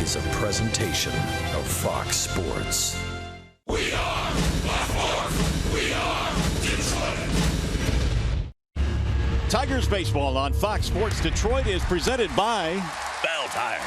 is a presentation of Fox Sports. We are Baltimore. We are Detroit. Tigers baseball on Fox Sports Detroit is presented by Bell Tire.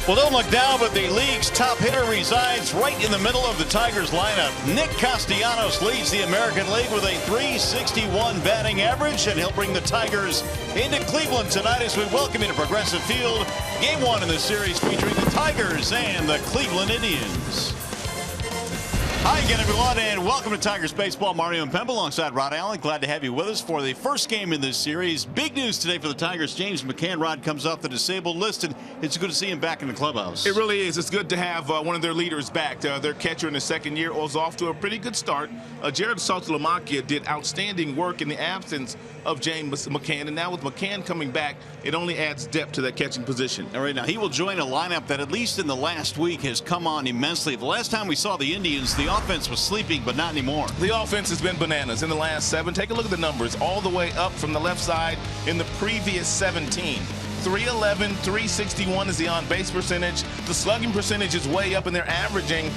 Well, don't look down, but the league's top hitter resides right in the middle of the Tigers lineup. Nick Castellanos leads the American League with a .361 batting average, and he'll bring the Tigers into Cleveland tonight as we welcome you to Progressive Field. Game 1 in the series featuring the Tigers and the Cleveland Indians. Hi again, everyone, and welcome to Tigers Baseball. Mario and Pemba alongside Rod Allen. Glad to have you with us for the first game in this series. Big news today for the Tigers. James McCann, Rod, comes off the disabled list, and it's good to see him back in the clubhouse. It really is. It's good to have one of their leaders back. Their catcher in the second year was off to a pretty good start. Jared Saltalamacchia did outstanding work in the absence of James McCann, and now with McCann coming back, it only adds depth to that catching position. All right, now he will join a lineup that at least in the last week has come on immensely. The last time we saw the Indians, the offense was sleeping, but not anymore. The offense has been bananas in the last 7. Take a look at the numbers all the way up from the left side in the previous 17. 311, 361 is the on-base percentage. The slugging percentage is way up, and they're averaging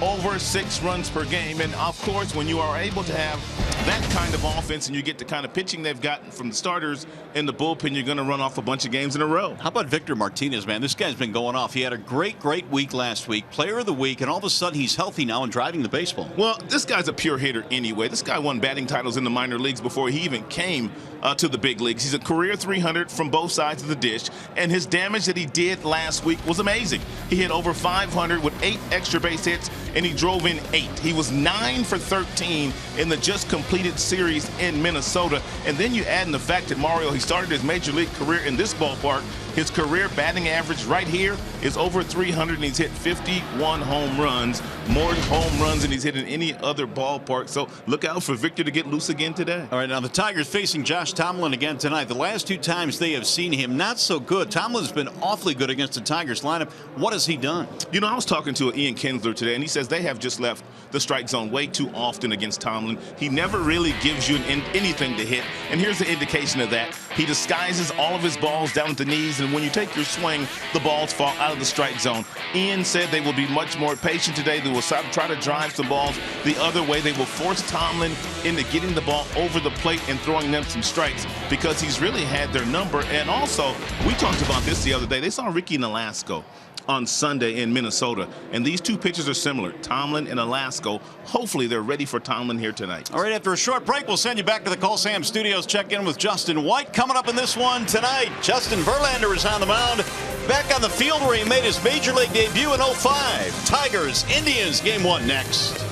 over 6 runs per game. And of course, when you are able to have that kind of offense and you get the kind of pitching they've gotten from the starters in the bullpen, you're going to run off a bunch of games in a row. How about Victor Martinez, man? This guy's been going off. He had a great week last week, player of the week, and all of a sudden he's healthy now and driving the baseball. Well, this guy's a pure hitter anyway. This guy won batting titles in the minor leagues before he even came to the big leagues. He's a career 300 from both sides of the dish, and his damage that he did last week was amazing. He hit over 500 with 8 extra base hits, and he drove in 8. He was 9 for 13 in the just completed series in Minnesota. And then you add in the fact that Mario, he started his major league career in this ballpark. His career batting average right here is over 300, and he's hit 51 home runs, more home runs than he's hit in any other ballpark. So look out for Victor to get loose again today. All right, now the Tigers facing Josh Tomlin again tonight. The last 2 times they have seen him, not so good. Tomlin's been awfully good against the Tigers lineup. What has he done? You know, I was talking to Ian Kinsler today, and he says they have just left the strike zone way too often against Tomlin. He never really gives you anything to hit, and here's the indication of that. He disguises all of his balls down at the knees, and when you take your swing, the balls fall out of the strike zone. Ian said they will be much more patient today. They will try to drive some balls the other way. They will force Tomlin into getting the ball over the plate and throwing them some strikes because he's really had their number. And also, we talked about this the other day. They saw Ricky Nolasco on Sunday in Minnesota, and these 2 pitchers are similar, Tomlin and Nolasco. Hopefully they're ready for Tomlin here tonight. All right, after a short break, we'll send you back to the Call Sam Studios. Check in with Justin White. Coming up in this one tonight, Justin Verlander is on the mound, back on the field where he made his major league debut in '05. Tigers, Indians, Game 1 next.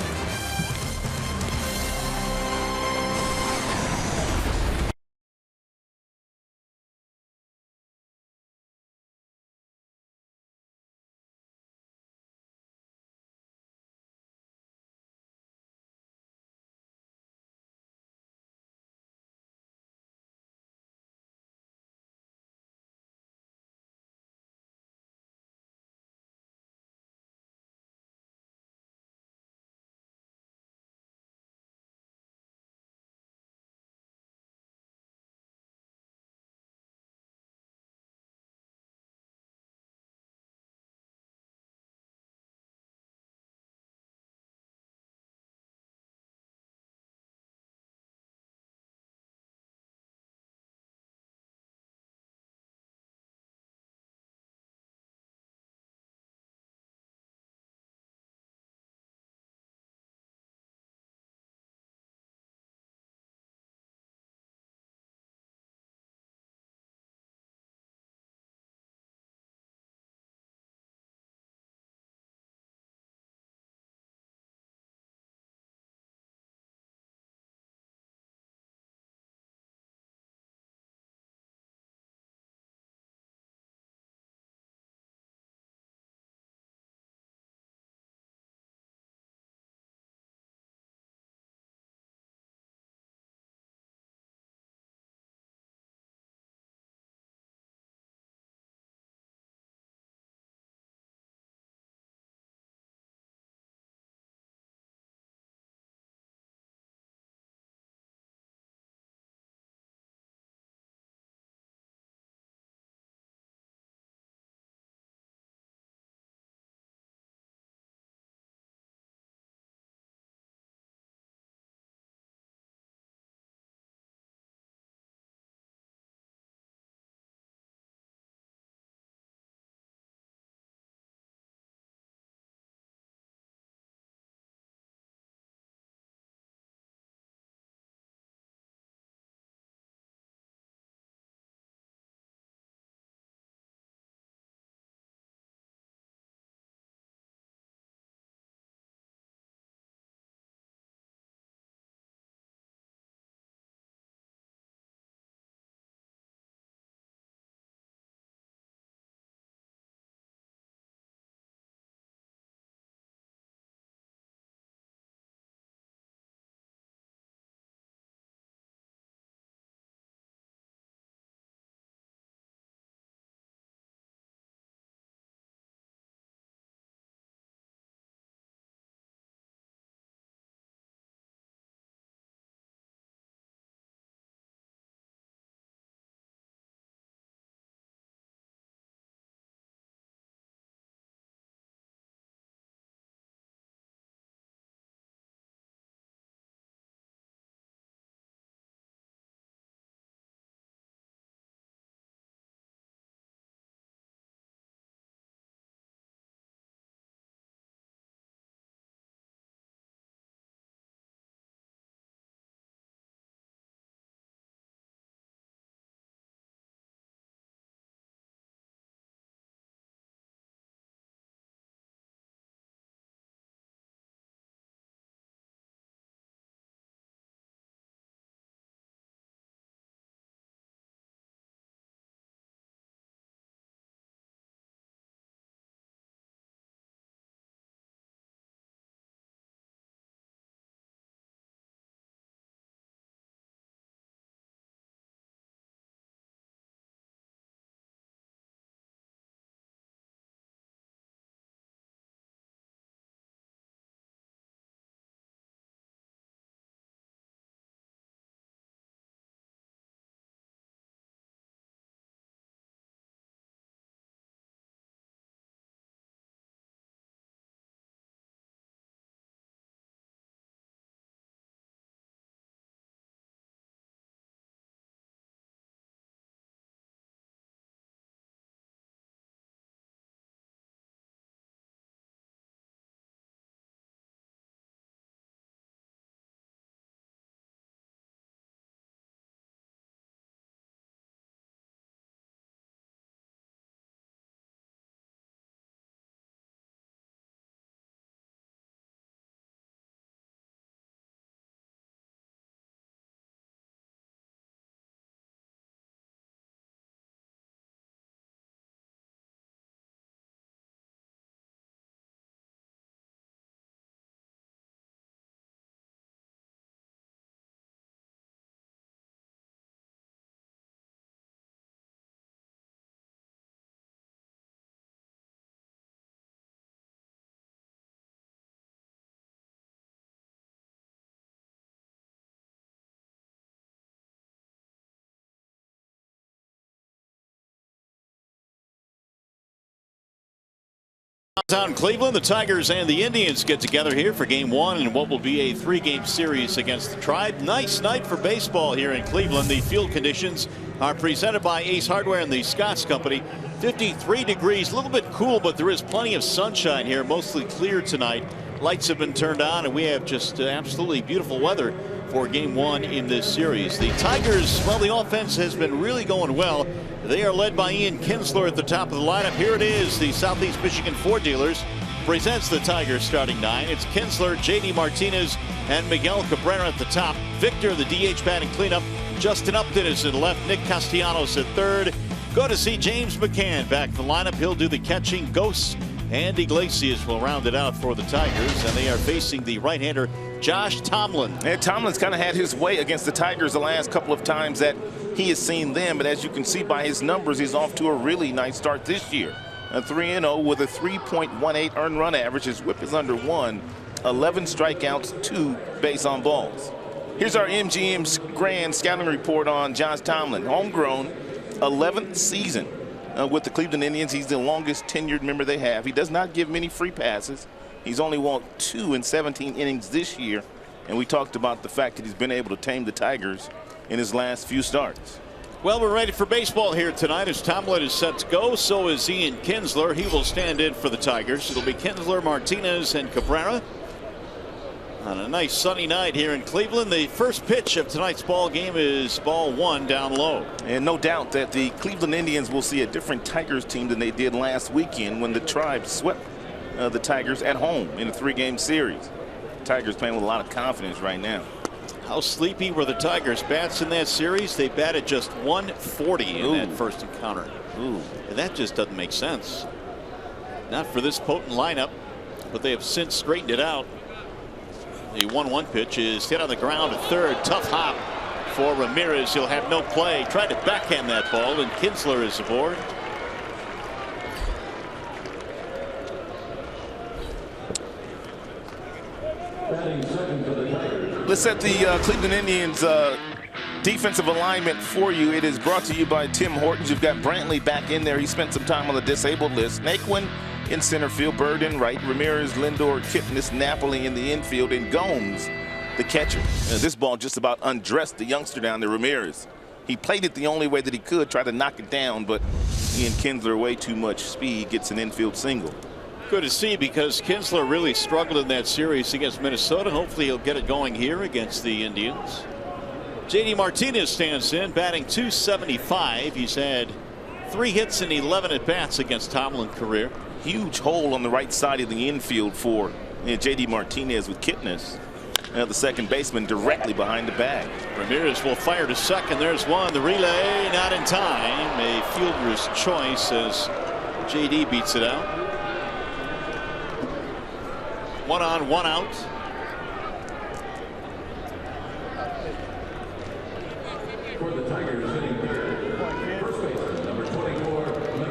Down in Cleveland, the Tigers and the Indians get together here for game one in what will be a three-game series against the Tribe. Nice night for baseball here in Cleveland. The field conditions are presented by Ace Hardware and the Scotts Company. 53 degrees, a little bit cool, but there is plenty of sunshine here. Mostly clear tonight. Lights have been turned on, and we have just absolutely beautiful weather for game one in this series. The Tigers, well, the offense has been really going well. They are led by Ian Kinsler at the top of the lineup. Here it is. The Southeast Michigan Ford Dealers presents the Tigers starting nine. It's Kinsler, J.D. Martinez, and Miguel Cabrera at the top. Victor, the DH batting cleanup. Justin Upton is in left. Nick Castellanos at third. Go to see James McCann back in the lineup. He'll do the catching. Ghosts and Iglesias will round it out for the Tigers, and they are facing the right-hander Josh Tomlin. And Tomlin's kind of had his way against the Tigers the last couple of times that he has seen them, but as you can see by his numbers, he's off to a really nice start this year. A 3-0 with a 3.18 earned run average. His whip is under 1, 11 strikeouts, 2 base on balls. Here's our MGM's grand scouting report on Josh Tomlin. Homegrown, 11th season with the Cleveland Indians. He's the longest tenured member they have. He does not give many free passes. He's only walked 2 in 17 innings this year, and we talked about the fact that he's been able to tame the Tigers in his last few starts. Well, we're ready for baseball here tonight as Tomlin is set to go. So is Ian Kinsler. He will stand in for the Tigers. It'll be Kinsler, Martinez, and Cabrera on a nice sunny night here in Cleveland. The first pitch of tonight's ball game is ball one down low. And no doubt that the Cleveland Indians will see a different Tigers team than they did last weekend when the Tribe swept the Tigers at home in a 3-game series. Tigers playing with a lot of confidence right now. How sleepy were the Tigers' bats in that series? They batted just 140 in that first encounter. And that just doesn't make sense. Not for this potent lineup, but they have since straightened it out. The 1-1 pitch is hit on the ground at third. Tough hop for Ramirez. He'll have no play. Tried to backhand that ball, and Kinsler is aboard. Let's set the Cleveland Indians defensive alignment for you. It is brought to you by Tim Hortons. You've got Brantley back in there. He spent some time on the disabled list. Naquin in center field, Bird in right, Ramirez, Lindor, Kipnis, Napoli in the infield, and Gomes, the catcher. This ball just about undressed the youngster down there, Ramirez. He played it the only way that he could, tried to knock it down, but Ian Kinsler, way too much speed, gets an infield single. Good to see, because Kinsler really struggled in that series against Minnesota. Hopefully he'll get it going here against the Indians. J.D. Martinez stands in, batting .275. He's had 3 hits and 11 at-bats against Tomlin career. Huge hole on the right side of the infield for J.D. Martinez with Kipnis. The second baseman directly behind the bag. Ramirez will fire to second. There's one. The relay not in time. A fielder's choice as J.D. beats it out. 1 on, 1 out.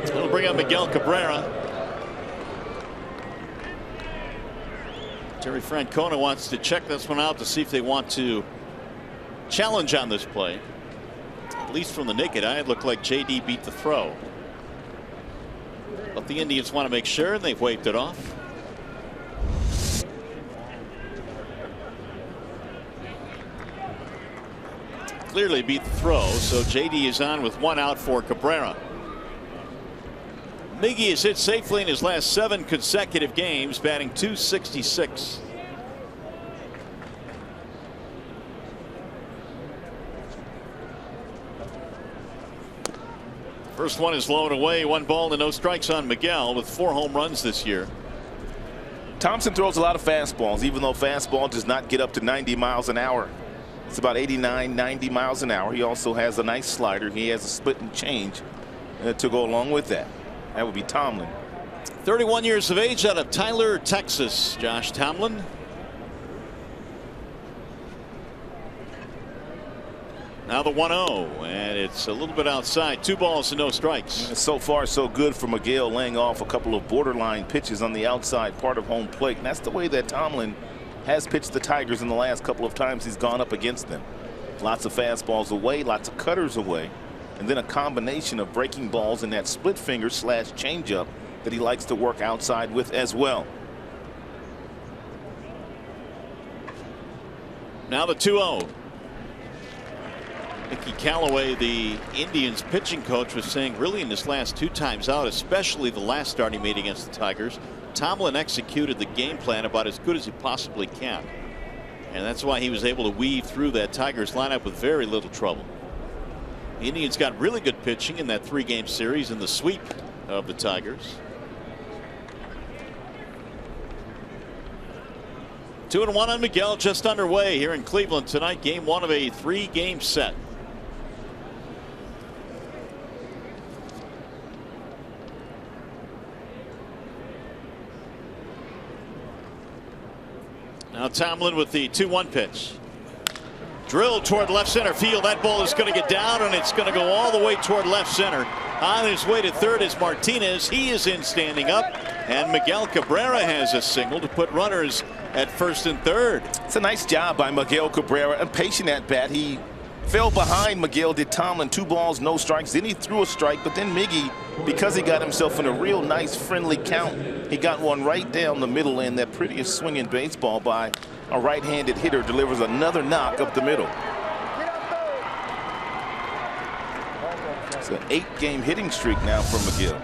It'll bring up Miguel Cabrera. Terry Francona wants to check this one out to see if they want to challenge on this play. At least from the naked eye, it looked like J.D. beat the throw. But the Indians want to make sure, and they've waved it off. Clearly beat the throw, so J.D. is on with 1 out for Cabrera. Miggy has hit safely in his last 7 consecutive games, batting .266. First one is low and away. 1 ball and no strikes on Miguel with 4 home runs this year. Thompson throws a lot of fastballs, even though fastball does not get up to 90 miles an hour. It's about 89, 90 miles an hour. He also has a nice slider. He has a split and change to go along with that. That would be Tomlin. 31 years of age, out of Tyler, Texas. Josh Tomlin. Now the 1-0, and it's a little bit outside. 2 balls and no strikes. So far so good for Miguel, laying off a couple of borderline pitches on the outside part of home plate. And that's the way that Tomlin has pitched the Tigers in the last couple of times he's gone up against them. Lots of fastballs away, lots of cutters away, and then a combination of breaking balls and that split finger slash changeup that he likes to work outside with as well. Now the 2-0. Mickey Callaway, the Indians pitching coach, was saying really in his last 2 times out, especially the last start he made against the Tigers, Tomlin executed the game plan about as good as he possibly can. And that's why he was able to weave through that Tigers lineup with very little trouble. The Indians got really good pitching in that 3-game series in the sweep of the Tigers. 2-1 on Miguel, just underway here in Cleveland tonight. Game 1 of a 3-game set. Now Tomlin with the 2-1 pitch. Drilled toward left center field. That ball is going to get down, and it's going to go all the way toward left center. On his way to third is Martinez. He is in standing up, and Miguel Cabrera has a single to put runners at first and third. It's a nice job by Miguel Cabrera. A patient at bat. He fell behind Miguel, did Tomlin. 2 balls, no strikes. Then he threw a strike, but then Miggy, because he got himself in a real nice friendly count, he got one right down the middle, and that prettiest swinging baseball by a right-handed hitter delivers another knock up the middle. It's an 8-game hitting streak now for Miguel.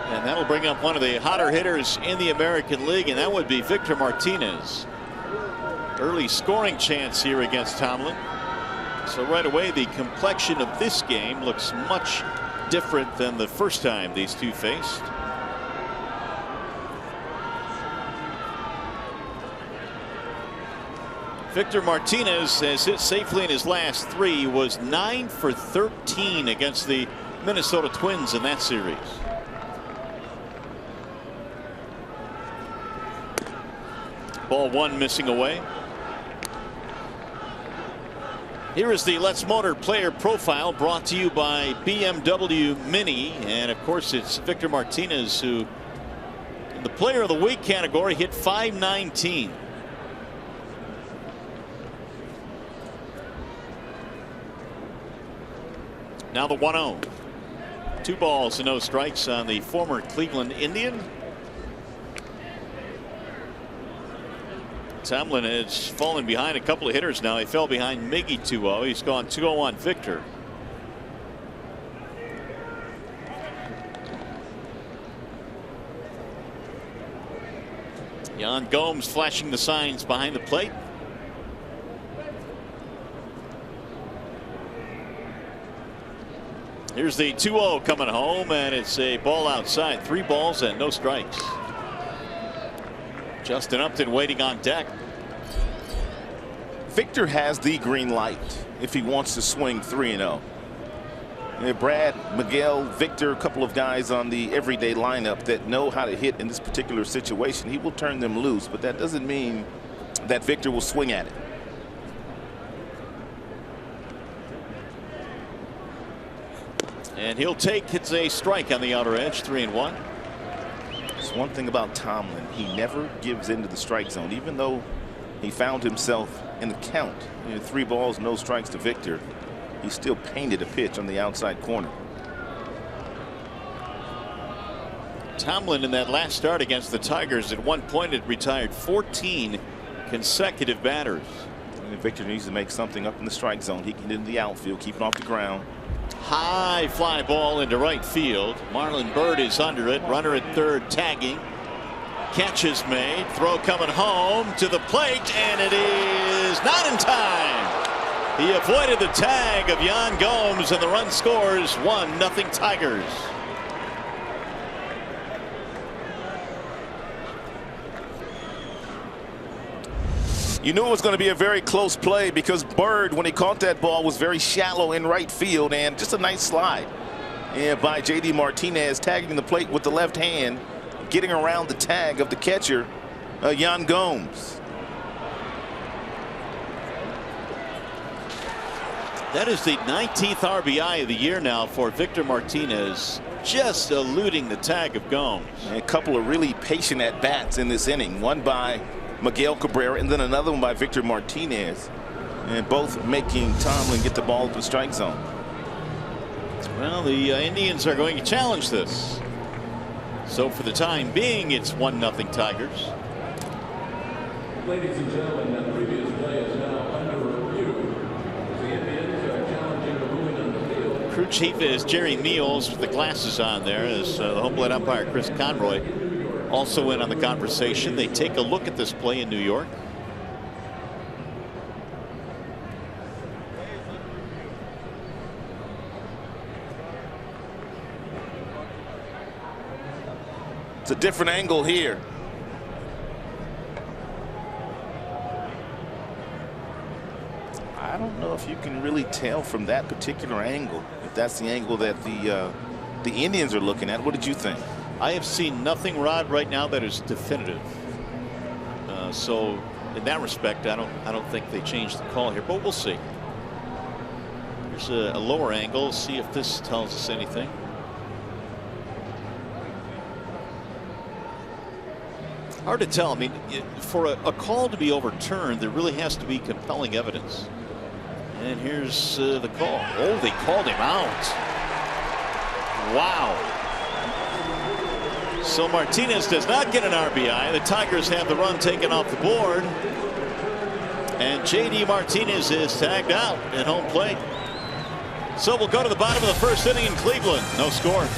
And that'll bring up one of the hotter hitters in the American League, and that would be Victor Martinez. Early scoring chance here against Tomlin. So right away, the complexion of this game looks much different than the first time these two faced. Victor Martinez has hit safely in his last 3, was 9 for 13 against the Minnesota Twins in that series. Ball 1 missing away. Here is the Let's Motor player profile brought to you by BMW Mini. And of course, it's Victor Martinez who, in the player of the week category, hit .519. Now the 1-0. 2 balls and no strikes on the former Cleveland Indian. Tomlin has fallen behind a couple of hitters now. He fell behind Miggy 2-0. He's gone 2-0 on Victor. Yan Gomes flashing the signs behind the plate. Here's the 2-0 coming home, and it's a ball outside. 3 balls and no strikes. Justin Upton waiting on deck. Victor has the green light if he wants to swing 3-0. Brad, Miguel, Victor, a couple of guys on the everyday lineup that know how to hit in this particular situation. He will turn them loose, but that doesn't mean that Victor will swing at it. And he'll take, it's a strike on the outer edge, 3-1. It's one thing about Tomlin. He never gives into the strike zone, even though he found himself in the count. 3 balls, no strikes to Victor. He still painted a pitch on the outside corner. Tomlin in that last start against the Tigers at one point had retired 14 consecutive batters. And Victor needs to make something up in the strike zone. He can get in the outfield, keep it off the ground. High fly ball into right field. Marlon Byrd is under it. Runner at third tagging. Catch is made. Throw coming home to the plate, and it is not in time. He avoided the tag of Yan Gomes, and the run scores 1-0 Tigers. You knew it was going to be a very close play because Byrd, when he caught that ball, was very shallow in right field, and just a nice slide by J.D. Martinez, tagging the plate with the left hand, getting around the tag of the catcher, Yan Gomes. That is the 19th RBI of the year now for Victor Martinez, just eluding the tag of Gomes. And a couple of really patient at-bats in this inning, one by Miguel Cabrera and then another one by Victor Martinez, and both making Tomlin get the ball to the strike zone. Well, the Indians are going to challenge this. So for the time being, it's 1-0 Tigers. Ladies and gentlemen, that previous play is now under review. The Indians are challenging the ruling on the field. Crew chief is Jerry Meals with the glasses on there, as the home plate umpire Chris Conroy also in on the conversation. They take a look at this play in New York. It's a different angle here. I don't know if you can really tell from that particular angle if that's the angle that the Indians are looking at. What did you think? I have seen nothing, Rod, right now that is definitive. So in that respect, I don't think they changed the call here, but we'll see. Here's a lower angle. See if this tells us anything. Hard to tell. I mean, for a call to be overturned, there really has to be compelling evidence. And here's the call. Oh, they called him out. Wow. So Martinez does not get an RBI. The Tigers have the run taken off the board. And J.D. Martinez is tagged out at home plate. So we'll go to the bottom of the first inning in Cleveland. No score.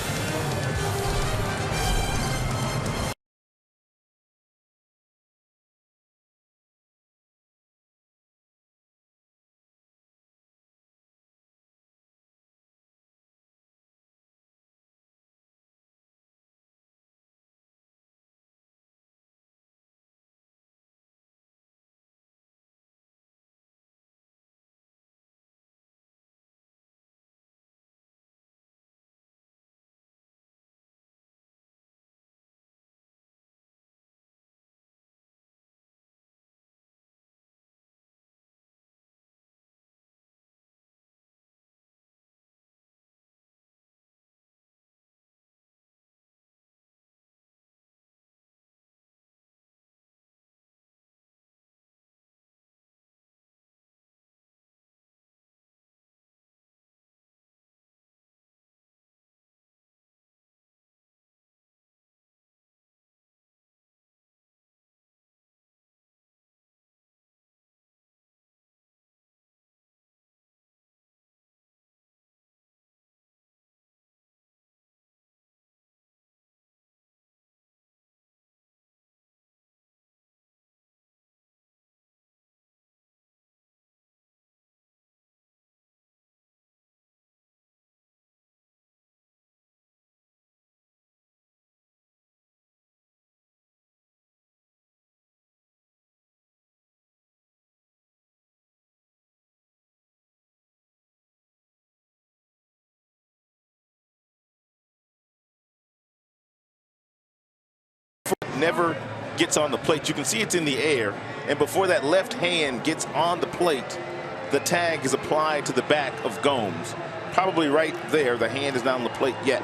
Never gets on the plate. You can see it's in the air, and before that left hand gets on the plate, the tag is applied to the back of Gomes. Probably right there. The hand is not on the plate yet.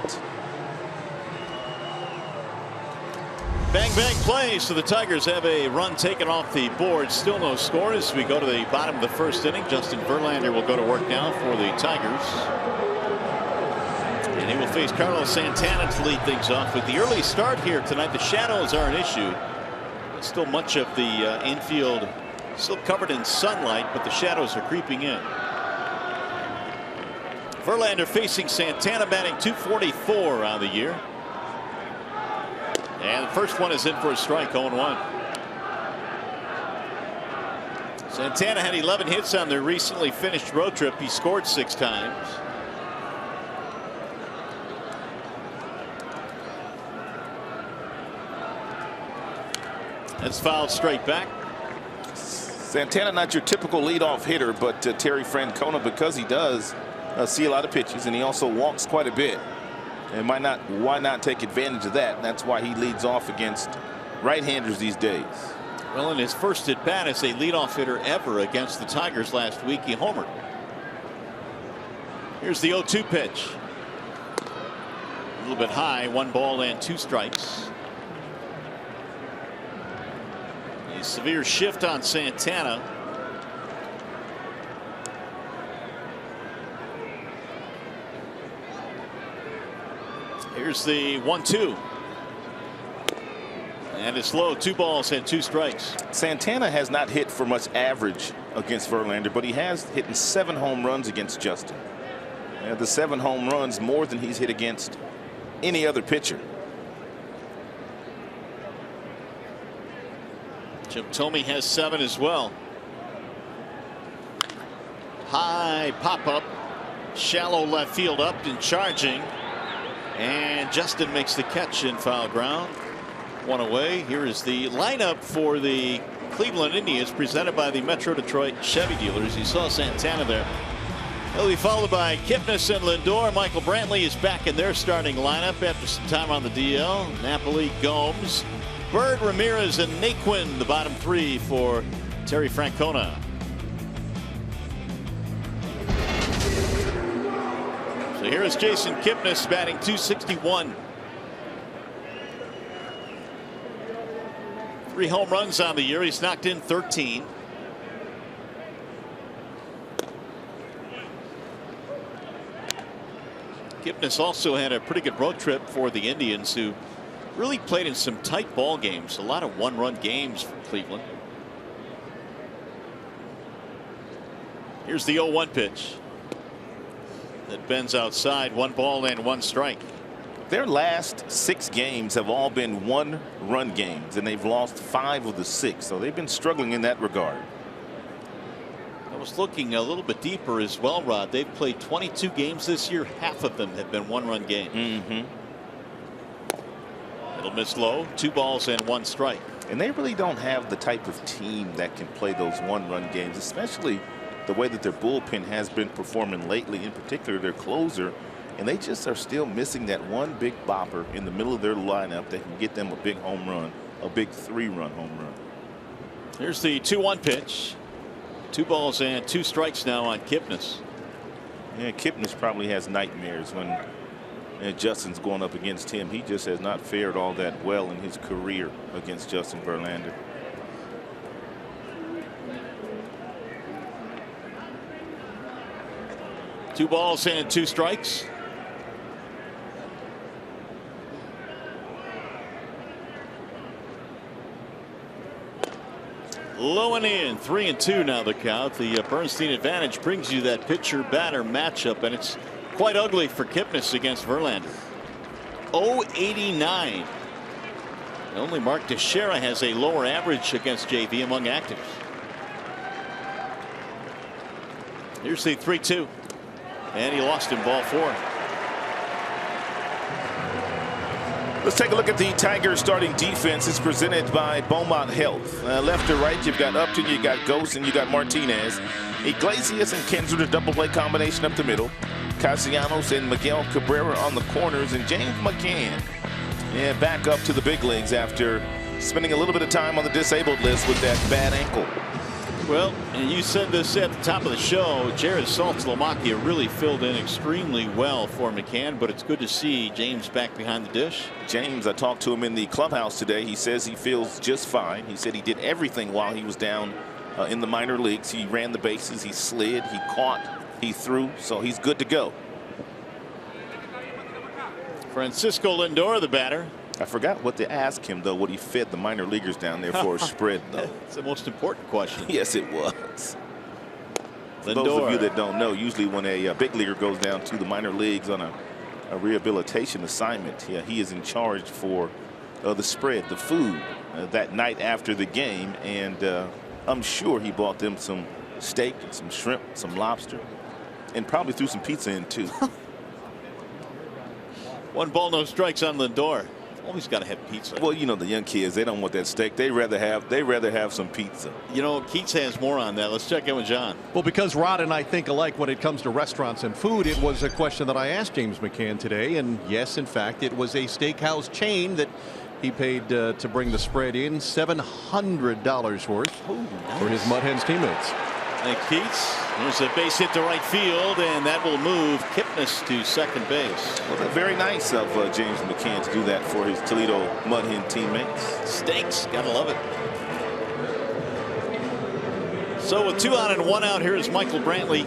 Bang bang play. So the Tigers have a run taken off the board. Still no score as we go to the bottom of the first inning. Justin Verlander will go to work now for the Tigers. And he will face Carlos Santana to lead things off. With the early start here tonight, the shadows are an issue. Still much of the infield still covered in sunlight, but the shadows are creeping in. Verlander facing Santana, batting .244 on the year. And the first one is in for a strike, 0-1. Santana had 11 hits on their recently finished road trip. He scored 6 times. That's fouled straight back. Santana, not your typical leadoff hitter, but Terry Francona, because he does see a lot of pitches, and he also walks quite a bit. And why not take advantage of that? And that's why he leads off against right-handers these days. Well, in his first at bat as a leadoff hitter ever against the Tigers last week, he homered. Here's the 0-2 pitch. A little bit high, 1 ball and 2 strikes. A severe shift on Santana. Here's the 1-2. And it's low. 2 balls and 2 strikes. Santana has not hit for much average against Verlander, but he has hit 7 home runs against Justin. And the 7 home runs more than he's hit against any other pitcher. Jim Thome has 7 as well. High pop up, shallow left field, up and charging, and Justin makes the catch in foul ground. 1 away. Here is the lineup for the Cleveland Indians, presented by the Metro Detroit Chevy dealers. You saw Santana there. He'll be followed by Kipnis and Lindor. Michael Brantley is back in their starting lineup after some time on the DL. Napoli, Gomes, Bird, Ramirez, and Naquin, the bottom 3 for Terry Francona. So here is Jason Kipnis batting .261. 3 home runs on the year. He's knocked in 13. Kipnis also had a pretty good road trip for the Indians, who really played in some tight ball games. A lot of 1-run games for Cleveland. Here's the 0-1 pitch that bends outside. 1 ball and 1 strike. Their last 6 games have all been 1-run games, and they've lost 5 of the 6. So they've been struggling in that regard. I was looking a little bit deeper as well, Rod. They've played 22 games this year. Half of them have been 1-run games. It'll miss low. 2 balls and 1 strike. And they really don't have the type of team that can play those 1-run games, especially the way that their bullpen has been performing lately, in particular their closer. And they just are still missing that one big bopper in the middle of their lineup that can get them a big home run, a big 3-run home run. Here's the 2-1 pitch. 2 balls and 2 strikes now on Kipnis. Yeah, Kipnis probably has nightmares when Justin's going up against him. He just has not fared all that well in his career against Justin Verlander. Two balls and 2 strikes. Low and in, 3-2 now the count. The Bernstein advantage brings you that pitcher batter matchup, and it's quite ugly for Kipnis against Verlander. 0.89. Only Mark Teixeira has a lower average against JV among actives. Here's the 3-2, and he lost in ball 4. Let's take a look at the Tigers starting defense. It's presented by Beaumont Health. Left to right, you've got Upton, you got Ghost, and you got Martinez. Iglesias and Kinsler, the double play combination up the middle. Castellanos and Miguel Cabrera on the corners, and James McCann back up to the big leagues after spending a little bit of time on the disabled list with that bad ankle. Well, and you said this at the top of the show, Jared Saltalamacchia really filled in extremely well for McCann, but it's good to see James back behind the dish. James, I talked to him in the clubhouse today. He says he feels just fine. He said he did everything while he was down in the minor leagues. He ran the bases, he slid, he caught, he threw, so he's good to go. Francisco Lindor, the batter. I forgot what to ask him, though, what he fed the minor leaguers down there for a spread, though. It's the most important question. Yes, it was. For Lindor. those of you that don't know, usually when a big leaguer goes down to the minor leagues on a rehabilitation assignment, he is in charge for the spread, the food, that night after the game. And I'm sure he bought them some steak and some shrimp, some lobster, and probably threw some pizza in, too. 1 ball, no strikes on Lindor. Always got to have pizza. Well, you know, the young kids, they don't want that steak. They rather have some pizza. You know, Keats has more on that. Let's check in with John. Well, because Rod and I think alike when it comes to restaurants and food, it was a question that I asked James McCann today. And yes, in fact, it was a steakhouse chain that he paid to bring the spread in, $700 worth for his Mud Hens teammates. Thank Keats. There's a base hit to right field, and that will move Kipnis to second base. Well, very nice of James McCann to do that for his Toledo Mud Hen teammates. Steaks, gotta love it. So with 2 out and 1 out, here is Michael Brantley.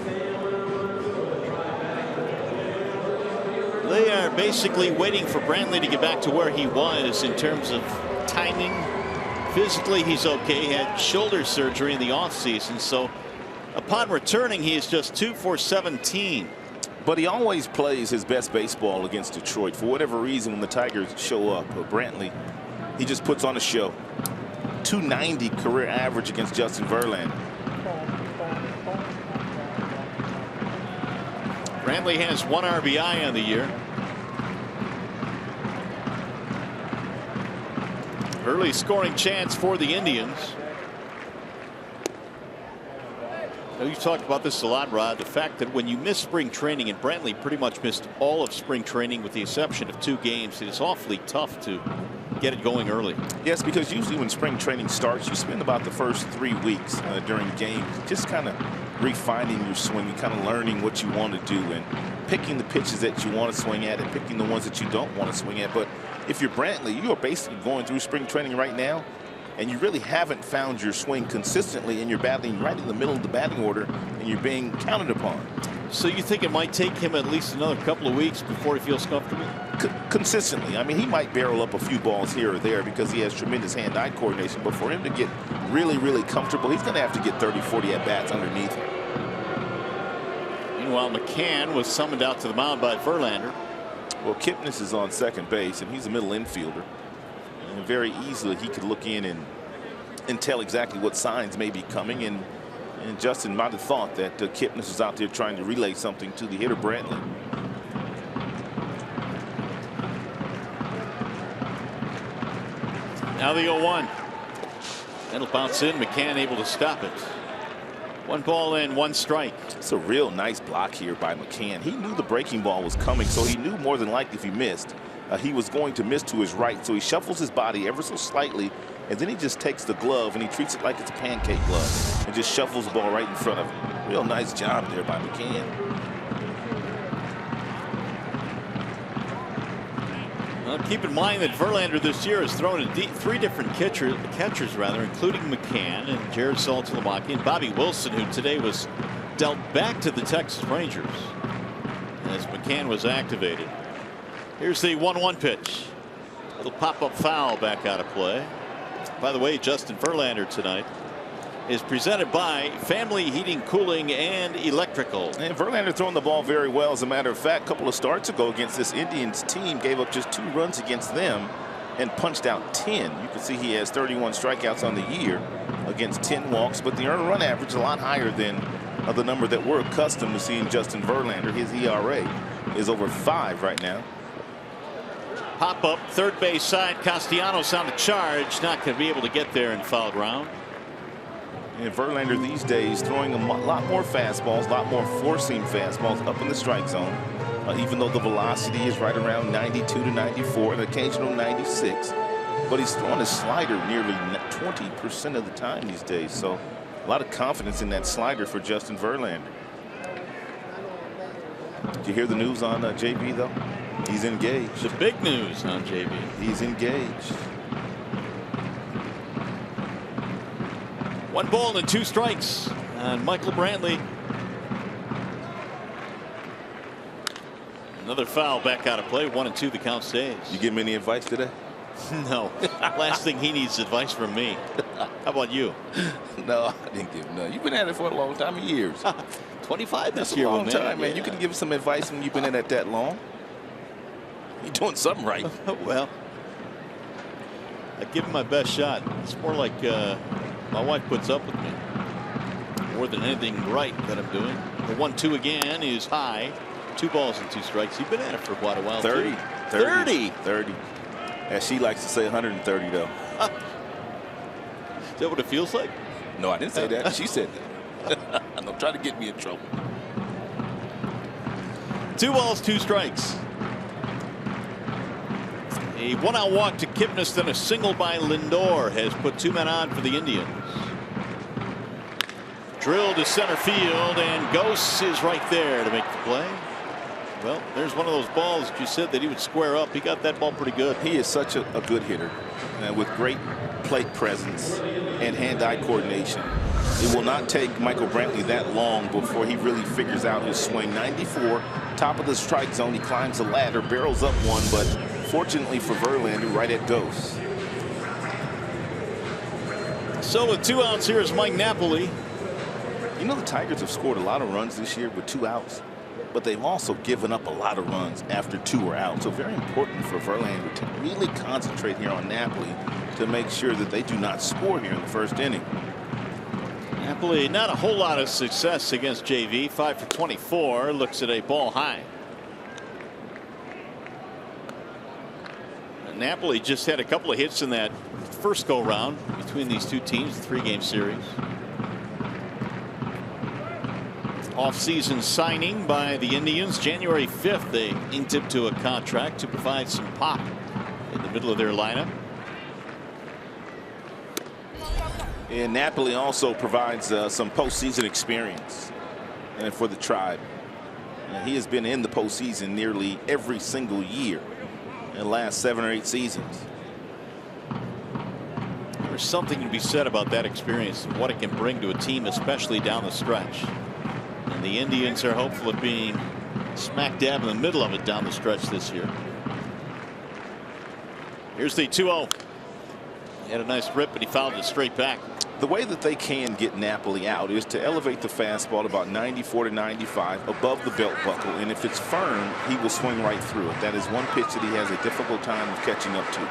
They are basically waiting for Brantley to get back to where he was in terms of timing. Physically, he's okay. He had shoulder surgery in the offseason, so upon returning, he is just 2 for 17. But he always plays his best baseball against Detroit. For whatever reason, when the Tigers show up, Brantley, he just puts on a show. 290 career average against Justin Verlander. Brantley has 1 RBI on the year. Early scoring chance for the Indians. You've talked about this a lot, Rod. The fact that when you miss spring training, and Brantley pretty much missed all of spring training with the exception of 2 games, it is awfully tough to get it going early. Yes, because usually when spring training starts, you spend about the first 3 weeks during games just kind of refining your swing and kind of learning what you want to do and picking the pitches that you want to swing at and picking the ones that you don't want to swing at. But if you're Brantley, you are basically going through spring training right now, and you really haven't found your swing consistently, and you're batting right in the middle of the batting order, and you're being counted upon. So you think it might take him at least another couple of weeks before he feels comfortable? Consistently. I mean, he might barrel up a few balls here or there because he has tremendous hand-eye coordination, but for him to get really, really comfortable, he's going to have to get 30, 40 at-bats underneath him. Meanwhile, McCann was summoned out to the mound by Verlander. Well, Kipnis is on second base, and he's a middle infielder. And very easily he could look in and tell exactly what signs may be coming. And Justin might have thought that Kipnis was out there trying to relay something to the hitter, Brantley. Now the 0-1. That'll bounce in. McCann able to stop it. 1 ball and 1 strike. It's a real nice block here by McCann. He knew the breaking ball was coming, so he knew more than likely if he missed, he was going to miss to his right. So he shuffles his body ever so slightly, and then he just takes the glove and he treats it like it's a pancake glove and just shuffles the ball right in front of him. Real nice job there by McCann. Well, keep in mind that Verlander this year has thrown to 3 different catchers, including McCann and Jared Saltalamacchia and Bobby Wilson, who today was dealt back to the Texas Rangers as McCann was activated. Here's the 1-1 pitch. Little pop-up foul back out of play. By the way, Justin Verlander tonight is presented by Family Heating, Cooling, and Electrical. And Verlander throwing the ball very well. As a matter of fact, a couple of starts ago against this Indians team, gave up just 2 runs against them and punched out 10. You can see he has 31 strikeouts on the year against 10 walks, but the earned run average is a lot higher than the number that we're accustomed to seeing Justin Verlander. His ERA is over 5 right now. Pop up third base side. Castellanos on the charge, not going to be able to get there in foul ground. And Verlander these days throwing a lot more fastballs, a lot more four-seam fastballs up in the strike zone, even though the velocity is right around 92 to 94, an occasional 96. But he's throwing his slider nearly 20% of the time these days. So a lot of confidence in that slider for Justin Verlander. Did you hear the news on JB, though? He's engaged. The big news on JB. He's engaged. 1 ball and 2 strikes on Michael Brantley. Another foul back out of play. 1-2 the count stays. You give him any advice today? No. Last thing he needs is advice from me. How about you? No, I didn't give him none. You've been at it for a long time, years. 25 That's this year. a long time, man. Yeah. You can give some advice when you've been in it that long. You're doing something right. Well, I give him my best shot. It's more like my wife puts up with me more than anything right that I'm doing. The 1-2 again is high. 2 balls and 2 strikes. You've been at it for quite a while. 30. Too. 30. 30. As she likes to say, 130 though. Is that what it feels like? No, I didn't say that. She said that. Don't try to get me in trouble. 2 balls, 2 strikes. A 1-out walk to Kipnis, then a single by Lindor has put 2 men on for the Indians. Drilled to center field, and Ghost is right there to make the play. Well, there's one of those balls that you said that he would square up. He got that ball pretty good. He is such a good hitter with great plate presence and hand-eye coordination. It will not take Michael Brantley that long before he really figures out his swing. 94, top of the strike zone. He climbs the ladder, barrels up one, but fortunately for Verlander, right at Ghost. So with 2 outs, here is Mike Napoli. You know, the Tigers have scored a lot of runs this year with 2 outs, but they've also given up a lot of runs after 2 are out. So very important for Verlander to really concentrate here on Napoli to make sure that they do not score here in the first inning. Napoli, not a whole lot of success against JV. 5 for 24. Looks at a ball high. Napoli just had a couple of hits in that first go round between these 2 teams, the 3-game series. Off-season signing by the Indians. January 5th, they inked him to a contract to provide some pop in the middle of their lineup. And Napoli also provides some postseason experience and for the Tribe. He has been in the postseason nearly every single year in the last 7 or 8 seasons. There's something to be said about that experience and what it can bring to a team, especially down the stretch. And the Indians are hopeful of being smack dab in the middle of it down the stretch this year. Here's the 2-0. He had a nice rip, but he fouled it straight back. The way that they can get Napoli out is to elevate the fastball to about 94 to 95 above the belt buckle, and if it's firm, he will swing right through it. That is one pitch that he has a difficult time of catching up to.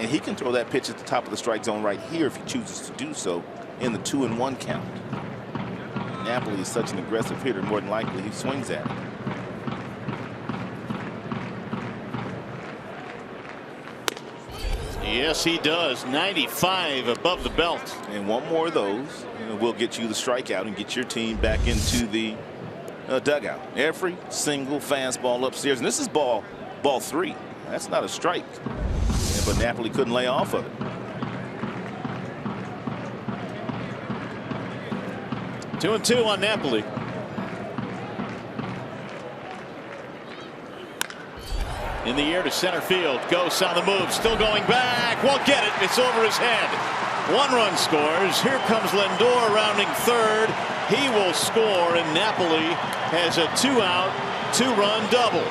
And he can throw that pitch at the top of the strike zone right here if he chooses to do so in the 2-1 count. Napoli is such an aggressive hitter, more than likely he swings at it. Yes, he does. 95 above the belt. And one more of those will get you the strikeout and get your team back into the dugout. Every single fastball upstairs. And this is ball 3. That's not a strike. Yeah, but Napoli couldn't lay off of it. 2-2 on Napoli. In the air to center field. Ghosts on the move. Still going back. Won't get it. It's over his head. 1 run scores. Here comes Lindor rounding third. He will score, and Napoli has a 2-out, 2-run double.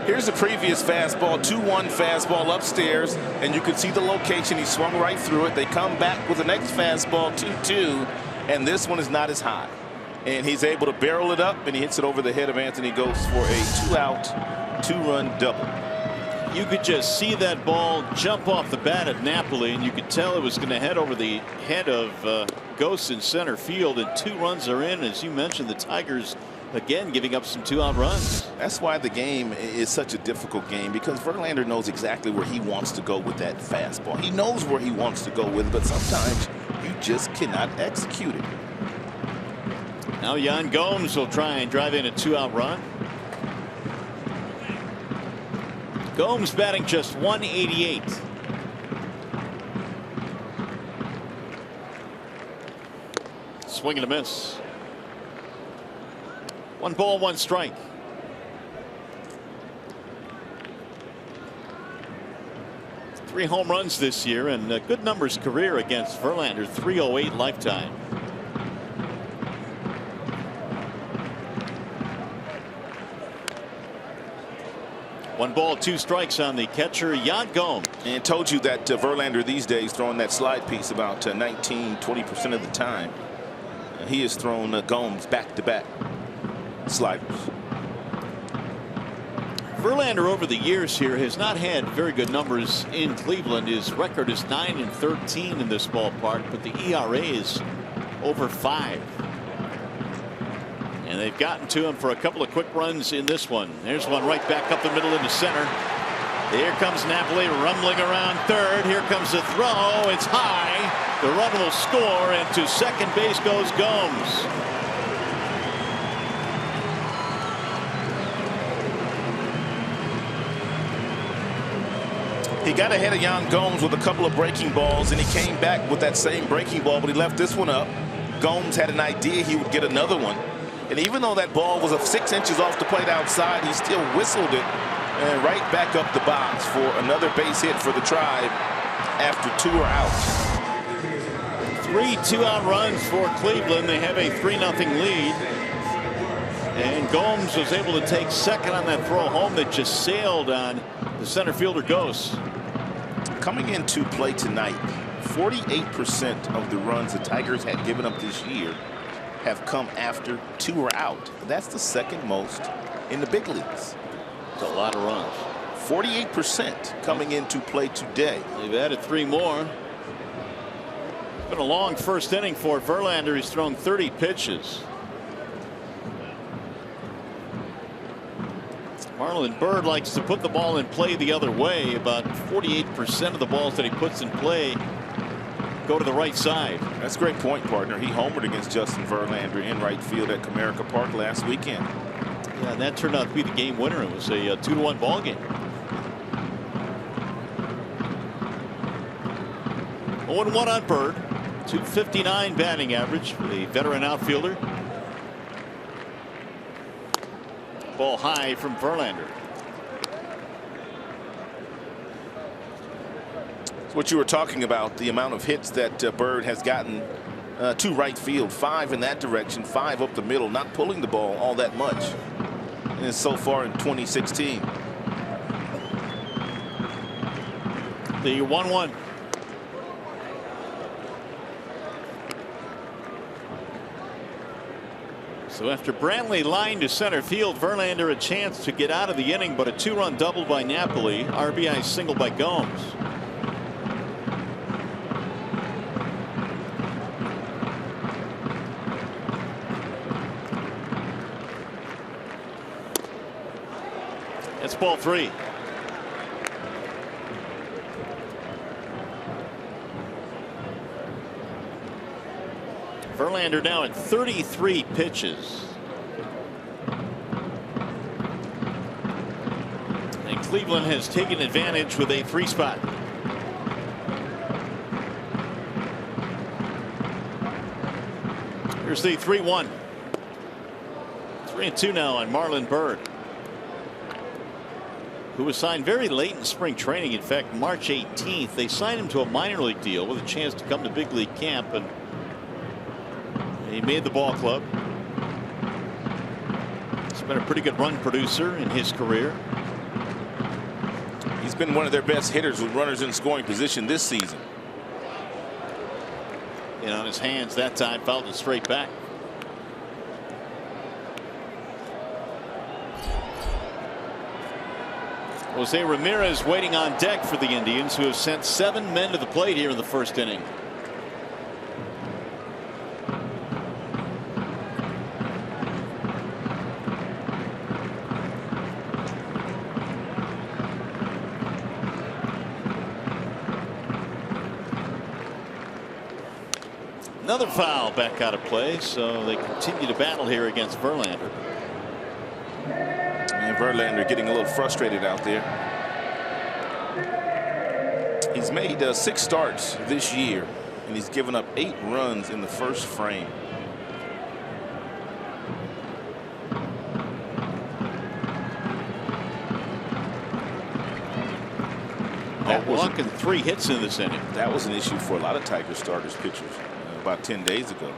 Here's the previous fastball, 2-1 fastball upstairs, and you can see the location. He swung right through it. They come back with the next fastball, 2-2, and this one is not as high. And he's able to barrel it up, and he hits it over the head of Anthony Ghosts for a 2-out, 2-run double. You could just see that ball jump off the bat at Napoli, and you could tell it was going to head over the head of Ghosts in center field, and 2 runs are in. As you mentioned, the Tigers again giving up some 2-out runs. That's why the game is such a difficult game, because Verlander knows exactly where he wants to go with that fastball. He knows where he wants to go with it, but sometimes you just cannot execute it. Now Yan Gomes will try and drive in a 2-out run. Gomes batting just .188. Swing and a miss. 1 ball, 1 strike. Three home runs this year, and good numbers career against Verlander. .308 lifetime. One ball, 2 strikes on the catcher, Yan Gomes. And told you that Verlander these days throwing that slide piece about 19-20% of the time. He has thrown Gomes back-to-back sliders. Verlander over the years here has not had very good numbers in Cleveland. His record is 9-13 in this ballpark, but the ERA is over 5. And they've gotten to him for a couple of quick runs in this one. There's one right back up the middle into center. Here comes Napoli rumbling around third. Here comes the throw. It's high. The run will score, and to second base goes Gomes. He got ahead of Yan Gomes with a couple of breaking balls, and he came back with that same breaking ball, but he left this one up. Gomes had an idea he would get another one. And even though that ball was 6 inches off the plate outside, he still whistled it and right back up the box for another base hit for the Tribe. after 2 are out. 3 2-out runs for Cleveland. They have a 3-0 lead. And Gomes was able to take second on that throw home that just sailed on the center fielder Ghost. Coming into play tonight, 48% of the runs the Tigers had given up this year have come after 2 are out. That's the second most in the big leagues. It's a lot of runs. 48% coming into play today. They've added 3 more. It's been a long first inning for Verlander. He's thrown 30 pitches. Marlon Byrd likes to put the ball in play the other way. About 48% of the balls that he puts in play go to the right side. That's a great point, partner. He homered against Justin Verlander in right field at Comerica Park last weekend. Yeah, and that turned out to be the game winner. It was a 2-1 ball game. 0-1 on Byrd. .259 batting average for the veteran outfielder. Ball high from Verlander. It's what you were talking about, the amount of hits that Byrd has gotten to right field. 5 in that direction, 5 up the middle, not pulling the ball all that much. And so far in 2016. The 1-1. So after Brantley lined to center field, Verlander a chance to get out of the inning, but a 2-run double by Napoli, RBI single by Gomes. It's ball 3. Verlander now at 33 pitches. And Cleveland has taken advantage with a 3 spot. Here's the 3-1. 3-2 now on Marlon Byrd, who was signed very late in spring training. In fact, March 18th, they signed him to a minor league deal with a chance to come to big league camp, and he made the ball club. He's been a pretty good run producer in his career. He's been one of their best hitters with runners in scoring position this season. And on his hands that time, fouled it straight back. Jose Ramirez waiting on deck for the Indians, who have sent 7 men to the plate here in the first inning. Another foul back out of play, so they continue to battle here against Verlander. And Verlander getting a little frustrated out there. He's made 6 starts this year, and he's given up 8 runs in the first frame. Walking 3 hits in this inning. That was an issue for a lot of Tiger starters pitchers about 10 days ago.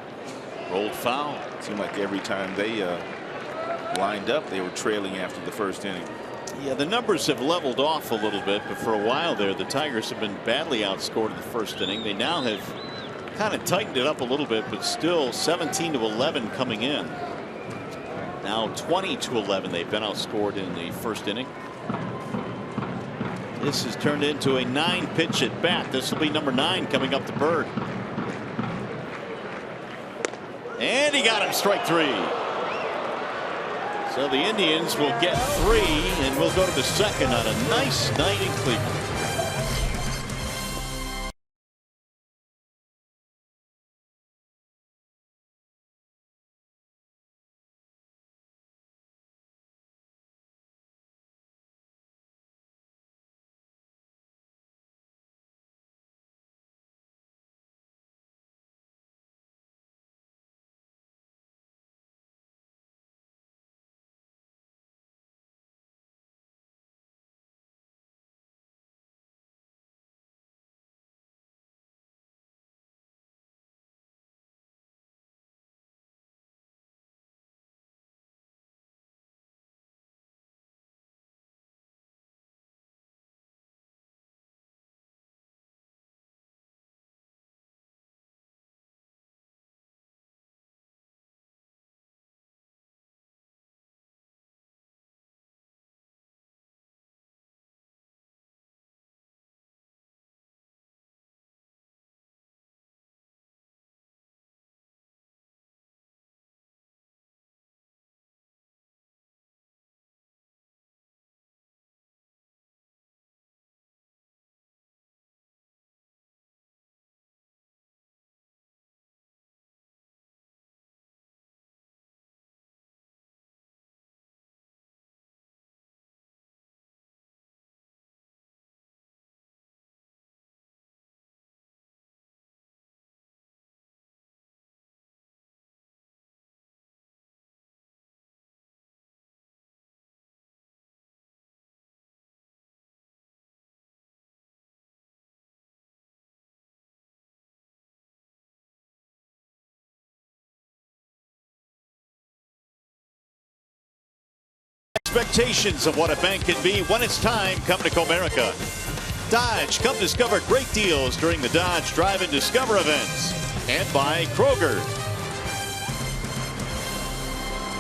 Rolled foul. It seemed like every time they lined up, they were trailing after the first inning. Yeah, the numbers have leveled off a little bit, but for a while there, the Tigers have been badly outscored in the first inning. They now have kind of tightened it up a little bit, but still 17-11 coming in. Now 20-11. They've been outscored in the first inning. This has turned into a 9-pitch at bat. This will be number 9 coming up to Byrd. And he got him, strike 3. So the Indians will get 3, and we'll go to the second on a nice night in Cleveland. expectations of what a bank can be when it's time. Come to Comerica. Dodge, come discover great deals during the Dodge Drive and Discover events. And by Kroger.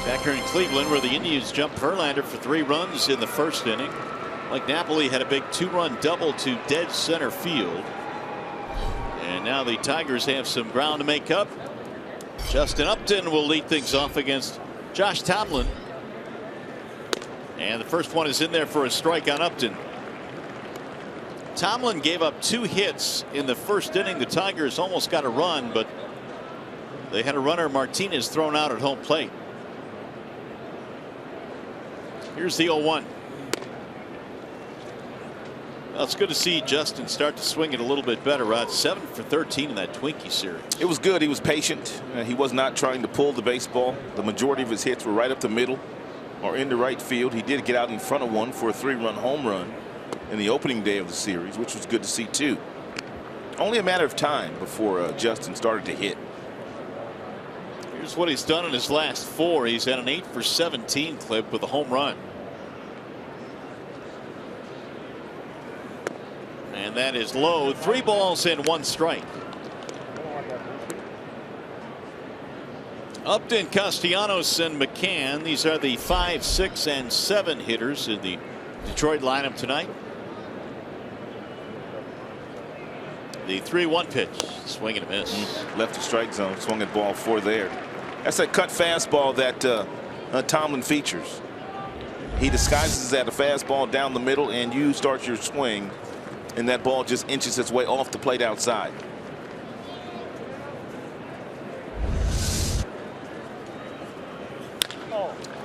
Back here in Cleveland, where the Indians jumped Verlander for 3 runs in the first inning. Mike Napoli had a big 2-run double to dead center field. And now the Tigers have some ground to make up. Justin Upton will lead things off against Josh Tomlin. And the first one is in there for a strike on Upton. Tomlin gave up 2 hits in the first inning. The Tigers almost got a run, but they had a runner, Martinez, thrown out at home plate. Here's the 0-1. Well, it's good to see Justin start to swing it a little bit better, Rod. 7 for 13 in that Twinkie series. It was good. He was patient. He was not trying to pull the baseball. The majority of his hits were right up the middle or into right field. He did get out in front of one for a 3-run home run in the opening day of the series, which was good to see too. Only a matter of time before Justin started to hit. Here's what he's done in his last 4. He's had an 8 for 17 clip with a home run. And that is low. 3 balls and 1 strike. Upton, Castellanos, and McCann. These are the 5, 6, and 7 hitters in the Detroit lineup tonight. The 3-1 pitch. Swing and a miss. Left the strike zone. Swung at ball 4 there. That's that cut fastball that Tomlin features. He disguises that a fastball down the middle, and you start your swing, and that ball just inches its way off the plate outside.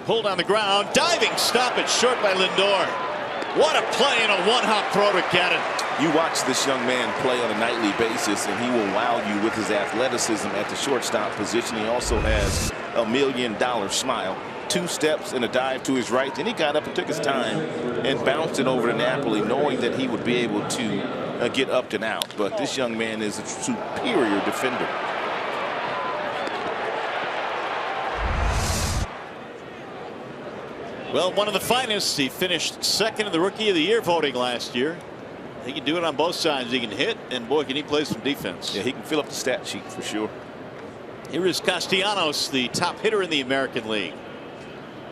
Pulled on the ground. Diving stop it short by Lindor. What a play and a 1-hop throw to get it. You watch this young man play on a nightly basis, and he will wow you with his athleticism at the shortstop position. He also has a $1 million smile. 2 steps and a dive to his right. Then he got up and took his time and bounced it over to Napoli, knowing that he would be able to get Upton out. But this young man is a superior defender. Well, one of the finest. He finished 2nd in the Rookie of the Year voting last year. He can do it on both sides. He can hit, and boy, can he play some defense. Yeah, he can fill up the stat sheet for sure. Here is Castellanos, the top hitter in the American League.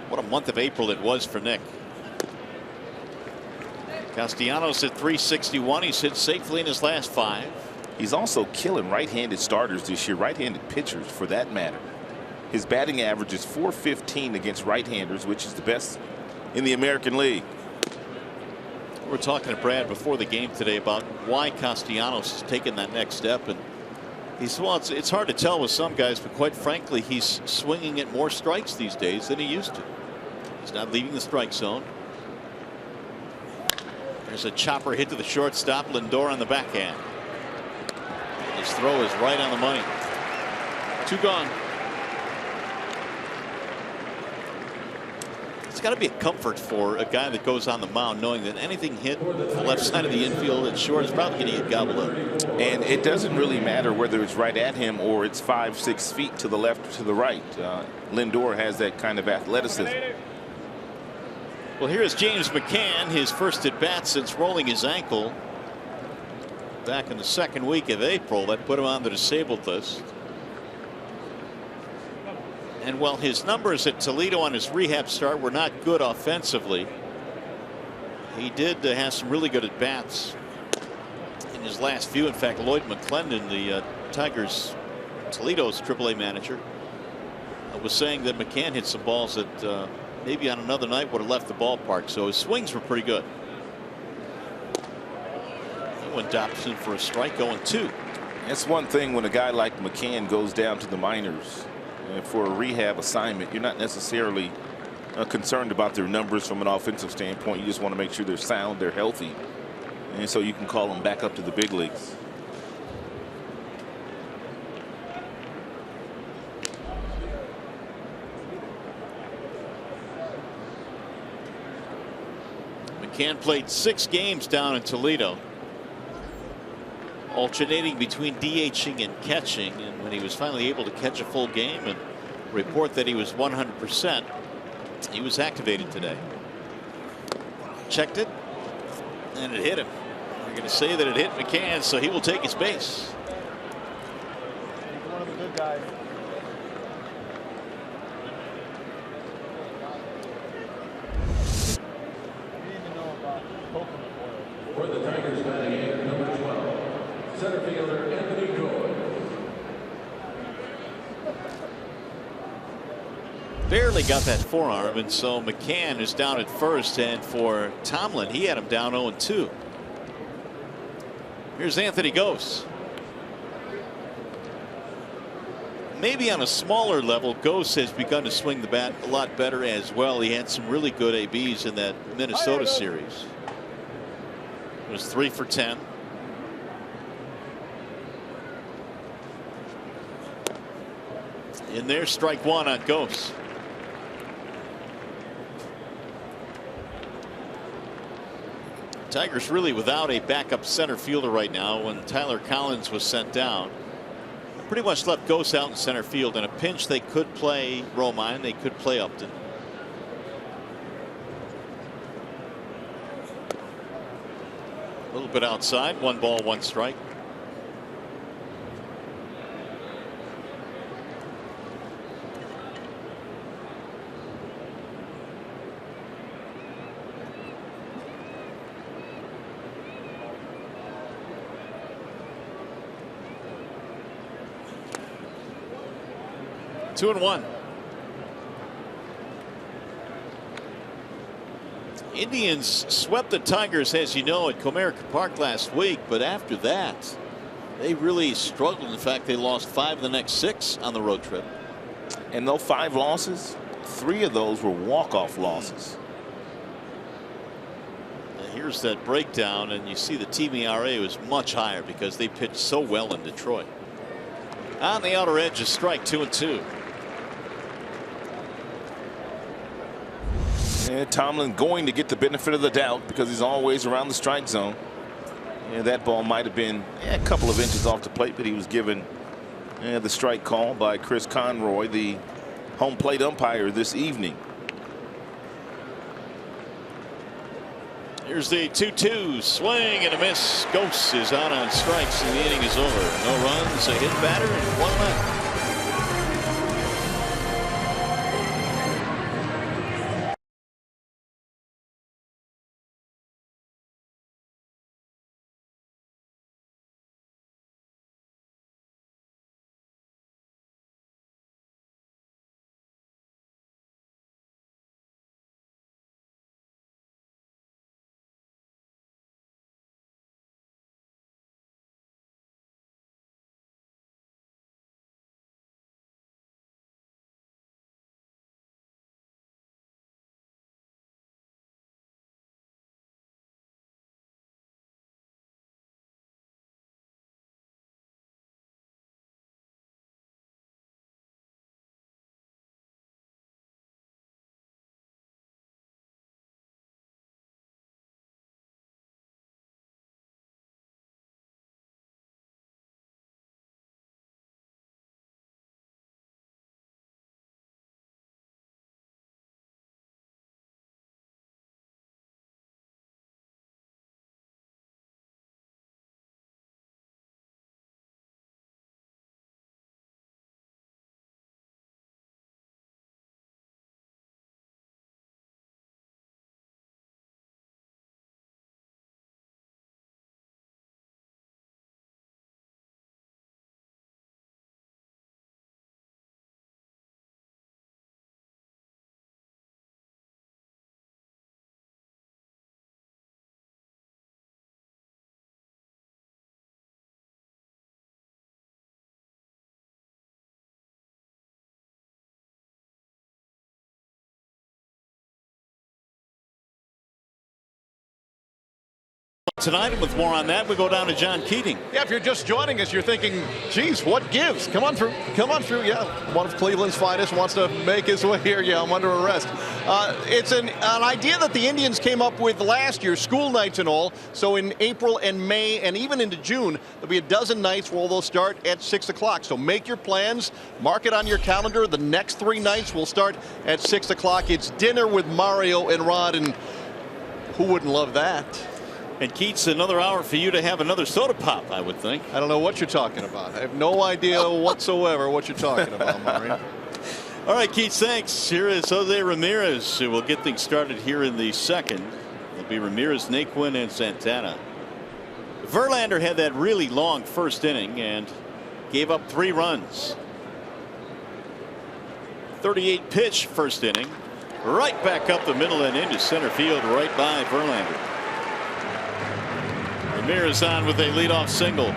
What a month of April it was for Nick. Castellanos at 361. He's hit safely in his last 5. He's also killing right-handed starters this year, right-handed pitchers for that matter. His batting average is .415 against right-handers, which is the best in the American League. We're talking to Brad before the game today about why Castellanos has taken that next step, and he said, well, it's hard to tell with some guys, but quite frankly, he's swinging at more strikes these days than he used to. He's not leaving the strike zone. There's a chopper hit to the shortstop. Lindor on the backhand. His throw is right on the money. 2 gone. It's got to be a comfort for a guy that goes on the mound knowing that anything hit the left side of the infield at short is probably going to get gobbled up. And it doesn't really matter whether it's right at him or it's 5, 6 feet to the left or to the right. Lindor has that kind of athleticism. Well, here's James McCann, his first at bat since rolling his ankle back in the 2nd week of April. That put him on the disabled list. And while his numbers at Toledo on his rehab start were not good offensively, he did have some really good at bats in his last few. In fact, Lloyd McClendon, the Tigers Toledo's AAA manager, was saying that McCann hit some balls that maybe on another night would have left the ballpark. So his swings were pretty good. That one Dobson for a strike, 0-2. That's one thing when a guy like McCann goes down to the minors for a rehab assignment. You're not necessarily concerned about their numbers from an offensive standpoint. You just want to make sure they're sound, they're healthy, and so you can call them back up to the big leagues. McCann played 6 games down in Toledo, alternating between DHing and catching, and when he was finally able to catch a full game and report that he was 100%, he was activated today. checked it, and it hit him. We're going to say that it hit McCann, so he will take his base. He's one of the good guys. For the Tigers, batting in number 12, center fielder Anthony Joy. Barely got that forearm, and so McCann is down at first, and for Tomlin, he had him down 0-2. Here's Anthony Gose. Maybe on a smaller level, Gose has begun to swing the bat a lot better as well. He had some really good ABs in that Minnesota series. It was 3 for 10. In there, strike one on Gose. Tigers really without a backup center fielder right now. When Tyler Collins was sent down, pretty much left Gose out in center field. In a pinch, they could play Romine, they could play Upton. A little bit outside, 1 ball, 1 strike. Two and 1. Indians swept the Tigers, as you know, at Comerica Park last week, but after that they really struggled. In fact, they lost 5 of the next 6 on the road trip. And those 5 losses, 3 of those were walk-off losses. And here's that breakdown, and you see the team ERA was much higher because they pitched so well in Detroit. On the outer edge, a strike, 2-2. And Tomlin going to get the benefit of the doubt because he's always around the strike zone. And that ball might have been a couple of inches off the plate, but he was given the strike call by Chris Conroy, the home plate umpire this evening. Here's the 2-2 swing and a miss. Gose is out on strikes, and the inning is over. No runs, a hit batter, and 1 left. Tonight, and with more on that, we go down to John Keating. Yeah, if you're just joining us, you're thinking, geez, what gives? Come on through. Come on through. Yeah, one of Cleveland's finest wants to make his way here. Yeah, I'm under arrest. It's an idea that the Indians came up with last year, school nights and all. So in April and May and even into June, there'll be a dozen nights where they'll start at 6 o'clock. So make your plans. Mark it on your calendar. The next 3 nights will start at 6 o'clock. It's dinner with Mario and Rod. And Who wouldn't love that? And Keats, another hour for you to have another soda pop, I would think. I don't know what you're talking about. I have no idea whatsoever what you're talking about, Maureen. All right, Keats, thanks. Here is Jose Ramirez, who will get things started here in the second. It'll be Ramirez, Naquin, and Santana. Verlander had that really long first inning and gave up 3 runs. 38 pitch first inning. Right back up the middle and into center field, right by Verlander. Ramirez on with a leadoff single.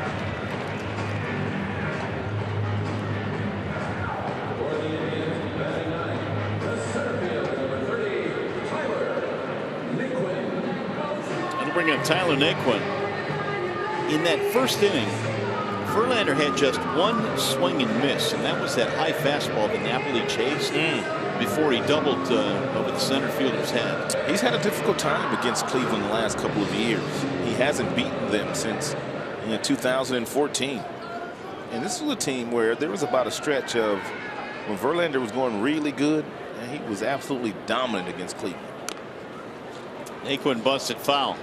For the Indians, batting ninth, the center fielder, number 30, Tyler Naquin. And bring in Tyler Naquin. In that first inning, Verlander had just 1 swing and miss, and that was that high fastball that Napoli chased before he doubled over the center fielder's head. He's had a difficult time against Cleveland the last couple of years. He hasn't beaten them since 2014. And this was a team where there was about a stretch of when Verlander was going really good, and he was absolutely dominant against Cleveland. Naquin busted foul.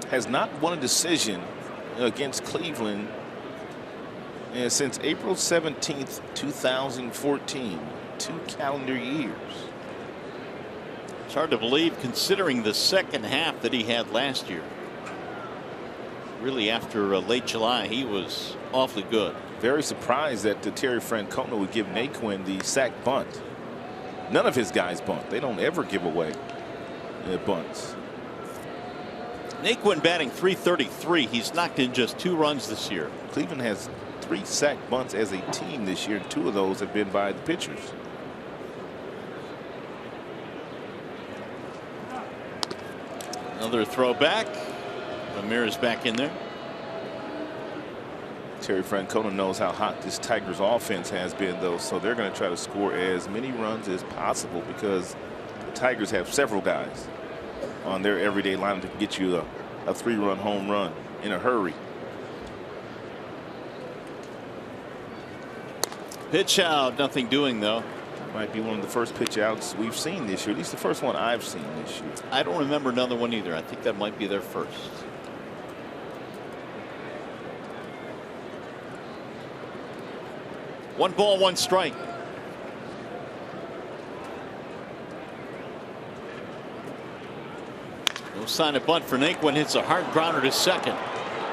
Has not won a decision against Cleveland since April 17th, 2014. 2 calendar years. It's hard to believe considering the second half that he had last year. Really, after late July, he was awfully good. Very surprised that Terry Francona would give Naquin the sack bunt. None of his guys bunt. They don't ever give away bunts. Naquin batting .333. He's knocked in just 2 runs this year. Cleveland has 3 sack bunts as a team this year, and 2 of those have been by the pitchers. Another throw back. Ramirez back in there. Terry Francona knows how hot this Tigers offense has been, though, so they're going to try to score as many runs as possible because the Tigers have several guys on their everyday lineup to get you a 3-run home run in a hurry. Pitch out, nothing doing though. Might be one of the first pitch outs we've seen this year, at least the first one I've seen this year. I don't remember another one either. I think that might be their first. One ball, 1 strike. No sign of bunt for Naquin. Hits a hard grounder to second.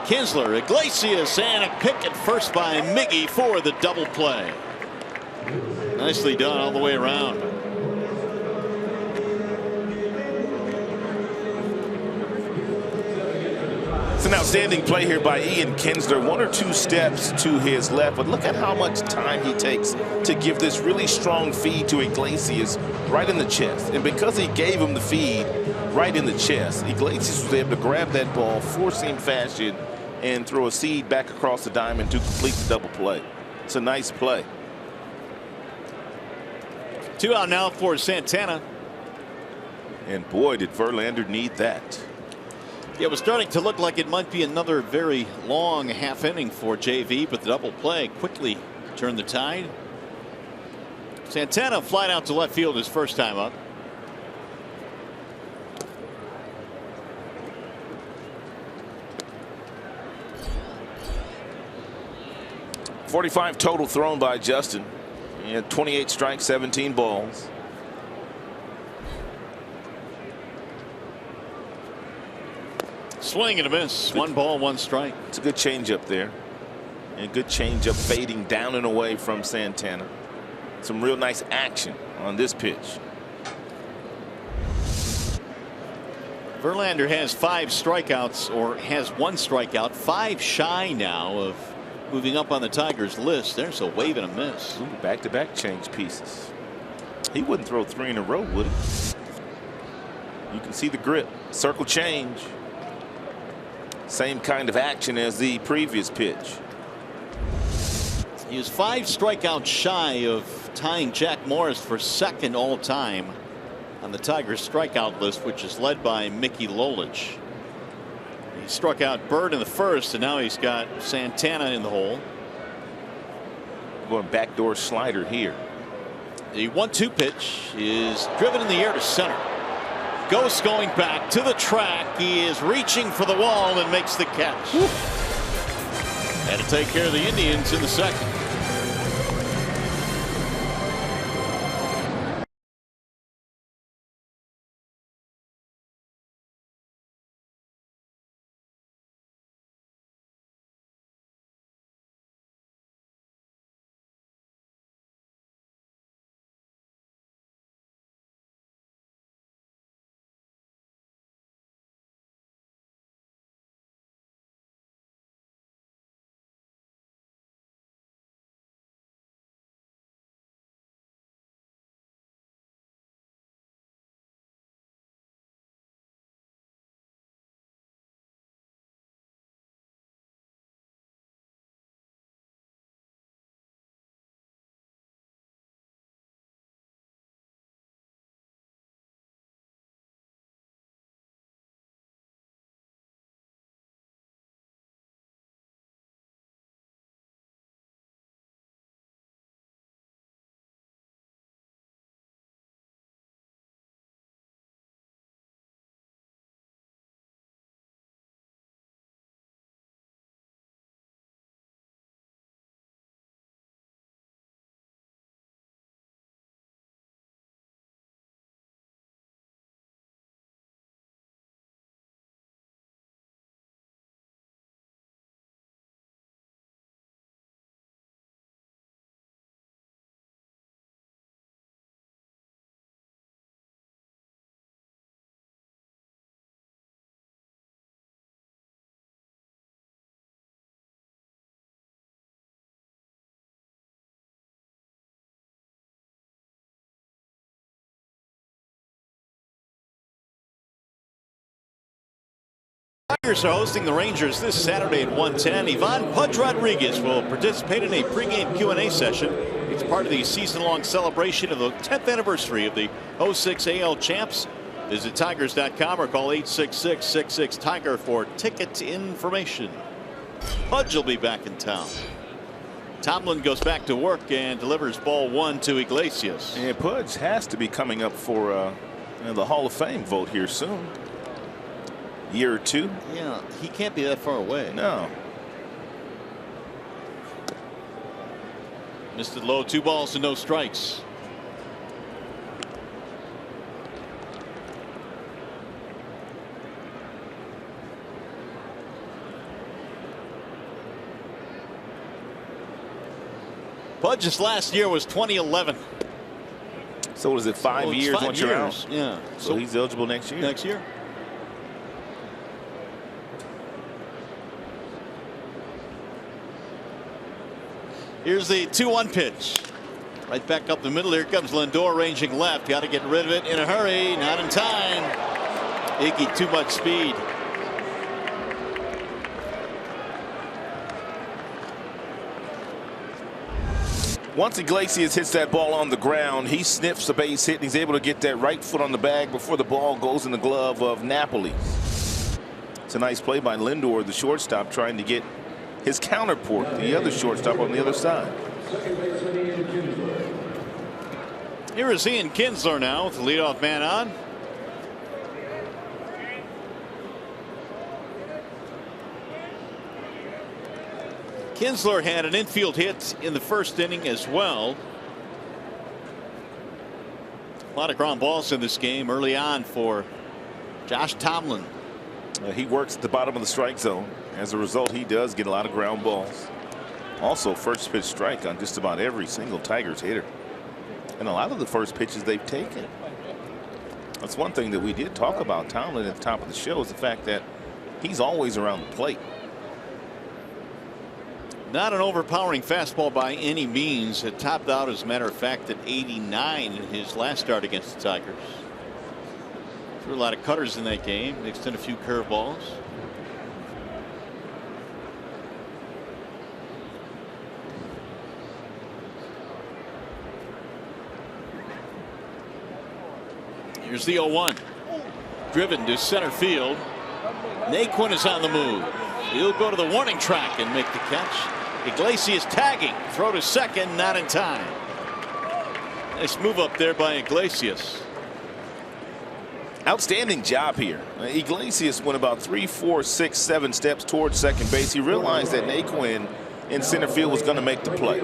Kinsler, Iglesias, and a pick at first by Miggy for the double play. Nicely done all the way around. It's an outstanding play here by Ian Kinsler. 1 or 2 steps to his left, but look at how much time he takes to give this really strong feed to Iglesias right in the chest. And because he gave him the feed right in the chest, Iglesias was able to grab that ball, four-seam fashion, and throw a seed back across the diamond to complete the double play. It's a nice play. 2 out now for Santana. And boy, did Verlander need that. Yeah, it was starting to look like it might be another very long half inning for JV, but the double play quickly turned the tide. Santana flied out to left field his first time up. .45 total thrown by Justin. He had 28 strikes, 17 balls. Swing and a miss. 1 ball, 1 strike. It's a good changeup there. And good changeup fading down and away from Santana. Some real nice action on this pitch. Verlander has 5 strikeouts, or has 1 strikeout, 5 shy now of moving up on the Tigers list. There's a wave and a miss. Ooh, back-to-back change pieces. He wouldn't throw 3 in a row, would he? You can see the grip. Circle change. Same kind of action as the previous pitch. He was 5 strikeouts shy of tying Jack Morris for second all time on the Tigers strikeout list, which is led by Mickey Lolich. He struck out Bird in the first, and now he's got Santana in the hole. Going backdoor slider here. The 1-2 pitch is driven in the air to center. Ghost going back to the track. He is reaching for the wall and makes the catch. Had to take care of the Indians in the second. Tigers are hosting the Rangers this Saturday at 1:10. Ivan Pudge Rodriguez will participate in a pregame Q&A session. It's part of the season-long celebration of the 10th anniversary of the 06 AL champs. Visit Tigers.com or call 866-66-TIGER for ticket information. Pudge will be back in town. Tomlin goes back to work and delivers ball 1 to Iglesias. And Pudge has to be coming up for the Hall of Fame vote here soon. Year or two. Yeah, he can't be that far away. No. Missed it low, 2 balls and no strikes. Pudge's last year was 2011. So is it 5 years once you're out? Yeah. So he's eligible next year. Next year. Here's the 2-1 pitch. Right back up the middle. Here comes Lindor ranging left. Got to get rid of it in a hurry. Not in time. Iggy, too much speed. Once Iglesias hits that ball on the ground, he sniffs the base hit and he's able to get that right foot on the bag before the ball goes in the glove of Napoli. It's a nice play by Lindor, the shortstop, trying to get his counterpart, the other shortstop, on the other side. Here is Ian Kinsler now with the leadoff man on. Kinsler had an infield hit in the first inning as well. A lot of ground balls in this game early on for Josh Tomlin. He works at the bottom of the strike zone. As a result, he does get a lot of ground balls. Also, first pitch strike on just about every single Tigers hitter. And a lot of the first pitches they've taken. That's one thing that we did talk about Tomlin at the top of the show, is the fact that he's always around the plate. Not an overpowering fastball by any means. It topped out, as a matter of fact, at 89 in his last start against the Tigers. Threw a lot of cutters in that game, mixed in a few curveballs. Here's the 0-1. Driven to center field. Naquin is on the move. He'll go to the warning track and make the catch. Iglesias tagging. Throw to second, not in time. Nice move up there by Iglesias. Outstanding job here. Iglesias went about 3, 4, 6, 7 steps towards second base. He realized that Naquin in center field was going to make the play.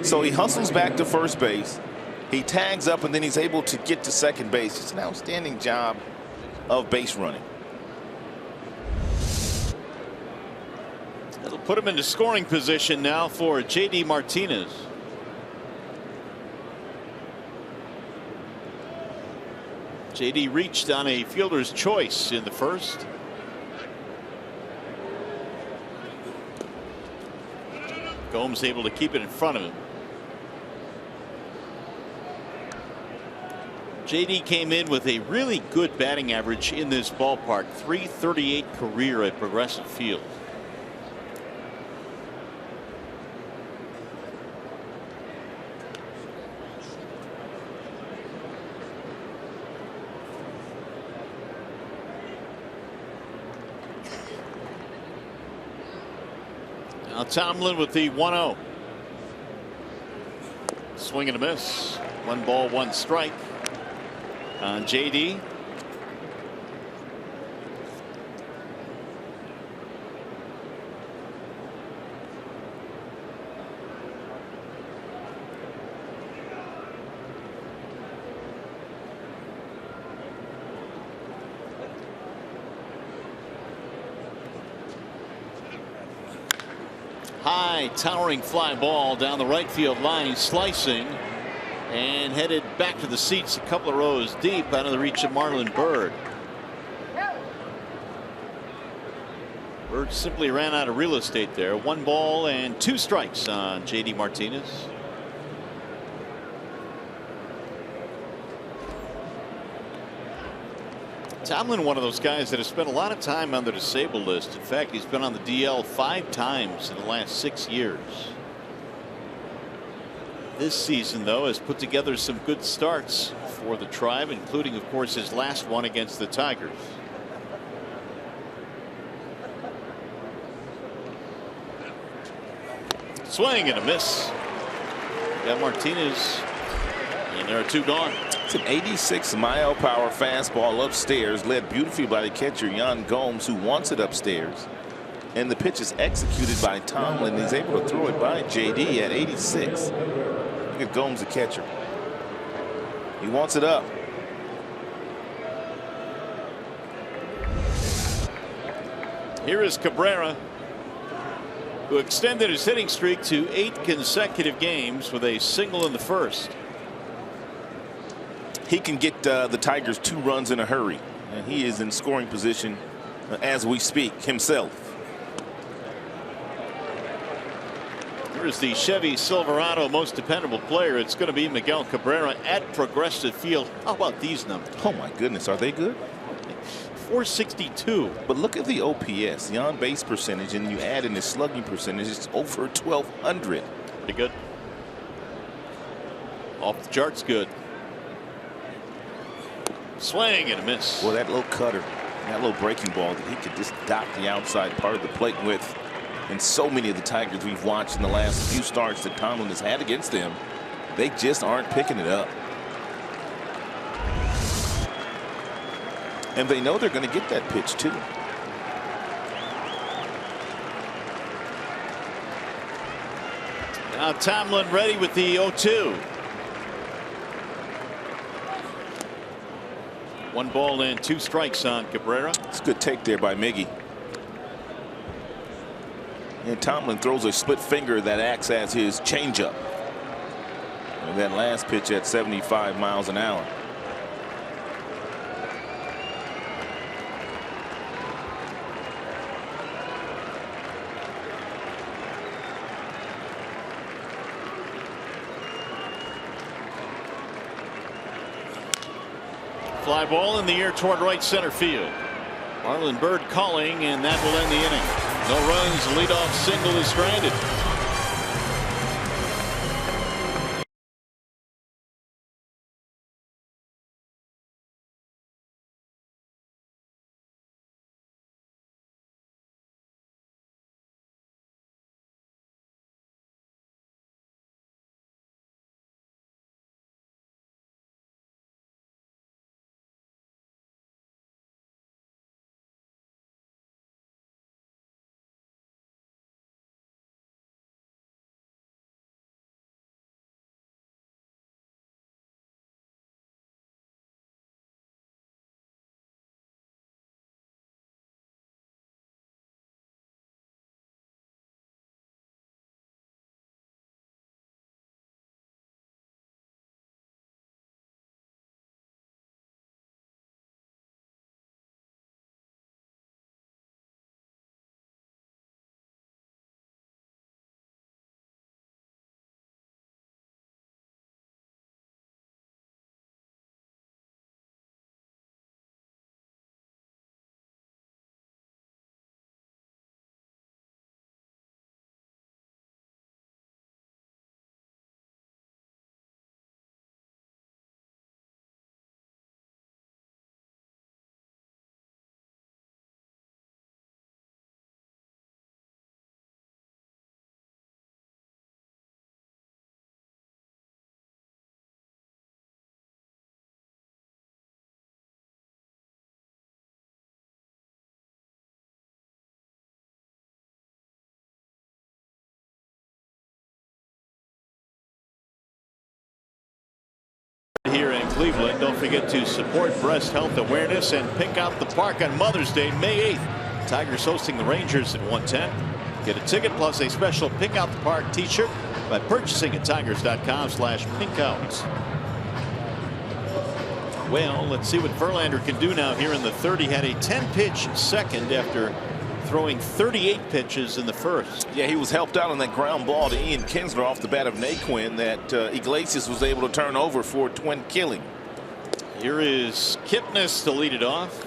So he hustles back to first base. He tags up and then he's able to get to second base. It's an outstanding job of base running. That'll put him into scoring position now for J.D. Martinez. J.D. reached on a fielder's choice in the first. Gomes able to keep it in front of him. J.D. came in with a really good batting average in this ballpark. .338 career at Progressive Field. Now Tomlin with the 1-0. Swing and a miss. 1 ball, 1 strike on J.D. High towering fly ball down the right field line, slicing and headed back to the seats a couple of rows deep out of the reach of Marlon Byrd. Byrd simply ran out of real estate there. 1 ball and 2 strikes on J.D. Martinez. Tomlin, one of those guys that has spent a lot of time on the disabled list. In fact, he's been on the DL 5 times in the last 6 years. This season, though, has put together some good starts for the Tribe, including, of course, his last one against the Tigers. Swing and a miss. Got Martinez, and there are 2 gone. It's an 86-mile-per-hour fastball upstairs, led beautifully by the catcher Yan Gomes, who wants it upstairs. And the pitch is executed by Tomlin. He's able to throw it by J.D. at 86. Look at Gomes, the catcher. He wants it up. Here is Cabrera, who extended his hitting streak to 8 consecutive games with a single in the first. He can get the Tigers 2 runs in a hurry, and he is in scoring position as we speak himself. Here's the Chevy Silverado most dependable player. It's going to be Miguel Cabrera at Progressive Field. How about these numbers? Oh my goodness, are they good? 462. But look at the OPS, the on base percentage, and you add in his slugging percentage, it's over 1,200. Pretty good. Off the charts good. Swing and a miss. Well, that little cutter, that little breaking ball that he could just dot the outside part of the plate with. And so many of the Tigers we've watched in the last few starts that Tomlin has had against them, they just aren't picking it up. And they know they're going to get that pitch too. Now Tomlin ready with the 0-2. 1 ball and 2 strikes on Cabrera. It's a good take there by Miggy. And Tomlin throws a split finger that acts as his changeup. And that last pitch at 75 miles an hour. Fly ball in the air toward right center field. Marlon Byrd calling, and that will end the inning. No runs. Leadoff single is stranded. Cleveland. Don't forget to support breast health awareness and pick out the park on Mother's Day, May 8th. Tigers hosting the Rangers at 1:10. Get a ticket plus a special Pick Out the Park t-shirt by purchasing at tigers.com/pinkouts. Well, let's see what Verlander can do now here in the third. He had a 10-pitch second after throwing 38 pitches in the first. Yeah, he was helped out on that ground ball to Ian Kinsler off the bat of Naquin that Iglesias was able to turn over for a twin killing. Here is Kipnis to lead it off.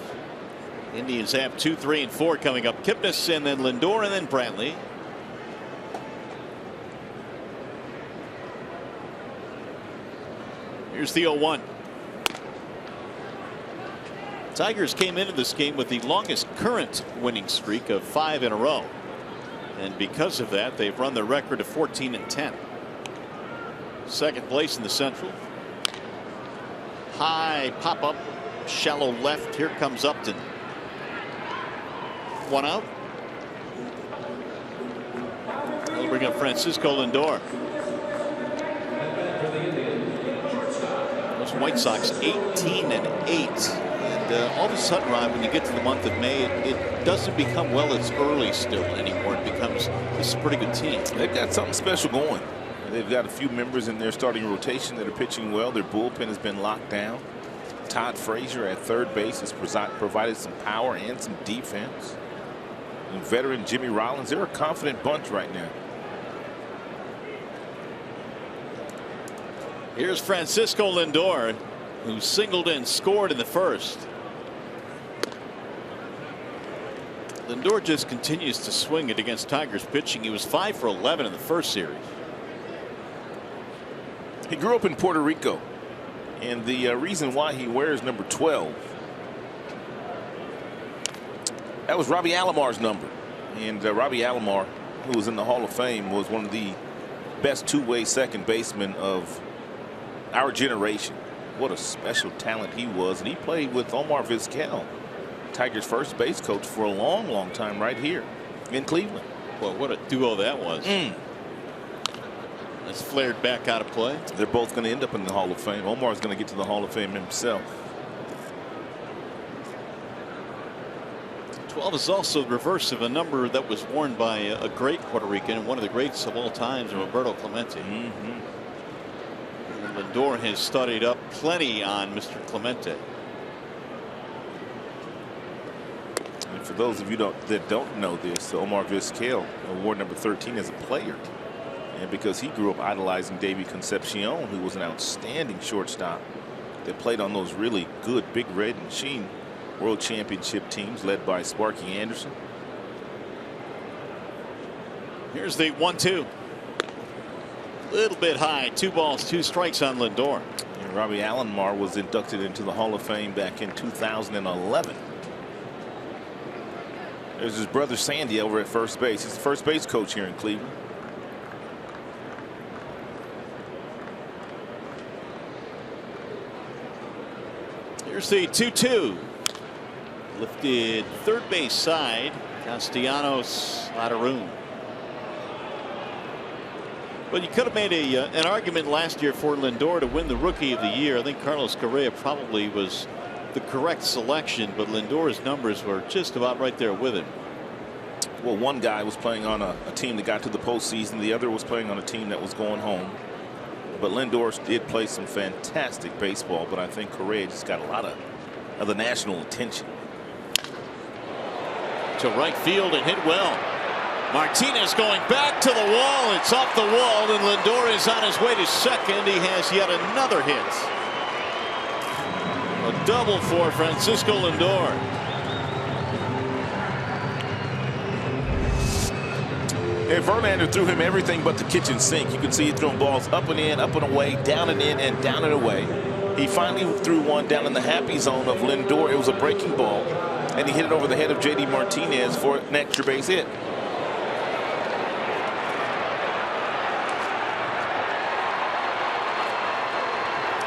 Indians have 2, 3, and 4 coming up. Kipnis and then Lindor and then Brantley. Here's the 0-1. Tigers came into this game with the longest current winning streak of 5 in a row. And because of that, they've run their record to 14-10. Second place in the Central. High pop up, shallow left. Here comes Upton. 1 out. They'll bring up Francisco Lindor. Those White Sox 18-8. All of a sudden, Rod, when you get to the month of May, it doesn't become, well, it's early still anymore. It becomes, this is a pretty good team. They've got something special going. They've got a few members in their starting rotation that are pitching well. Their bullpen has been locked down. Todd Frazier at third base has provided some power and some defense. And veteran Jimmy Rollins, they're a confident bunch right now. Here's Francisco Lindor, who singled and scored in the first. Lindor just continues to swing it against Tigers pitching. He was 5 for 11 in the first series. He grew up in Puerto Rico, and the reason why he wears number 12, that was Robbie Alomar's number. And Robbie Alomar, who was in the Hall of Fame, was one of the best two-way second basemen of our generation. What a special talent he was. And he played with Omar Vizquel, Tigers first base coach, for a long time right here in Cleveland. Well, what a duo that was. That's flared back out of play. They're both going to end up in the Hall of Fame. Omar's going to get to the Hall of Fame himself. 12 is also the reverse of a number that was worn by a great Puerto Rican and one of the greats of all times, Roberto Clemente. And Lindor has studied up plenty on Mr. Clemente. And for those of you that don't know this, Omar Vizquel wore number 13 as a player. And because he grew up idolizing Davey Concepcion, who was an outstanding shortstop that played on those really good Big Red and Sheen World Championship teams led by Sparky Anderson. Here's the 1-2. A little bit high. 2 balls, 2 strikes on Lindor. And Robbie Alomar was inducted into the Hall of Fame back in 2011. There's his brother Sandy over at first base. He's the first base coach here in Cleveland. Here's the 2-2. Lifted third base side. Castellanos out of room. Well, you could have made an argument last year for Lindor to win the Rookie of the Year. I think Carlos Correa probably was the correct selection, but Lindor's numbers were just about right there with him. Well, one guy was playing on a team that got to the postseason. The other was playing on a team that was going home. But Lindor did play some fantastic baseball, but I think Correa just got a lot of the national attention. To right field and hit well. Martinez going back to the wall. It's off the wall, and Lindor is on his way to second. He has yet another hit. A double for Francisco Lindor. And Verlander threw him everything but the kitchen sink. You can see he throwing balls up and in, up and away, down and in, and down and away. He finally threw one down in the happy zone of Lindor. It was a breaking ball, and he hit it over the head of J.D. Martinez for an extra base hit.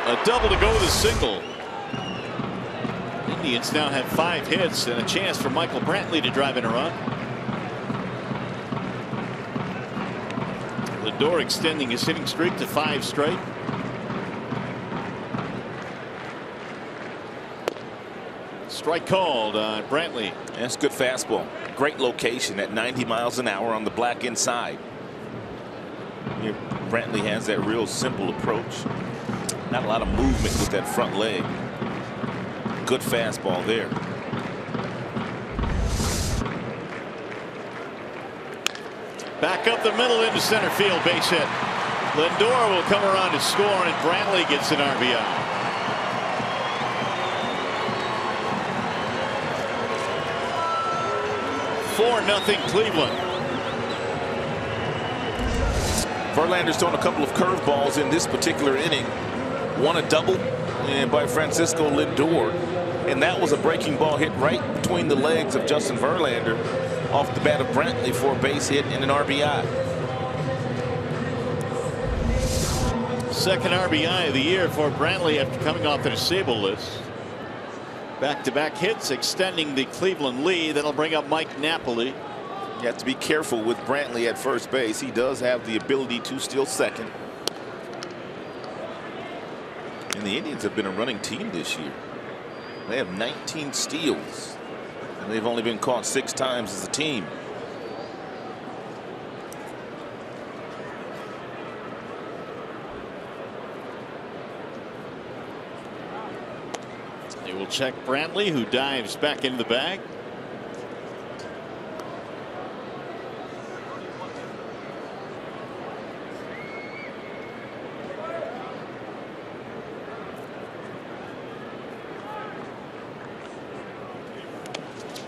A double to go with a single. Indians now have 5 hits and a chance for Michael Brantley to drive in a run. Lindor extending his hitting streak to 5 straight. Strike called on Brantley. That's good fastball. Great location at 90 miles an hour on the black inside. Here, Brantley has that real simple approach. Not a lot of movement with that front leg. Good fastball there. Back up the middle into center field, base hit. Lindor will come around to score, and Brantley gets an RBI. 4-0 Cleveland. Verlander's thrown a couple of curveballs in this particular inning. One a double and by Francisco Lindor, and that was a breaking ball hit right between the legs of Justin Verlander off the bat of Brantley for a base hit and an RBI. Second RBI of the year for Brantley after coming off the disabled list. Back-to-back hits extending the Cleveland lead. That'll bring up Mike Napoli. You have to be careful with Brantley at first base. He does have the ability to steal second. And the Indians have been a running team this year. They have 19 steals, and they've only been caught 6 times as a team. They will check Brantley, who dives back into the bag.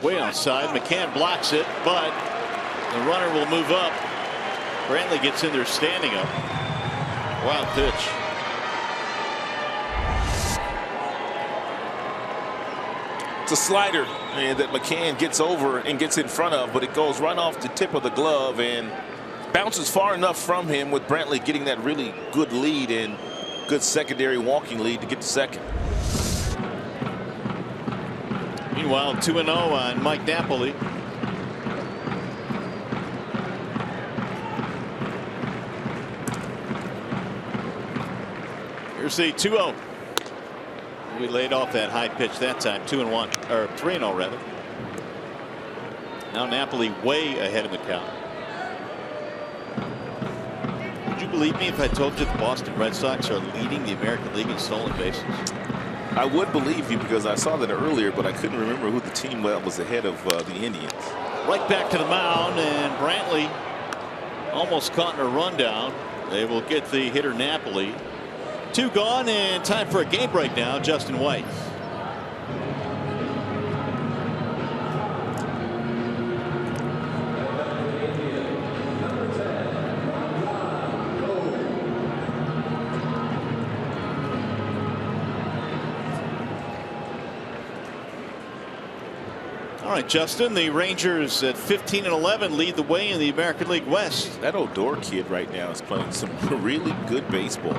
Way outside. McCann blocks it, but the runner will move up. Brantley gets in there standing up. Wild pitch. It's a slider that McCann gets over and gets in front of, but it goes right off the tip of the glove and bounces far enough from him, with Brantley getting that really good lead and good secondary walking lead to get to second. Meanwhile, 2-0 on Mike Napoli. Here's the 2-0. We laid off that high pitch that time. 2-1, or 3-0 rather. Now Napoli way ahead of the count. Would you believe me if I told you the Boston Red Sox are leading the American League in stolen bases? I would believe you because I saw that earlier, but I couldn't remember who the team was ahead of the Indians. Right back to the mound, and Brantley almost caught in a rundown. They will get the hitter Napoli. 2 gone, and time for a game break now. Justin White. All right, Justin, the Rangers at 15-11 lead the way in the American League West. That Odor kid right now is playing some really good baseball.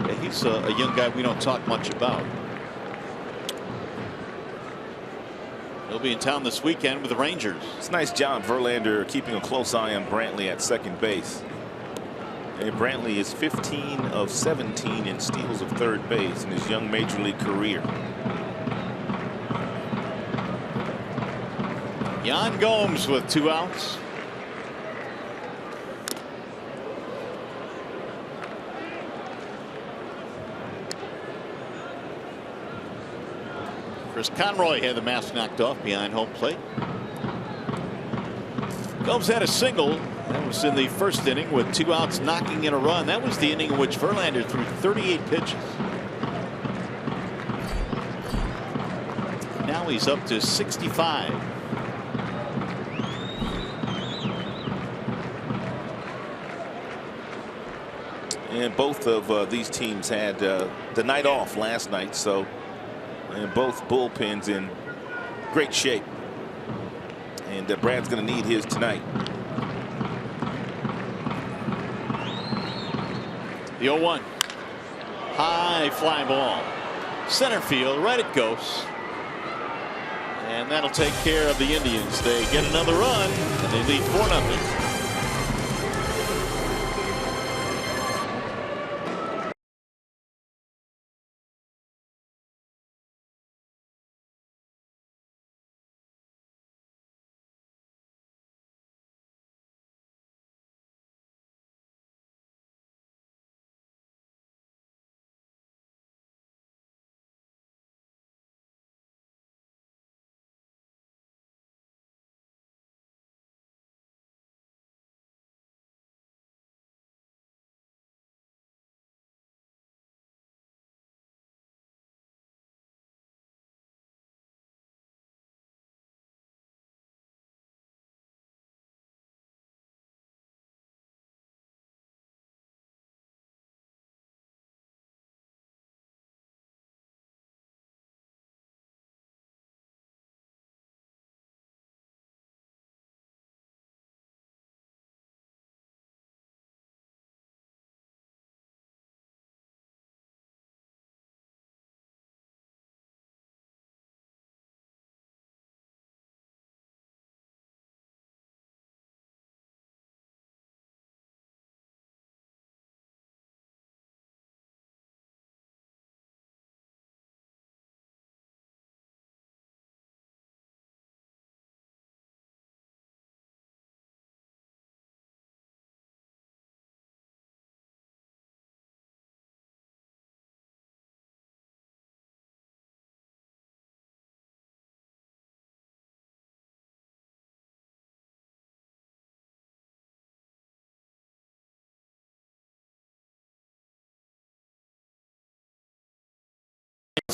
Yeah, he's a young guy we don't talk much about. He'll be in town this weekend with the Rangers. It's a nice job, Verlander, keeping a close eye on Brantley at second base. And Brantley is 15 of 17 in steals of third base in his young major league career. Yan Gomes with 2 outs. Chris Conroy had the mask knocked off behind home plate. Gomes had a single. That was in the first inning with 2 outs, knocking in a run. That was the inning in which Verlander threw 38 pitches. Now he's up to 65. And both of these teams had the night off last night, so and both bullpens in great shape. And Brad's going to need his tonight. The 0-1. High fly ball. Center field, right it goes. And that'll take care of the Indians. They get another run, and they lead 4-0.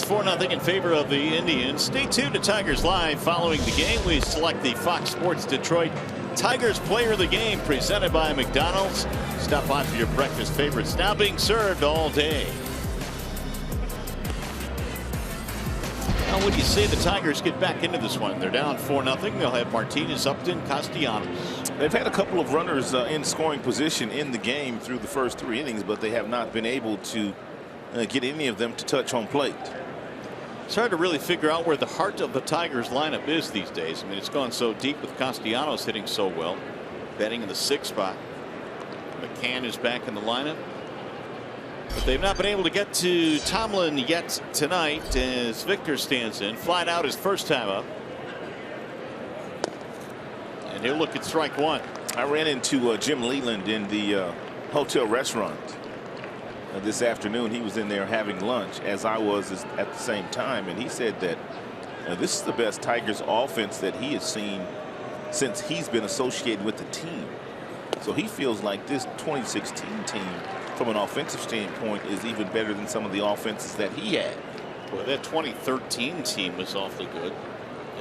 4-0 in favor of the Indians. Stay tuned to Tigers Live. Following the game, we select the Fox Sports Detroit Tigers Player of the Game, presented by McDonald's. Stop by for your breakfast favorites, now being served all day. Now, what do you say the Tigers get back into this one? They're down 4-0. They'll have Martinez, Upton, Castellanos. They've had a couple of runners in scoring position in the game through the first 3 innings, but they have not been able to get any of them to touch home plate. It's hard to really figure out where the heart of the Tigers lineup is these days. I mean, it's gone so deep with Castellanos hitting so well, batting in the 6th spot. McCann is back in the lineup, but they've not been able to get to Tomlin yet tonight as Victor stands in. Flied out his first time up, and he'll look at strike 1. I ran into Jim Leland in the hotel restaurant this afternoon. He was in there having lunch, as I was at the same time, and he said that this is the best Tigers offense that he has seen since he's been associated with the team. So he feels like this 2016 team, from an offensive standpoint, is even better than some of the offenses that he had. Boy, that 2013 team was awfully good,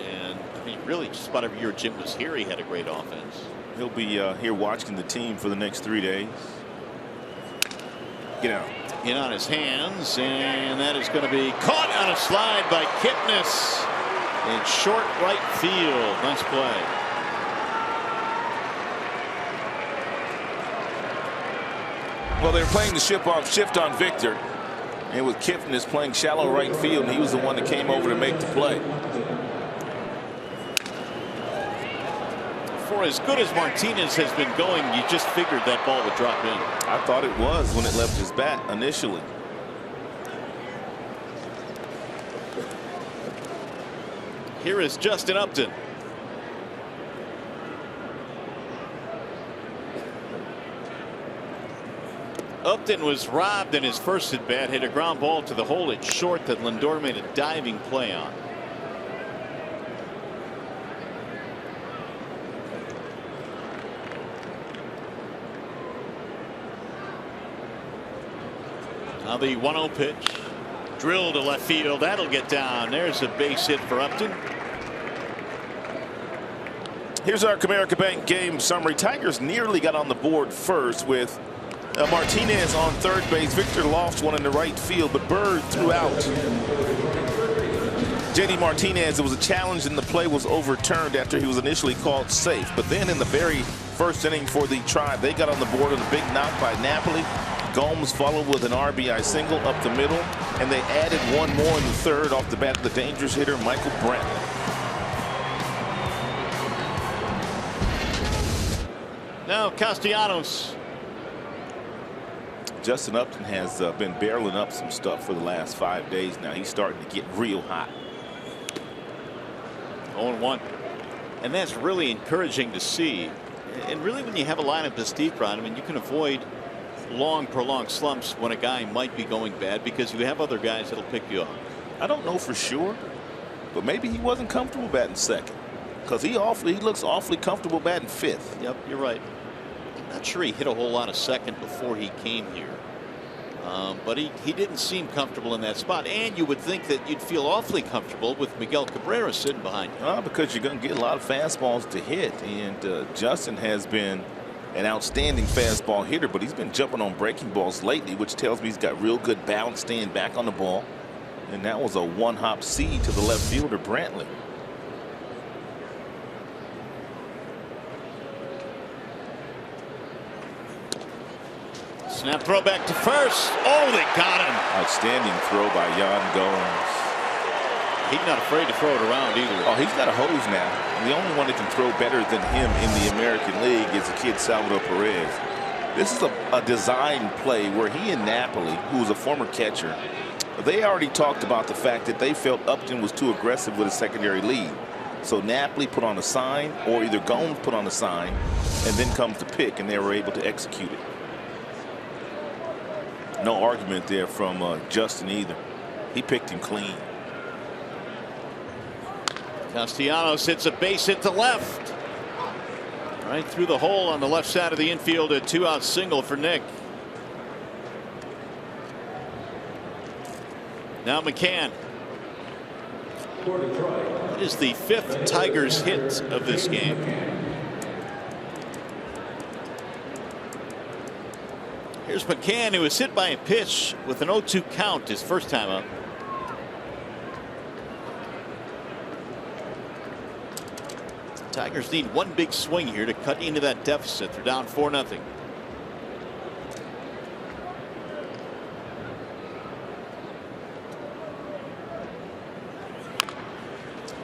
and I mean, really, just about every year Jim was here, he had a great offense. He'll be here watching the team for the next 3 days. Get out. In on his hands, and that is going to be caught on a slide by Kipnis in short right field. Nice play. Well, they're playing the shift on Victor, and with Kipnis playing shallow right field, and he was the one that came over to make the play. For as good as Martinez has been going, you just figured that ball would drop in. I thought it was when it left his bat initially. Here is Justin Upton. Upton was robbed in his first at bat, hit a ground ball to the hole at short that Lindor made a diving play on. Now the 1-0 pitch, drill to left field. That'll get down. There's a base hit for Upton. Here's our Comerica Bank game summary. Tigers nearly got on the board first with Martinez on third base. Victor lost one in the right field, but Bird threw out J.D. Martinez. It was a challenge, and the play was overturned after he was initially called safe. But then in the very first inning for the Tribe, they got on the board with a big knock by Napoli. Gomes followed with an RBI single up the middle, and they added one more in the third off the bat of the dangerous hitter Michael Brantley. Now Castellanos. Justin Upton has been barreling up some stuff for the last 5 days now. He's starting to get real hot. 0-1. And that's really encouraging to see. And really, when you have a lineup this deep, Ron, I mean, you can avoid long, prolonged slumps when a guy might be going bad because you have other guys that'll pick you up. I don't know for sure, but maybe he wasn't comfortable batting second, because he looks awfully comfortable batting fifth. Yep, you're right. Not sure he hit a whole lot of second before he came here. But he didn't seem comfortable in that spot, and you would think that you'd feel awfully comfortable with Miguel Cabrera sitting behind you. Because you're going to get a lot of fastballs to hit, and Justin has been an outstanding fastball hitter, but he's been jumping on breaking balls lately, which tells me he's got real good balance staying back on the ball. And that was a one-hop seed to the left fielder Brantley. Snap throw back to first. Oh, they got him. Outstanding throw by Yan Gomes. He's not afraid to throw it around either. Oh, he's got a hose now. The only one that can throw better than him in the American League is the kid Salvador Perez. This is a design play where he and Napoli, who was a former catcher, they already talked about the fact that they felt Upton was too aggressive with a secondary lead. So Napoli put on a sign, or either Gomes put on a sign, and then comes the pick, and they were able to execute it. No argument there from Justin either. He picked him clean. Castellanos hits a base hit to left. Right through the hole on the left side of the infield. A 2-out single for Nick. Now McCann. It is the 5th Tigers hit of this game. Here's McCann, who was hit by a pitch with an 0-2 count his first time up. Tigers need one big swing here to cut into that deficit. They're down 4-0.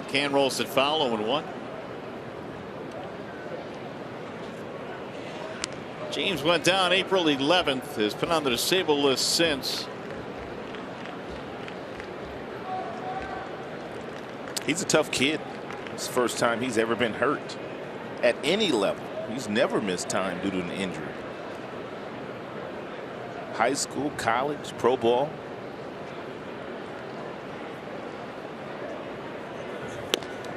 McCann rolls it foul, 0-1. James went down April 11th. Has been on the disabled list since. He's a tough kid. It's the first time he's ever been hurt at any level. He's never missed time due to an injury. High school, college, pro ball.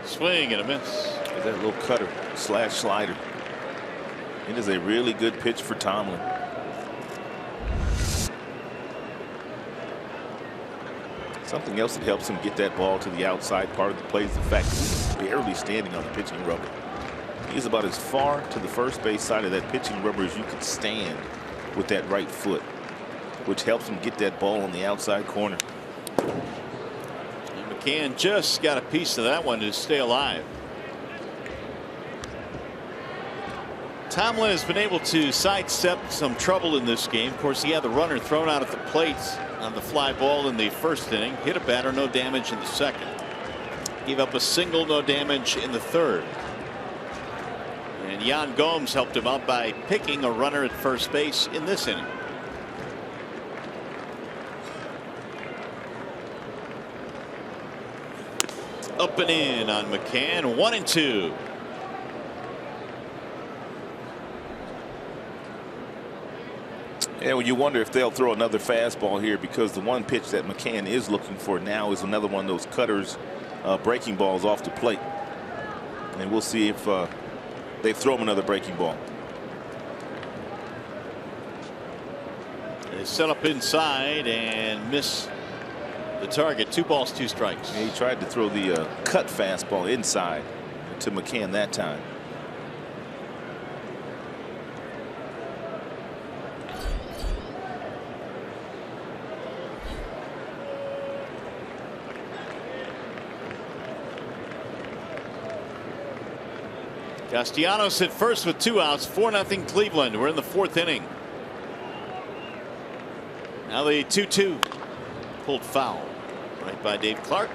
Swing and a miss. That little cutter slash slider. It is a really good pitch for Tomlin. Something else that helps him get that ball to the outside part of the play is the fact that he's barely standing on the pitching rubber. He's about as far to the first base side of that pitching rubber as you could stand with that right foot, which helps him get that ball on the outside corner. And McCann just got a piece of that one to stay alive. Tomlin has been able to sidestep some trouble in this game. Of course, he had the runner thrown out at the plate on the fly ball in the first inning. Hit a batter, no damage in the second. Gave up a single, no damage in the third. And Yan Gomes helped him out by picking a runner at first base in this inning. Up and in on McCann, 1-2. Yeah, well, you wonder if they'll throw another fastball here, because the one pitch that McCann is looking for now is another one of those cutters, breaking balls off the plate. And we'll see if they throw him another breaking ball. They set up inside and miss the target. 2 balls, 2 strikes. Yeah, he tried to throw the cut fastball inside to McCann that time. Castellanos hit first with 2 outs. 4-0 Cleveland. We're in the 4th inning. Now the 2-2 pulled foul right by Dave Clark.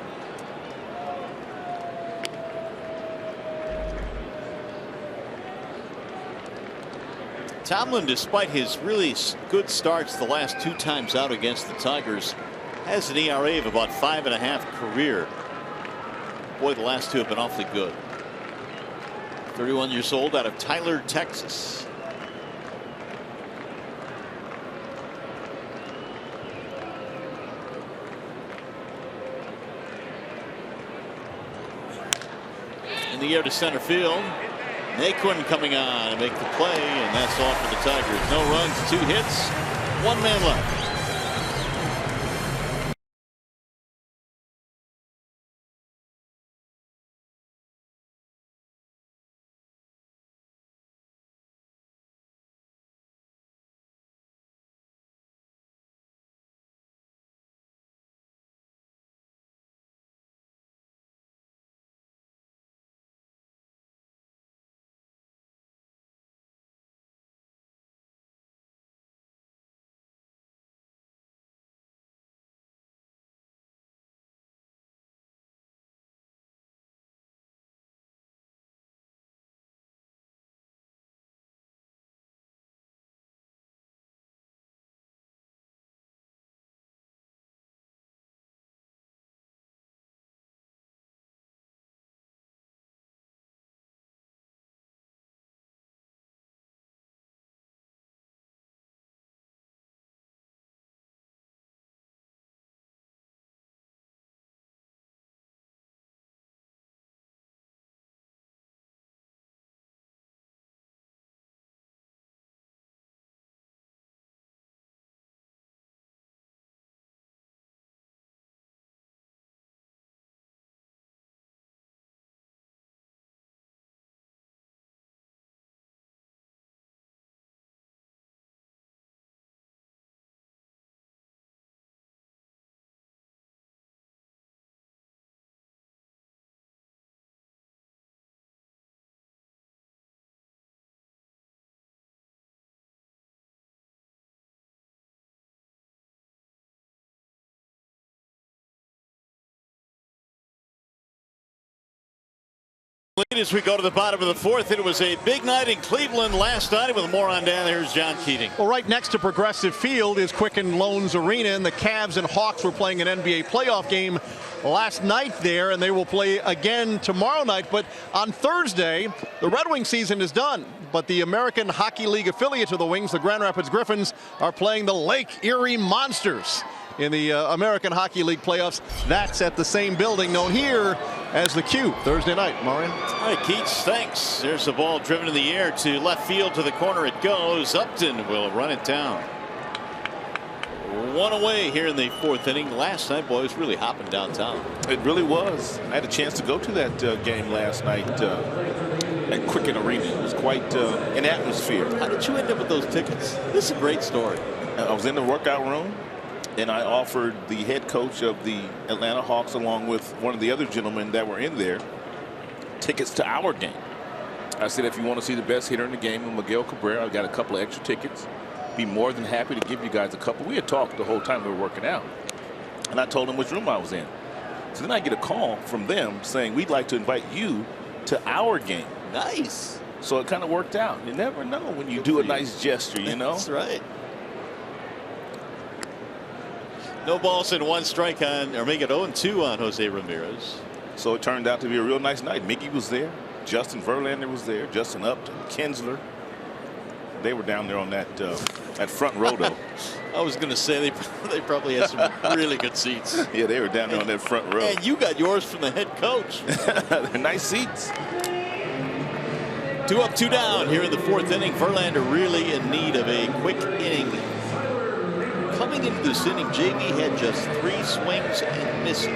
Tomlin, despite his really good starts the last 2 times out against the Tigers, has an ERA of about 5.5 career. Boy, the last 2 have been awfully good. 31 years old, out of Tyler, Texas. In the air to center field. Naquin coming on to make the play, and that's all for the Tigers. No runs, 2 hits, 1 man left. Lead as we go to the bottom of the fourth. It was a big night in Cleveland last night. With more on down, here's John Keating. Well, right next to Progressive Field is Quicken Loans Arena, and the Cavs and Hawks were playing an NBA playoff game last night there, and they will play again tomorrow night. But on Thursday, the Red Wing season is done. But the American Hockey League affiliate of the Wings, the Grand Rapids Griffins, are playing the Lake Erie Monsters in the American Hockey League playoffs. That's at the same building known here as the Q. Thursday night, Marion. All right, Keats, thanks. There's a ball driven in the air to left field, to the corner it goes. Upton will run it down. One away here in the fourth inning. Last night, boy, it was really hopping downtown. It really was. I had a chance to go to that game last night at Quicken Arena. It was quite an atmosphere. How did you end up with those tickets? This is a great story. I was in the workout room, and I offered the head coach of the Atlanta Hawks, along with one of the other gentlemen that were in there, tickets to our game. I said, if you want to see the best hitter in the game, Miguel Cabrera, I've got a couple of extra tickets. Be more than happy to give you guys a couple. We had talked the whole time we were working out, and I told them which room I was in. So then I get a call from them saying, we'd like to invite you to our game. Nice. So it kind of worked out. You never know when you do a nice gesture, you know? That's right. No balls and one strike on, or make it 0-2 on Jose Ramirez. So it turned out to be a real nice night. Mickey was there. Justin Verlander was there. Justin Upton, Kinsler. They were down there on that front row, though. I was going to say they probably had some really good seats. Yeah, they were down there on that front row. And you got yours from the head coach. They're nice seats. 2 up, 2 down here in the fourth inning. Verlander really in need of a quick inning. Coming into this inning, JV had just 3 swings and misses.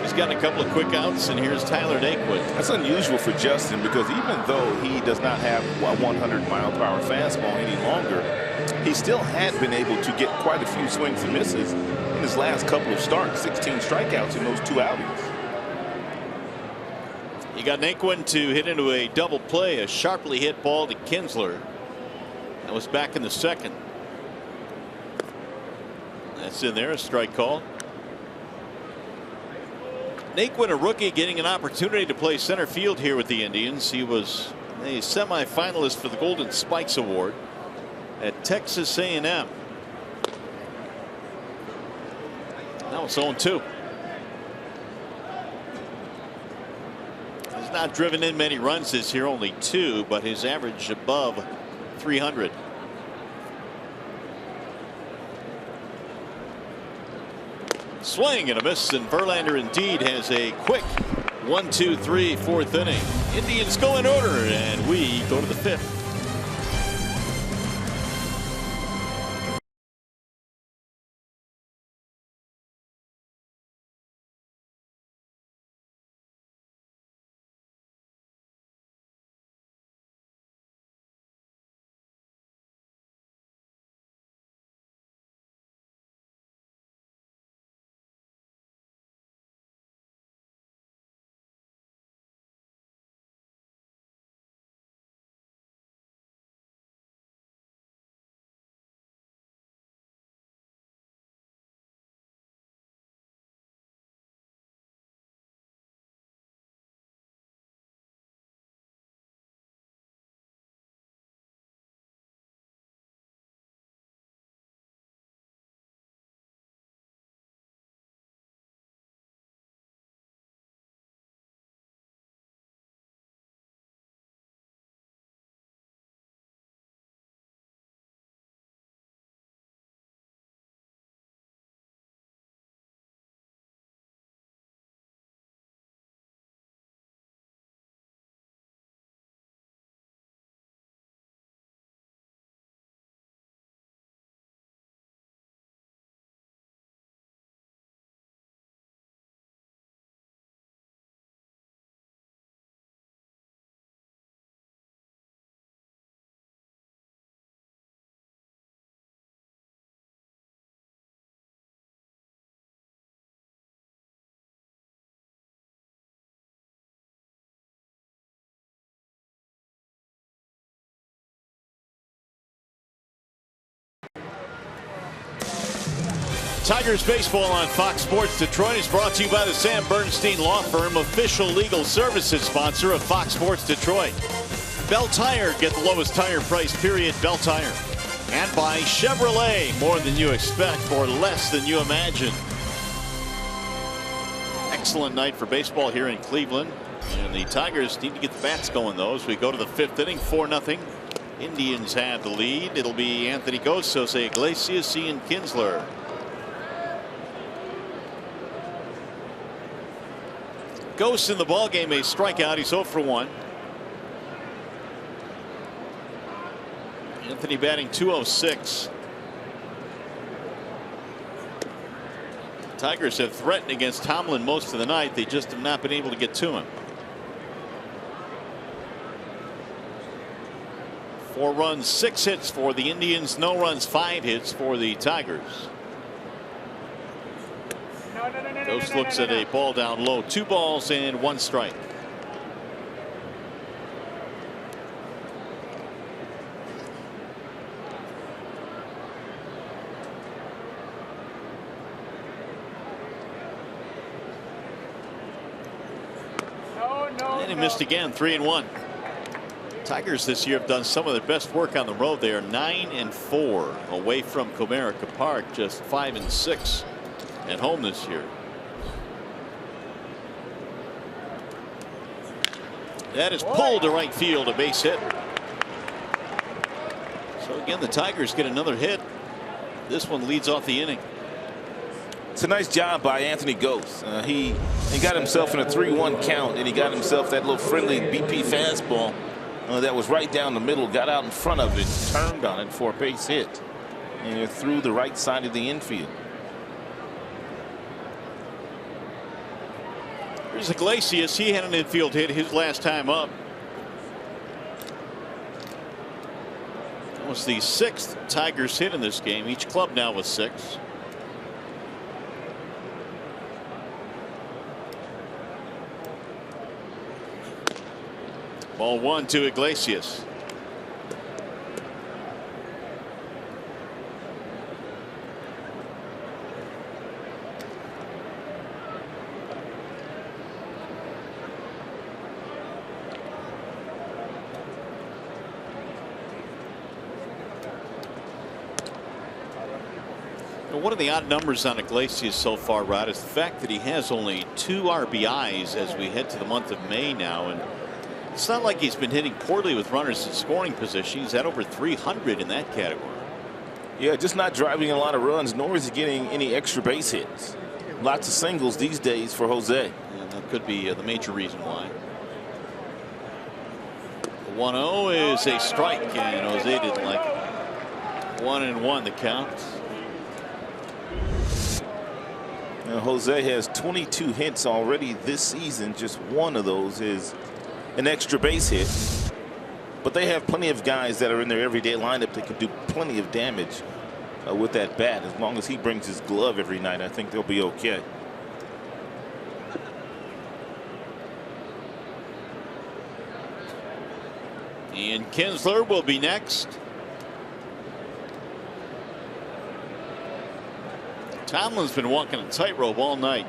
He's gotten a couple of quick outs, and here's Tyler Naquin. That's unusual for Justin, because even though he does not have a 100-mile-per-hour fastball any longer, he still had been able to get quite a few swings and misses in his last couple of starts. 16 strikeouts in those 2 outings. You got Naquin to hit into a double play, a sharply hit ball to Kinsler. That was back in the second. That's in there, a strike call. Naquin, a rookie, getting an opportunity to play center field here with the Indians. He was a semifinalist for the Golden Spikes Award at Texas A&M. Now it's 0-2. He's not driven in many runs this year, only 2, but his average above 300. Swing and a miss, and Verlander indeed has a quick 1-2-3 fourth inning. Indians go in order, and we go to the 5th. Tigers baseball on Fox Sports Detroit is brought to you by the Sam Bernstein Law Firm, official legal services sponsor of Fox Sports Detroit. Bell Tire, get the lowest tire price, period. Bell Tire. And by Chevrolet, more than you expect for less than you imagine. Excellent night for baseball here in Cleveland. And the Tigers need to get the bats going, though, as we go to the 5th inning. 4-0. Indians have the lead. It'll be Anthony Gose, Jose Iglesias, Ian Kinsler. Gose in the ballgame, a strikeout. He's 0 for 1. Anthony batting .206. Tigers have threatened against Tomlin most of the night. They just have not been able to get to him. 4 runs, 6 hits for the Indians. No runs, 5 hits for the Tigers. Gose looks at a ball down low. 2 balls and 1 strike. And he missed again. 3-1. Tigers this year have done some of their best work on the road. They are 9-4 away from Comerica Park, just 5-6 at home this year. That is pulled to right field, a base hit. So again, the Tigers get another hit. This one leads off the inning. It's a nice job by Anthony Gose. He got himself in a 3-1 count, and he got himself that little friendly BP fastball that was right down the middle, got out in front of it, turned on it for a base hit, and through the right side of the infield. Here's Iglesias. He had an infield hit his last time up. That was the 6th Tigers hit in this game. Each club now with 6. Ball 1 to Iglesias. One of the odd numbers on Iglesias so far, Rod, is the fact that he has only 2 RBIs as we head to the month of May now. And it's not like he's been hitting poorly with runners in scoring position. He's had over 300 in that category. Yeah, just not driving a lot of runs, nor is he getting any extra base hits. Lots of singles these days for Jose. And that could be the major reason why. 1-0 is a strike, and Jose didn't like it. 1-1 the count. Now, Jose has 22 hits already this season. Just one of those is an extra base hit. But they have plenty of guys that are in their everyday lineup that could do plenty of damage with that bat. As long as he brings his glove every night, I think they'll be okay. Ian Kinsler will be next. Tomlin's been walking a tightrope all night.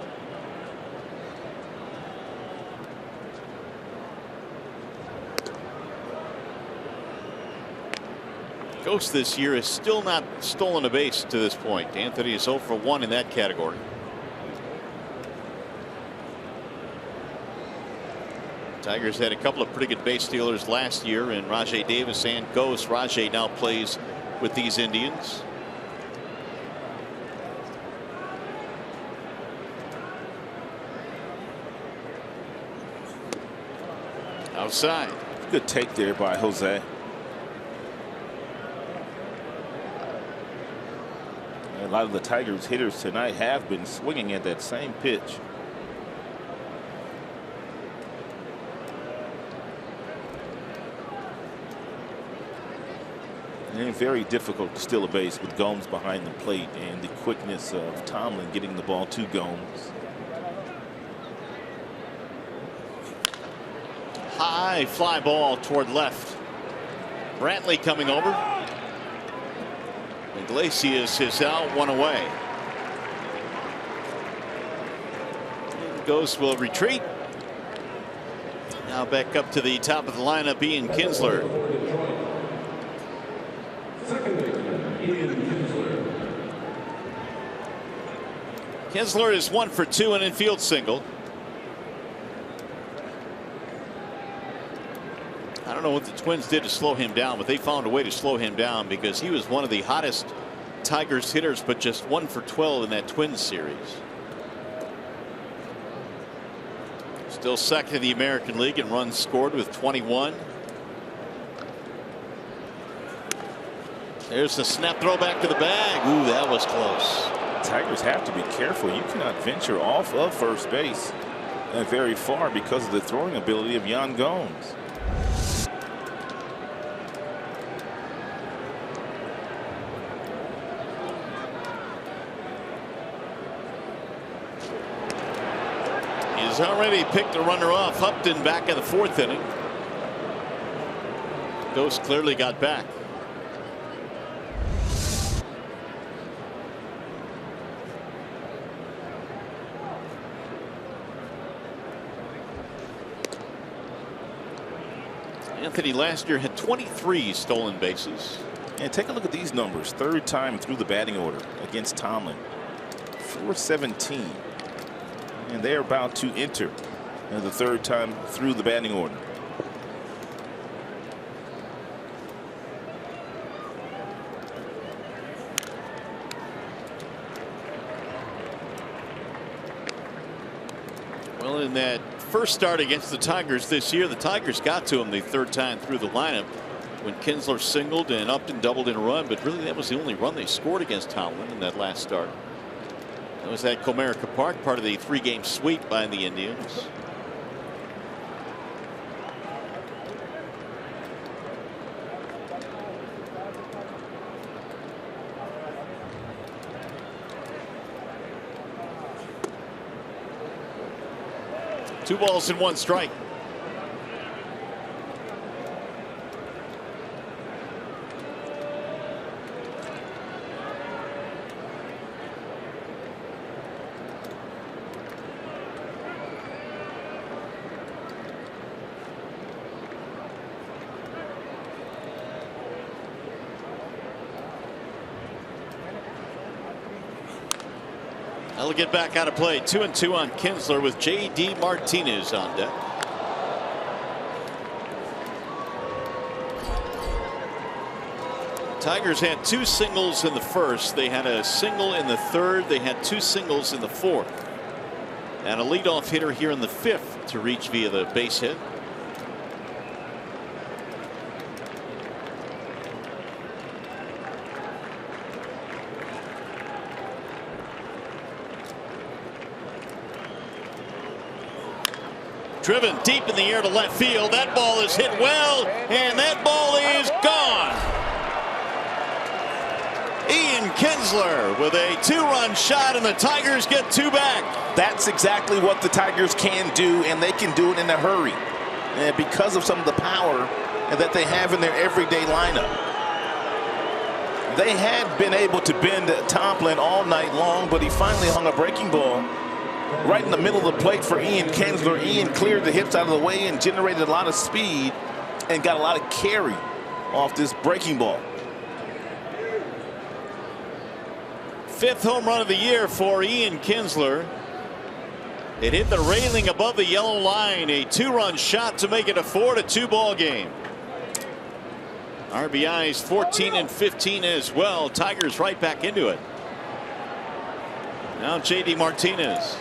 Gose this year has still not stolen a base to this point. Anthony is 0 for 1 in that category. Tigers had a couple of pretty good base stealers last year in Rajay Davis and Gose. Rajay now plays with these Indians. Outside. Good take there by Jose. A lot of the Tigers hitters tonight have been swinging at that same pitch. And very difficult to steal a base with Gomes behind the plate and the quickness of Tomlin getting the ball to Gomes. High fly ball toward left. Brantley coming over. Iglesias is out, 1 away. Ghost will retreat. Now back up to the top of the lineup, Ian Kinsler. Second baseman, Ian Kinsler. Kinsler is 1 for 2 an infield single. I don't know what the Twins did to slow him down, but they found a way to slow him down because he was one of the hottest Tigers hitters, but just 1 for 12 in that Twins series. Still second in the American League in runs scored with 21. There's the snap throw back to the bag. Ooh, that was close. Tigers have to be careful. You cannot venture off of first base very far because of the throwing ability of Yan Gomes. He's already picked a runner off. Upton back in the 4th inning. Ghost clearly got back. Anthony last year had 23 stolen bases. And take a look at these numbers. 3rd time through the batting order against Tomlin. 417. And they're about to enter the 3rd time through the batting order. Well, in that first start against the Tigers this year, the Tigers got to him the 3rd time through the lineup when Kinsler singled and Upton doubled in a run, but really that was the only run they scored against Tomlin in that last start. That was at Comerica Park, part of the 3-game sweep by the Indians. Two balls and 1 strike. They'll get back out of play. 2-2 on Kinsler with J.D. Martinez on deck. Tigers had 2 singles in the 1st. They had a single in the 3rd. They had 2 singles in the 4th. And a leadoff hitter here in the 5th to reach via the base hit. Driven deep in the air to left field. That ball is hit well, and that ball is gone. Ian Kinsler with a 2-run shot, and the Tigers get 2 back. That's exactly what the Tigers can do, and they can do it in a hurry because of some of the power that they have in their everyday lineup. They had been able to bend Tomlin all night long, but he finally hung a breaking ball right in the middle of the plate for Ian Kinsler. Ian cleared the hips out of the way and generated a lot of speed and got a lot of carry off this breaking ball. 5th home run of the year for Ian Kinsler. It hit the railing above the yellow line. A 2-run shot to make it a 4-2 ball game. RBIs 14 and 15 as well. Tigers right back into it. Now J.D. Martinez.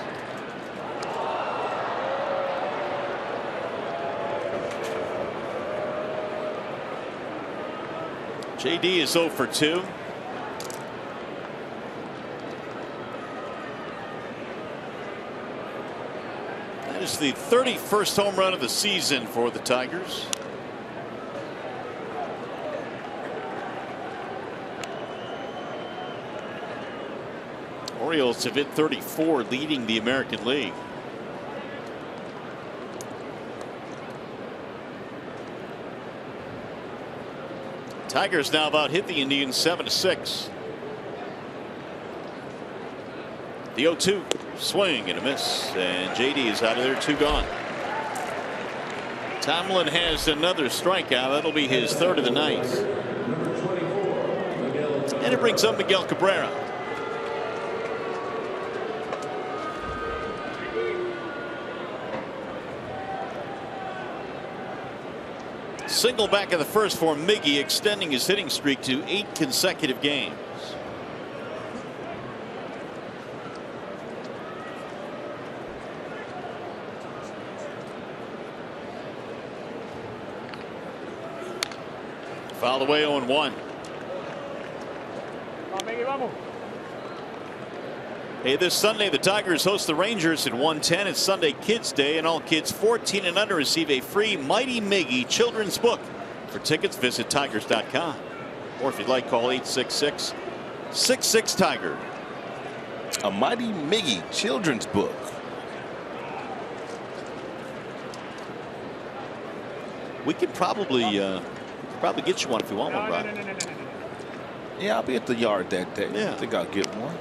J.D. is 0 for 2. That is the 31st home run of the season for the Tigers. Orioles have hit 34, leading the American League. Tigers now about hit the Indians 7-6. The 0-2 swing and a miss, and JD is out of there. 2 gone. Tomlin has another strikeout. That'll be his 3rd of the night. And it brings up Miguel Cabrera. Single back in the first for Miggy, extending his hitting streak to 8 consecutive games. Fouled away 0-1. Hey, this Sunday the Tigers host the Rangers at 1:10. It's Sunday Kids Day, and all kids 14 and under receive a free Mighty Miggy children's book. For tickets, visit tigers.com, or if you'd like, call 866-66-TIGER. A Mighty Miggy children's book. We could probably get you one if you want one, Brian. Yeah, I'll be at the yard that day. Yeah. I think I'll get one.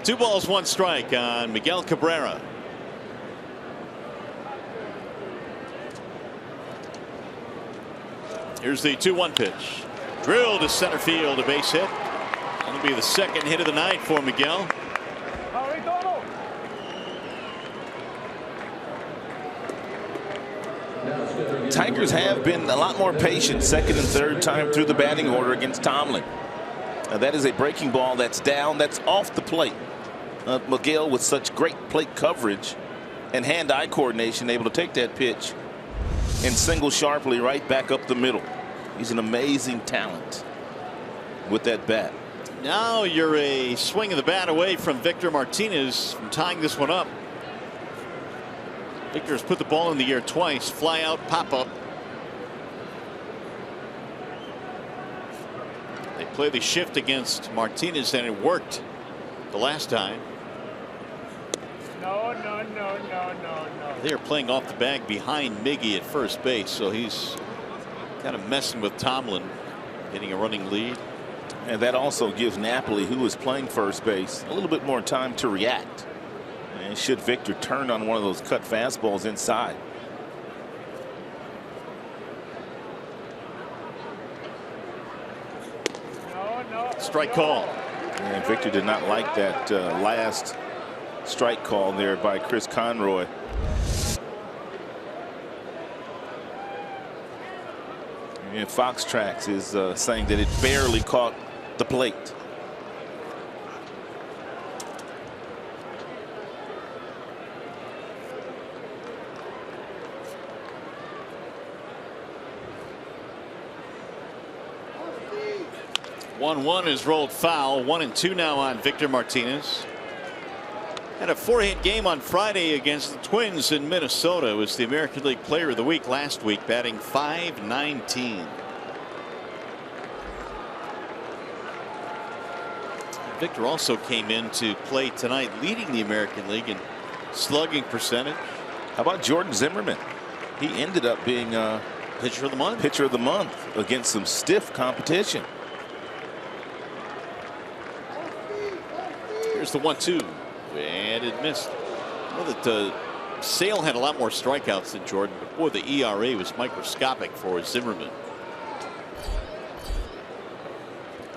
Two balls, 1 strike on Miguel Cabrera. Here's the 2-1 pitch. Drilled to center field, a base hit. That'll be the 2nd hit of the night for Miguel. Tigers have been a lot more patient 2nd and 3rd time through the batting order against Tomlin. That is a breaking ball that's down, that's off the plate. Miguel, with such great plate coverage and hand-eye coordination, able to take that pitch and single sharply right back up the middle. He's an amazing talent with that bat. Now you're a swing of the bat away from Victor Martinez from tying this one up. Victor has put the ball in the air twice. Fly out, pop up. They play the shift against Martinez, and it worked the last time. No. They are playing off the bag behind Miggy at first base, so he's kind of messing with Tomlin, getting a running lead. And that also gives Napoli, who is playing first base, a little bit more time to react. And should Victor turn on one of those cut fastballs inside. Strike call. And Victor did not like that last strike call there by Chris Conroy. And Fox Tracks is saying that it barely caught the plate. One is rolled foul. 1-2 now on Victor Martinez. Had a 4-hit game on Friday against the Twins in Minnesota. It was the American League Player of the Week last week, batting .519. Victor also came into play tonight, leading the American League in slugging percentage. How about Jordan Zimmerman? He ended up being pitcher of the month. Pitcher of the month against some stiff competition. Here's the 1-2, and it missed. I know that Sale had a lot more strikeouts than Jordan, but boy, the ERA was microscopic for Zimmerman.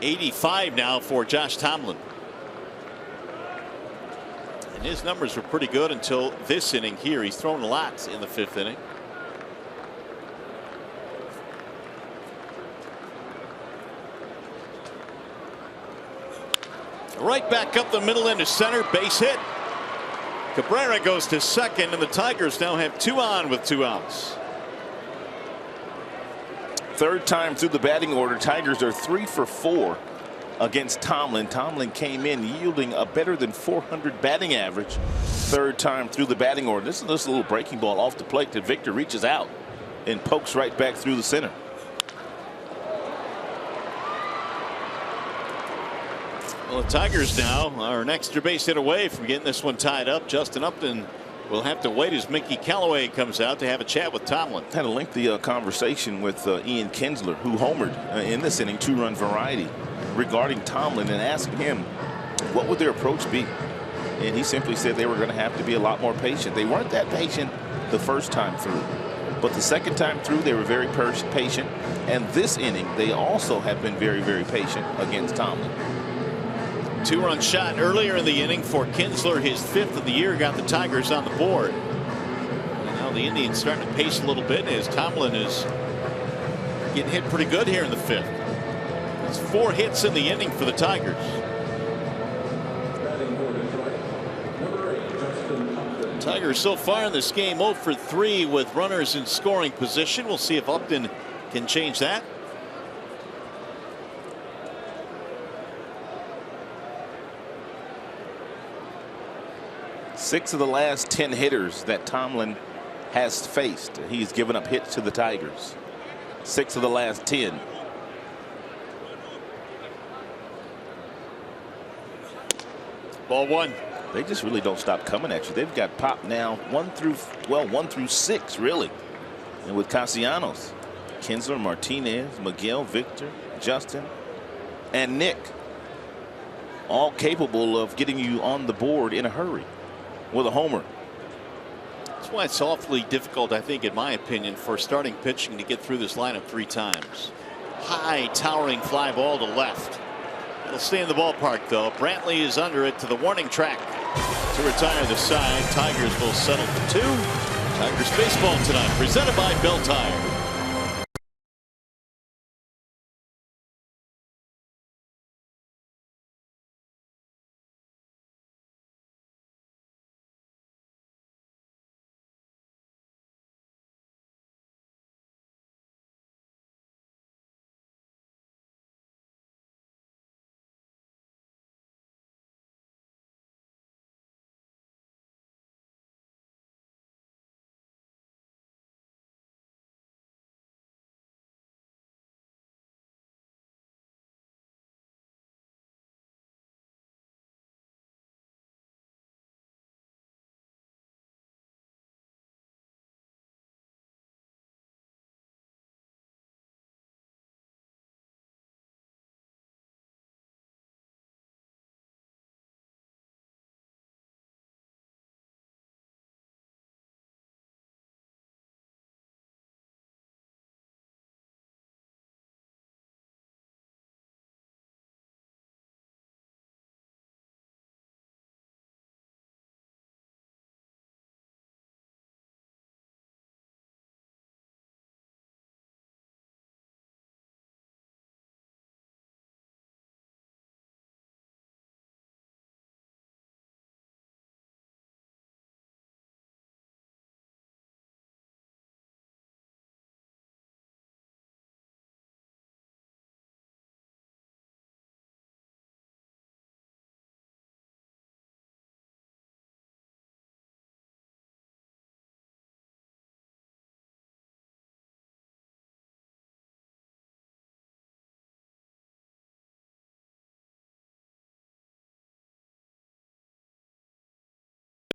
85 now for Josh Tomlin. And his numbers were pretty good until this inning here. He's thrown a lot in the 5th inning. Right back up the middle into center, base hit. Cabrera goes to second, and the Tigers now have 2 on with 2 outs. 3rd time through the batting order. Tigers are 3 for 4 against Tomlin. Tomlin came in yielding a better than .400 batting average. 3rd time through the batting order. This is a little breaking ball off the plate that Victor reaches out and pokes right back through the center. Well, the Tigers now are an extra base hit away from getting this one tied up. Justin Upton We'll have to wait as Mickey Callaway comes out to have a chat with Tomlin. Had a lengthy conversation with Ian Kinsler, who homered in this inning, 2-run variety, regarding Tomlin, and asked him what would their approach be. And he simply said they were going to have to be a lot more patient. They weren't that patient the first time through, but the second time through they were very patient. And this inning they also have been very, very patient against Tomlin. 2-run shot earlier in the inning for Kinsler, his 5th of the year, got the Tigers on the board. And now the Indians starting to pace a little bit as Tomlin is getting hit pretty good here in the 5th. It's 4 hits in the inning for the Tigers. Tigers so far in this game 0 for 3 with runners in scoring position. We'll see if Upton can change that. Six of the last 10 hitters that Tomlin has faced, he's given up hits to the Tigers. 6 of the last 10. Ball 1. They just really don't stop coming at you. They've got pop now 1 through 6 really. And with Castellanos, Kinsler, Martinez, Miguel, Victor, Justin, and Nick, all capable of getting you on the board in a hurry with a homer. That's why it's awfully difficult, I think, in my opinion, for starting pitching to get through this lineup 3 times. High towering fly ball to left. It'll stay in the ballpark though. Brantley is under it to the warning track to retire the side. Tigers will settle for 2. Tigers baseball tonight presented by Bell Tire.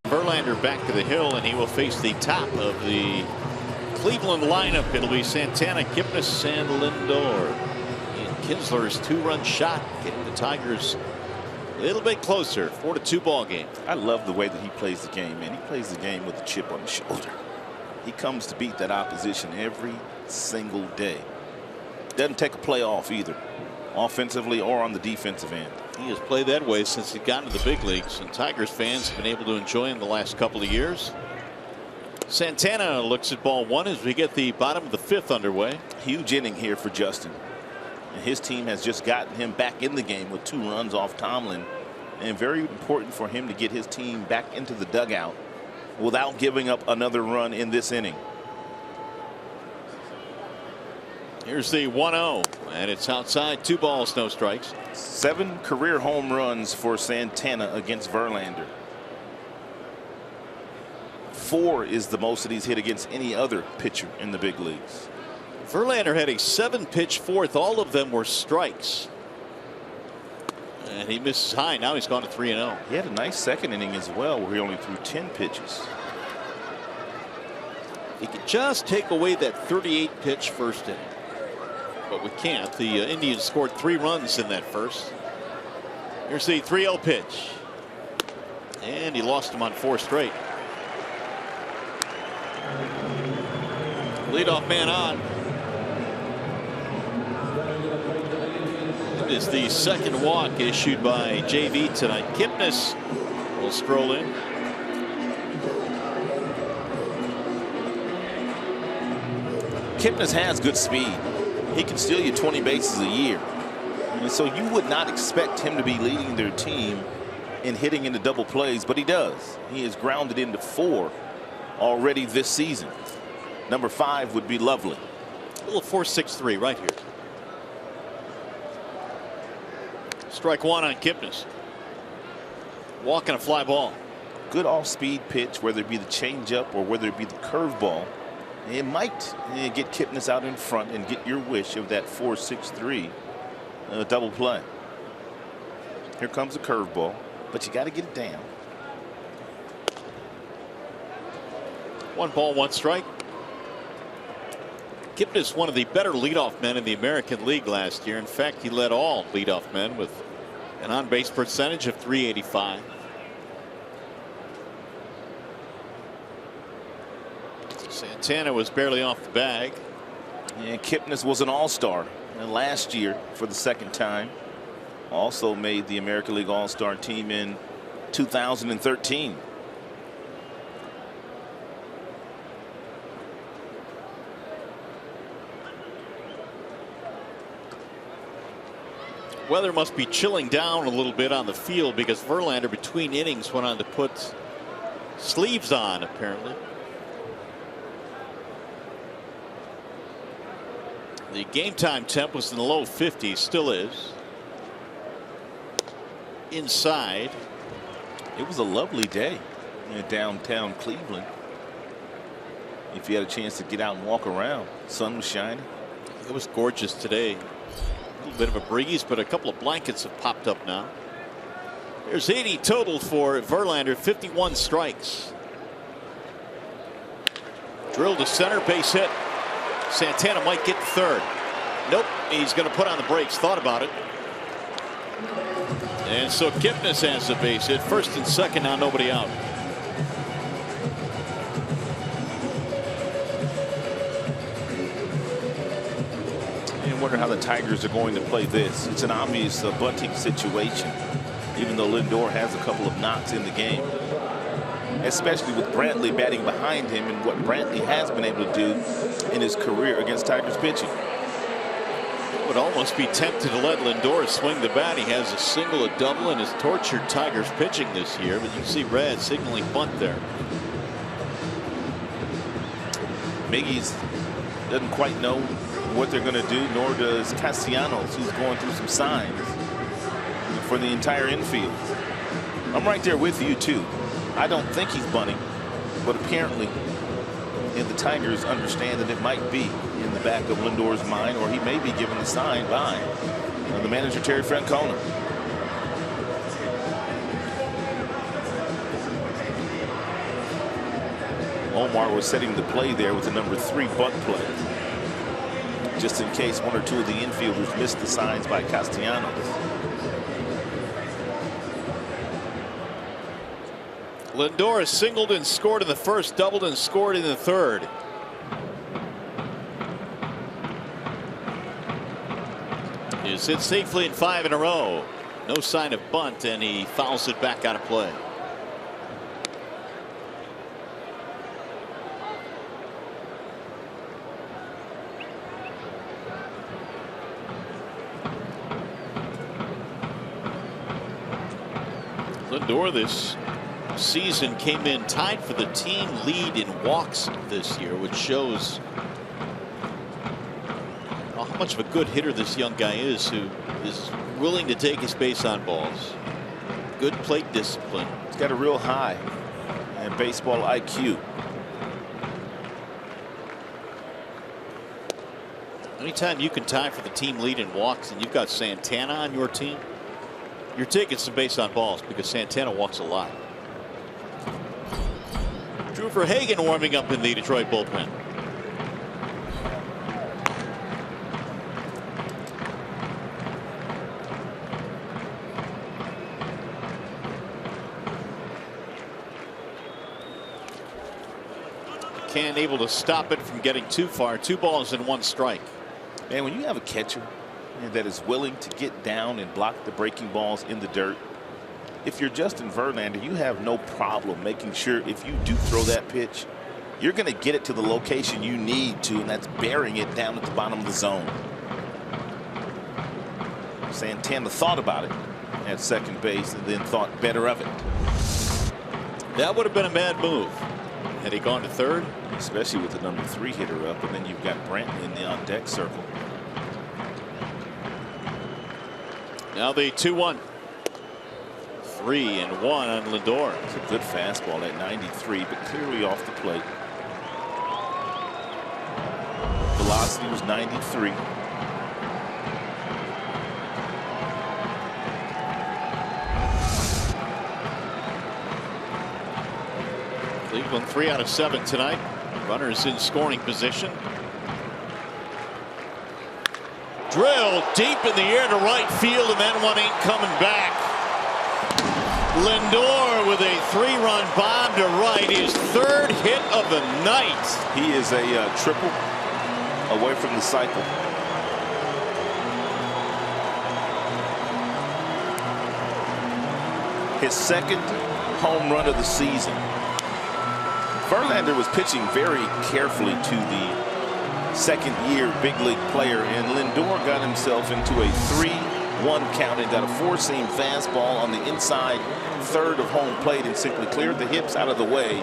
Verlander back to the hill, and he will face the top of the Cleveland lineup. It'll be Santana, Kipnis, and Lindor. And Kinsler's 2-run shot getting the Tigers a little bit closer. 4-2 ball game. I love the way that he plays the game, man. He plays the game with a chip on his shoulder. He comes to beat that opposition every single day. Doesn't take a play off either, offensively or on the defensive end. He has played that way since he got into the big leagues, and Tigers fans have been able to enjoy him the last couple of years. Santana looks at ball 1 as we get the bottom of the 5th underway. Huge inning here for Justin. And his team has just gotten him back in the game with 2 runs off Tomlin. And very important for him to get his team back into the dugout without giving up another run in this inning. Here's the 1-0, and it's outside. 2 balls, no strikes. 7 career home runs for Santana against Verlander. 4 is the most that he's hit against any other pitcher in the big leagues. Verlander had a 7-pitch 4th. All of them were strikes. And he misses high. Now he's gone to 3-0. He had a nice second inning as well, where he only threw 10 pitches. He could just take away that 38 pitch first inning. But we can't. The Indians scored 3 runs in that first. Here's the 3-0 pitch. And he lost him on 4 straight. Leadoff man on. It is the second walk issued by JV tonight. Kipnis will stroll in. Kipnis has good speed. He can steal you 20 bases a year. And so you would not expect him to be leading their team in hitting into double plays, but he does. He is grounded into 4 already this season. Number 5 would be lovely. A little 4.63 right here. Strike 1 on Kipnis. Walk and a fly ball. Good off-speed pitch, whether it be the changeup or whether it be the curveball. It might get Kipnis out in front and get your wish of that 4.63 double play. Here comes a curveball, but you got to get it down. 1 ball, 1 strike. Kipnis, one of the better leadoff men in the American League last year. In fact, he led all leadoff men with an on-base percentage of .385. Santana was barely off the bag. And Kipnis was an all-star last year for the 2nd time. Also made the American League All-Star team in 2013. Weather must be chilling down a little bit on the field because Verlander between innings went on to put sleeves on apparently. The game time temp was in the low 50s, still is. Inside. It was a lovely day in downtown Cleveland. If you had a chance to get out and walk around, sun was shining. It was gorgeous today. A little bit of a breeze, but a couple of blankets have popped up now. There's 80 total for Verlander, 51 strikes. Drilled to center, base hit. Santana might get to third. Nope, he's going to put on the brakes. Thought about it. And so Kipnis has the base hit. First and second, now nobody out. I wonder how the Tigers are going to play this. It's an obvious bunting situation, even though Lindor has a couple of knocks in the game, especially with Brantley batting behind him and what Brantley has been able to do in his career against Tigers pitching. Would almost be tempted to let Lindor swing the bat. He has a single, a double, and has tortured Tigers pitching this year. But you can see Red signaling bunt there. Miggy's doesn't quite know what they're going to do, nor does Castellanos, who's going through some signs for the entire infield. I'm right there with you too. I don't think he's bunting, but apparently the Tigers understand that it might be in the back of Lindor's mind, or he may be given the sign by the manager Terry Francona. Omar was setting the play there with the number 3 bunt play, just in case 1 or 2 of the infielders missed the signs by Castellanos. Lindor has singled and scored in the first, doubled and scored in the third. He's hit safely in 5 in a row. No sign of bunt, and he fouls it back out of play. Lindor this season came in tied for the team lead in walks this year, which shows how much of a good hitter this young guy is, who is willing to take his base on balls. Good plate discipline. He's got a real high baseball IQ. Anytime you can tie for the team lead in walks and you've got Santana on your team, you're taking some base on balls because Santana walks a lot. Drew Verhagen warming up in the Detroit bullpen. Can't able to stop it from getting too far. 2 balls and 1 strike. Man, when you have a catcher that is willing to get down and block the breaking balls in the dirt, if you're Justin Verlander, you have no problem making sure if you do throw that pitch, you're going to get it to the location you need to, and that's burying it down at the bottom of the zone. Santana thought about it at second base and then thought better of it. That would have been a bad move had he gone to third. Especially with the number 3 hitter up, and then you've got Brantley in the on-deck circle. Now the 2-1. 3-1 on Lindor. It's a good fastball at 93, but clearly off the plate. Velocity was 93. Cleveland 3 out of 7 tonight. Runners in scoring position. Drill deep in the air to right field, and that one ain't coming back. Lindor with a 3-run bomb to right, his 3rd hit of the night. He is a triple away from the cycle. His 2nd home run of the season. Verlander was pitching very carefully to the second-year big league player, and Lindor got himself into a 3-1 count and got a 4-seam fastball on the inside 3rd of home plate and simply cleared the hips out of the way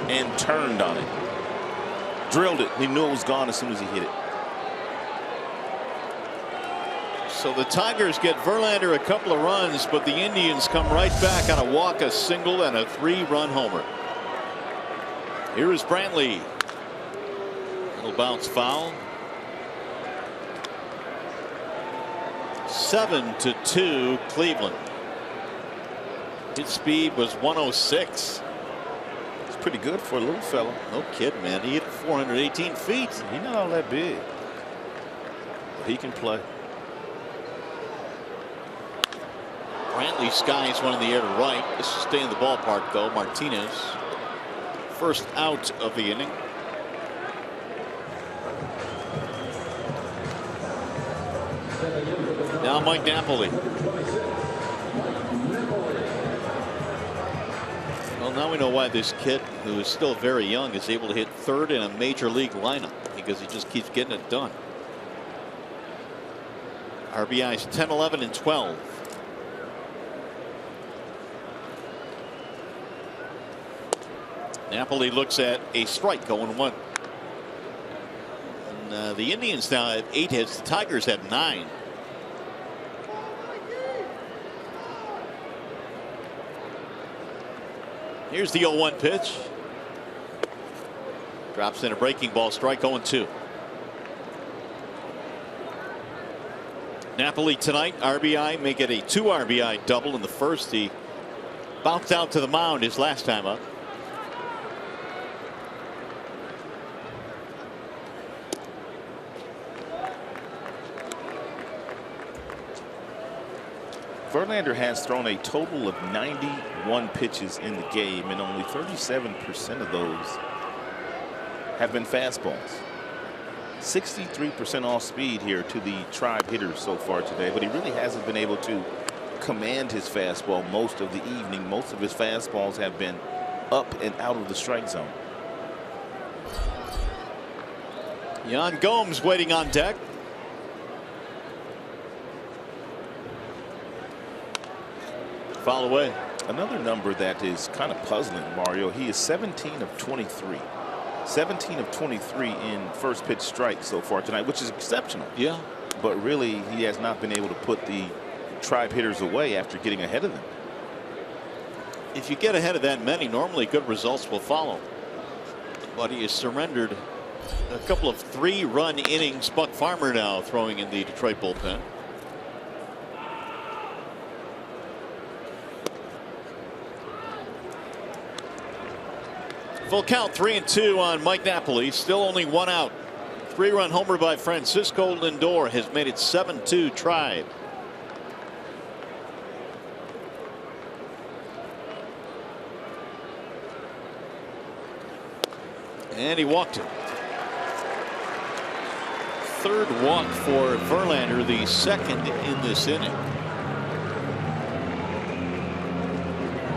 and turned on it. Drilled it. He knew it was gone as soon as he hit it. So the Tigers get Verlander a couple of runs, but the Indians come right back on a walk, a single, and a 3-run homer. Here is Brantley. Little bounce foul. 7-2 Cleveland. His speed was 106. It's pretty good for a little fella. No kidding, man. He hit 418 feet. He's not all that big, but he can play. Brantley skies one in the air to right. This will stay in the ballpark, though. Martinez. First out of the inning. Now Mike Napoli. Well, now we know why this kid, who is still very young, is able to hit 3rd in a major league lineup, because he just keeps getting it done. RBIs 10, 11, and 12. Napoli looks at a strike, 0-1. And the Indians now have 8 hits. The Tigers have 9. Here's the 0-1 pitch. Drops in a breaking ball, strike, 0-2. Napoli tonight, RBI, make it a 2 RBI double in the first. He bounced out to the mound his last time up. Verlander has thrown a total of 91 pitches in the game, and only 37% of those have been fastballs. 63% off speed here to the Tribe hitters so far today, but he really hasn't been able to command his fastball most of the evening. Most of his fastballs have been up and out of the strike zone. Yan Gomes waiting on deck. Foul away. Another number that is kind of puzzling, Mario. He is 17 of 23. 17 of 23 in first pitch strikes so far tonight, which is exceptional. Yeah. But really, he has not been able to put the Tribe hitters away after getting ahead of them. If you get ahead of that many, normally good results will follow. But he has surrendered a couple of 3-run innings. Buck Farmer now throwing in the Detroit bullpen. Full count 3-2 on Mike Napoli. Still only one out. 3-run homer by Francisco Lindor has made it 7-2 Tribe. And he walked him. Third walk for Verlander, the second in this inning.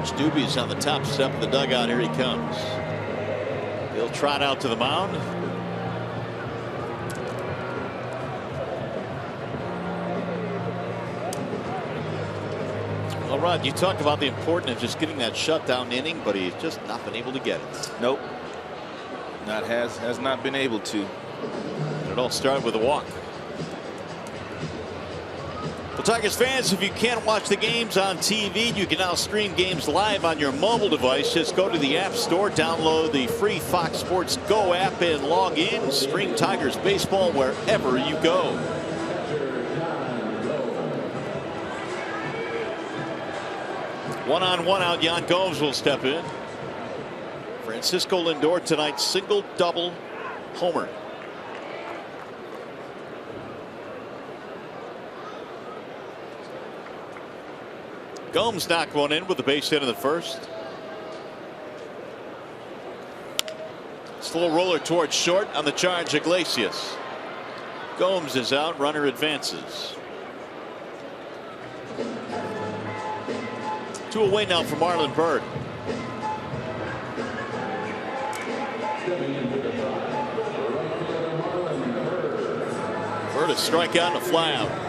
Stubby's on the top step of the dugout. Here he comes. He'll trot out to the mound. Well, Rod, you talked about the importance of just getting that shutdown inning, but he's just not been able to get it. Nope. Has not been able to. And it all started with a walk. Well, Tigers fans, if you can't watch the games on TV, you can now stream games live on your mobile device. Just go to the App Store, download the free Fox Sports Go app, and log in. Stream Tigers baseball wherever you go. One on, one out. Yan Gomes will step in. Francisco Lindor tonight's single, double, homer. Gomes knocked one in with the base hit in the first. Slow roller towards short on the charge. Iglesias. Gomes is out. Runner advances. 2 away now for Marlon Byrd. Byrd a strikeout and a fly out.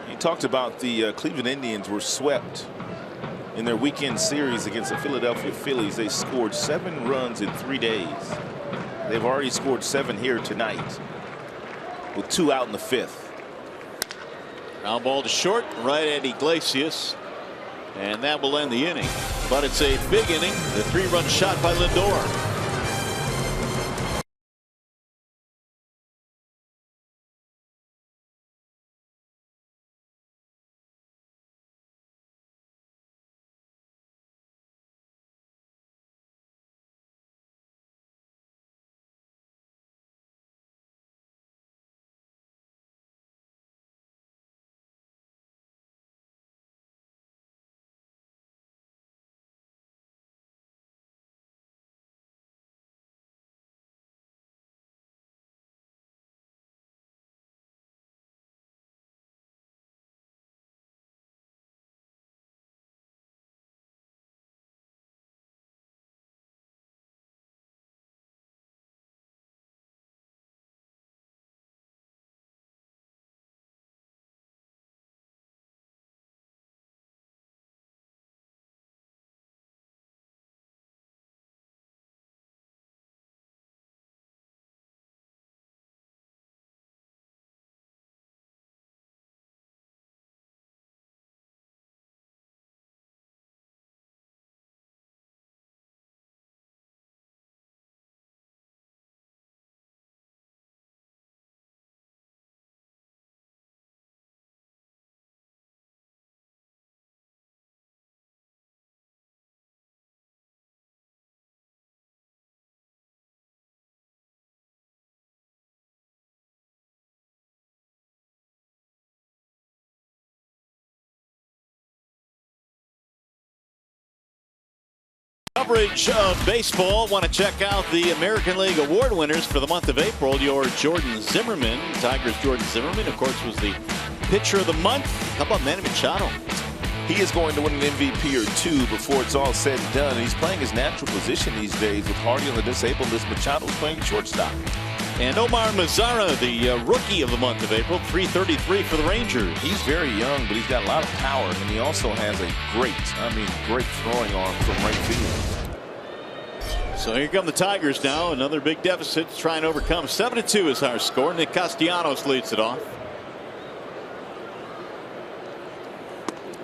You talked about the Cleveland Indians were swept in their weekend series against the Philadelphia Phillies. They scored 7 runs in 3 days. They've already scored 7 here tonight with 2 out in the 5th. Ground ball to short, right at Iglesias, and that will end the inning. But it's a big inning. The 3-run shot by Lindor. Coverage of baseball. Want to check out the American League award winners for the month of April. Your Jordan Zimmerman, Tigers Jordan Zimmerman, of course, was the pitcher of the month. How about Manny Machado? He is going to win an MVP or 2 before it's all said and done. He's playing his natural position these days with Hardy on the disabled list. Machado's playing shortstop. And Omar Mazzara, the rookie of the month of April, .333 for the Rangers. He's very young, but he's got a lot of power, and he also has a great throwing arm from right field. So here come the Tigers now. Another big deficit to try and overcome. 7-2 is our score. Nick Castellanos leads it off.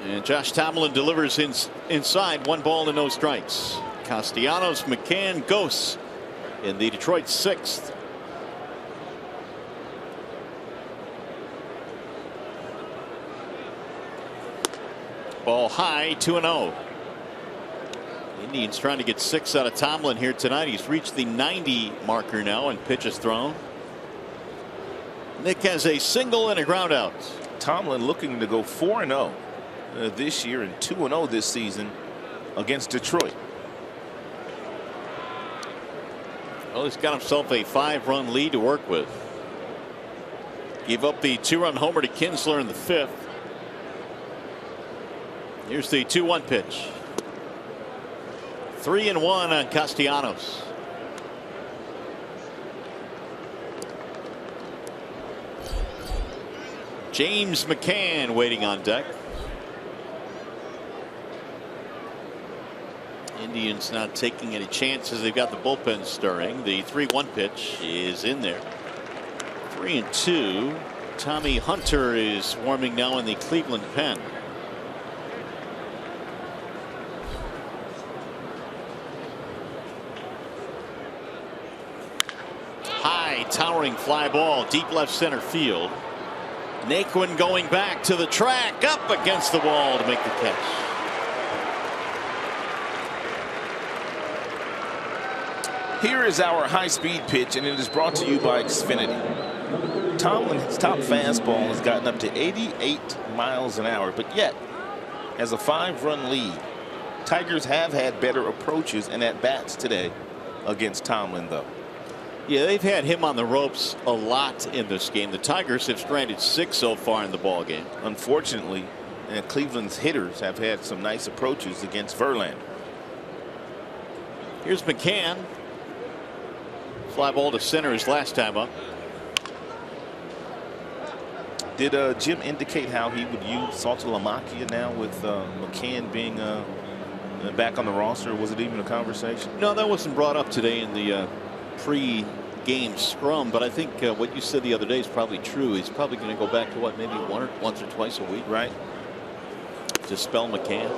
And Josh Tomlin delivers inside. 1 ball and no strikes. Castellanos, McCann, Ghosts in the Detroit 6th. Ball high, 2-0. Indians trying to get 6 out of Tomlin here tonight. He's reached the 90 marker now and pitches thrown. Nick has a single and a ground out. Tomlin looking to go 4-0 this year and 2-0 this season against Detroit. Well, he's got himself a 5-run lead to work with. Gave up the 2-run homer to Kinsler in the 5th. Here's the 2-1 pitch. 3-1 on Castellanos. James McCann waiting on deck. Indians not taking any chances. They've got the bullpen stirring. The 3-1 pitch is in there. 3-2. Tommy Hunter is warming now in the Cleveland pen. High towering fly ball deep left center field. Naquin going back to the track, up against the wall to make the catch. Here is our high-speed pitch, and it is brought to you by Xfinity. Tomlin's top fastball has gotten up to 88 miles an hour, but yet, as a 5-run lead, Tigers have had better approaches and at-bats today against Tomlin, though. Yeah, they've had him on the ropes a lot in this game. The Tigers have stranded 6 so far in the ball game. Unfortunately, Cleveland's hitters have had some nice approaches against Verlander. Here's McCann. Fly ball to center his last time up. Did Jim indicate how he would use Saltalamacchia now with McCann being back on the roster? Was it even a conversation? No, that wasn't brought up today in the pre-game scrum, but I think what you said the other day is probably true. He's probably going to go back to what, maybe once or twice a week, right? To spell McCann.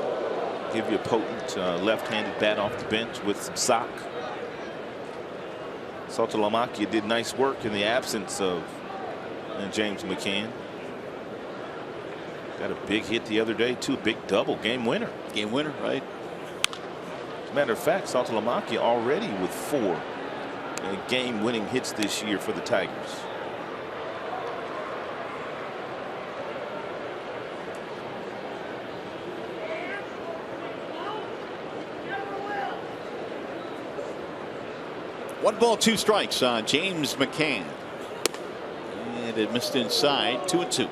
Give you a potent left-handed bat off the bench with some sock. Saltalamacchia did nice work in the absence of James McCann. Got a big hit the other day too, big double, game winner. Game winner, right? As a matter of fact, Saltalamacchia already with 4 game-winning hits this year for the Tigers. One ball, 2 strikes on James McCann. And it missed inside, 2-2.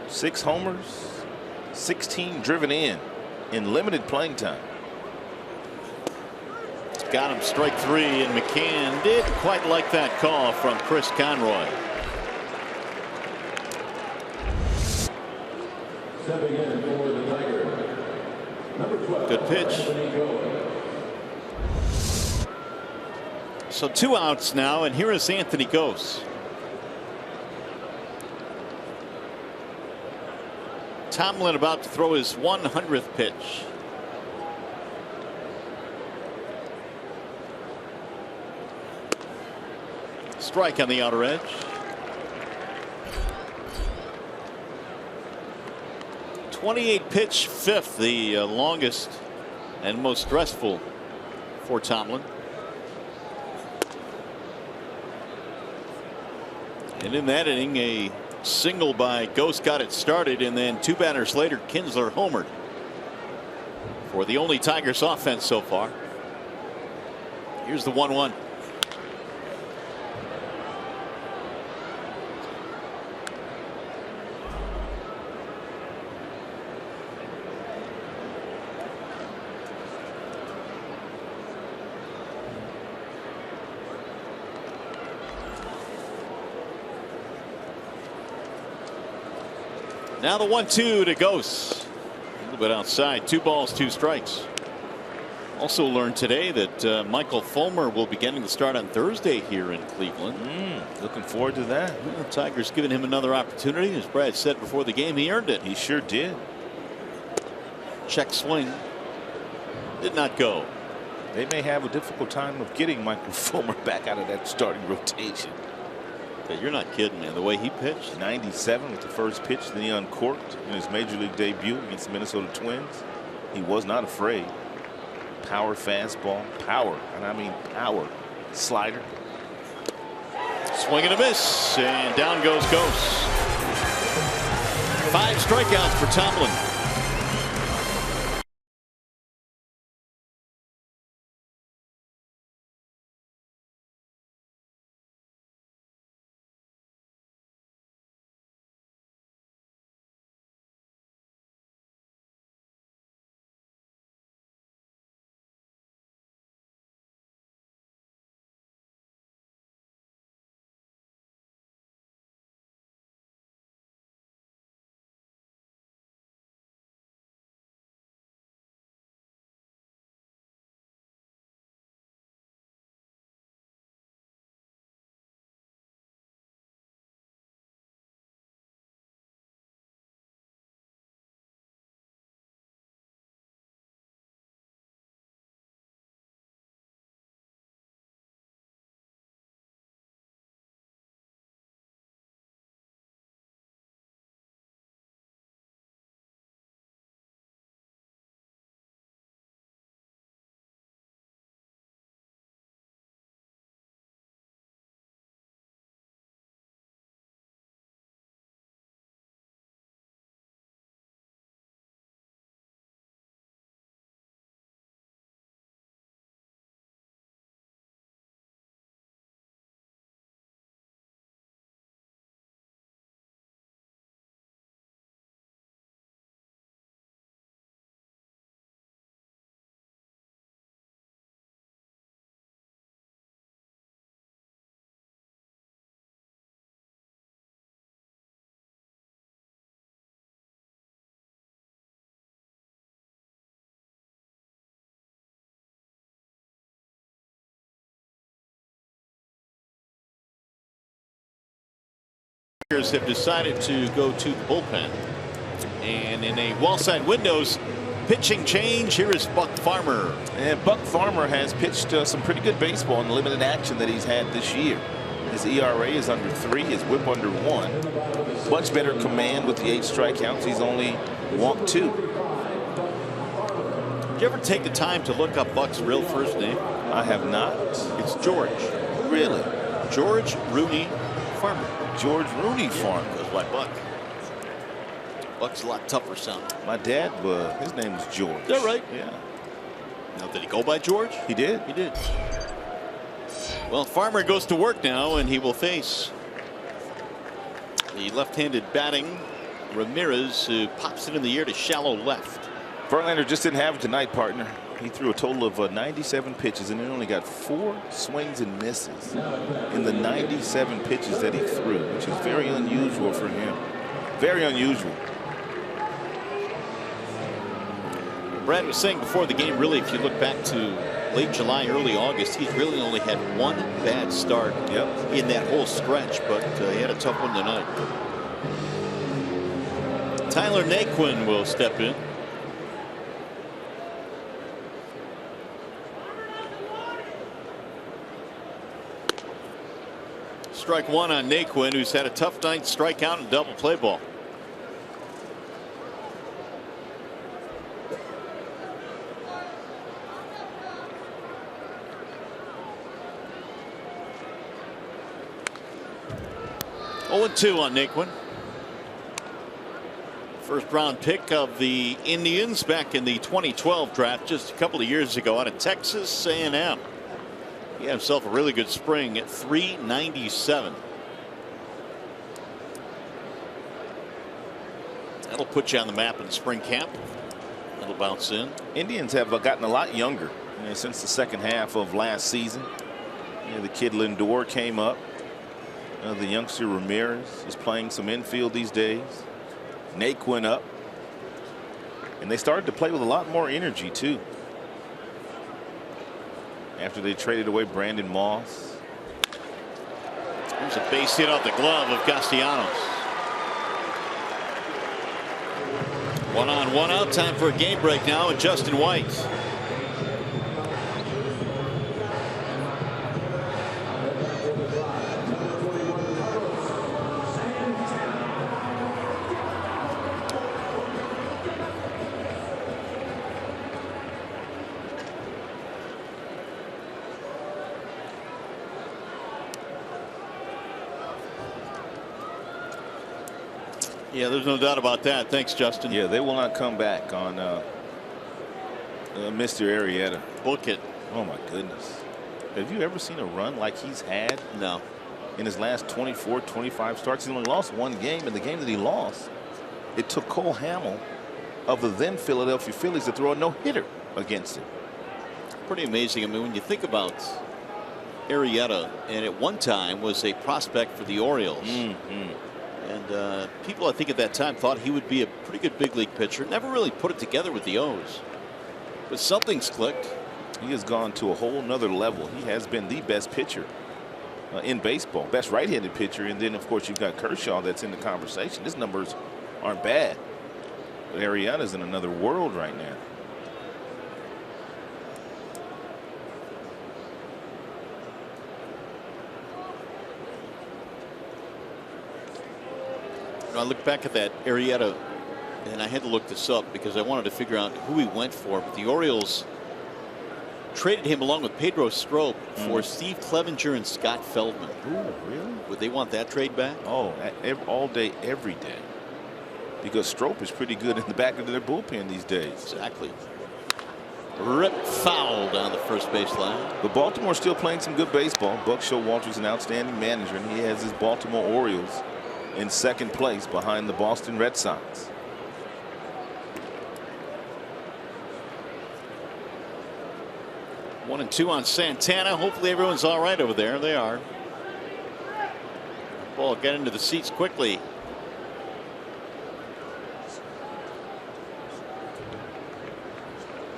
Six homers, 16 driven in limited playing time. Got him strike 3, and McCann didn't quite like that call from Chris Conroy. Stepping in for the Tigers, number 12. Good pitch. So 2 outs now, and here is Anthony Gose. Tomlin about to throw his 100th pitch. Strike on the outer edge. .28 pitch 5th, the longest and most stressful for Tomlin. And in that inning, a single by Gose got it started, and then 2 batters later, Kinsler homered for the only Tigers offense so far. Here's the 1-1. Now the 1-2 to Gose. A little bit outside. 2 balls, 2 strikes. Also learned today that Michael Fulmer will be getting the start on Thursday here in Cleveland. Looking forward to that. Well, Tigers giving him another opportunity. As Brad said before the game, he earned it. He sure did. Check swing. Did not go. They may have a difficult time of getting Michael Fulmer back out of that starting rotation. Yeah, you're not kidding, man. The way he pitched. 97 with the first pitch that he uncorked in his major league debut against the Minnesota Twins. He was not afraid. Power fastball, power, and I mean power slider. Swing and a miss, and down goes Ghost. 5 strikeouts for Tomlin. Have decided to go to the bullpen, and in a wall-side windows pitching change, here is Buck Farmer. And Buck Farmer has pitched some pretty good baseball in the limited action that he's had this year. His ERA is under 3, his WHIP under 1. Much better command with the 8 strikeouts. He's only walked 2. Did you ever take the time to look up Buck's real first name? I have not. It's George. Really? George Rooney Farmer. George Rooney Farmer. Goes by Buck. Buck's a lot tougher sounding. My dad, his name was George. Is that right? Yeah. Now, did he go by George? He did. He did. Well, Farmer goes to work now, and he will face the left-handed batting Ramirez, who pops it in the air to shallow left. Verlander just didn't have it tonight, partner. He threw a total of 97 pitches, and he only got 4 swings and misses in the 97 pitches that he threw, which is very unusual for him. Very unusual. Brad was saying before the game, really, if you look back to late July, early August, he's really only had 1 bad start in that whole stretch, but he had a tough one tonight. Tyler Naquin will step in. Strike 1 on Naquin, who's had a tough night, strikeout and double play ball. Oh, 0-2 on Naquin. First round pick of the Indians back in the 2012 draft just a couple of years ago out of Texas A&M. He had himself a really good spring at 397. That'll put you on the map in spring camp. That'll bounce in. Indians have gotten a lot younger since the second half of last season. The kid Lindor came up. The youngster Ramirez is playing some infield these days. Naquin up. And they started to play with a lot more energy, too, after they traded away Brandon Moss. There's a base hit off the glove of Castellanos. 1 on 1 out. Time for a game break now, and Justin White. Yeah, there's no doubt about that. Thanks, Justin. Yeah, they will not come back on Mr. Arrieta. Book it. Oh my goodness. Have you ever seen a run like he's had? No. In his last 24, 25 starts, he only lost one game. In the game that he lost, it took Cole Hamel of the then Philadelphia Phillies to throw a no-hitter against him. Pretty amazing. I mean, when you think about Arrieta, and at one time was a prospect for the Orioles. And people, I think, at that time thought he would be a pretty good big league pitcher. Never really put it together with the O's. But something's clicked. He has gone to a whole nother level. He has been the best pitcher in baseball, best right-handed pitcher. And then, of course, you've got Kershaw that's in the conversation. His numbers aren't bad. But Arrieta's in another world right now. I look back at that Arrieta, and I had to look this up because I wanted to figure out who he went for. But the Orioles traded him along with Pedro Strop for Steve Clevenger and Scott Feldman. Ooh, really? Would they want that trade back? Oh, all day, every day. Because Strop is pretty good in the back of their bullpen these days. Exactly. Rip foul down the first base line. But Baltimore's still playing some good baseball. Buck Showalter's an outstanding manager, and he has his Baltimore Orioles in second place behind the Boston Red Sox. One and two on Santana. Hopefully everyone's all right over there. They are. Ball get into the seats quickly.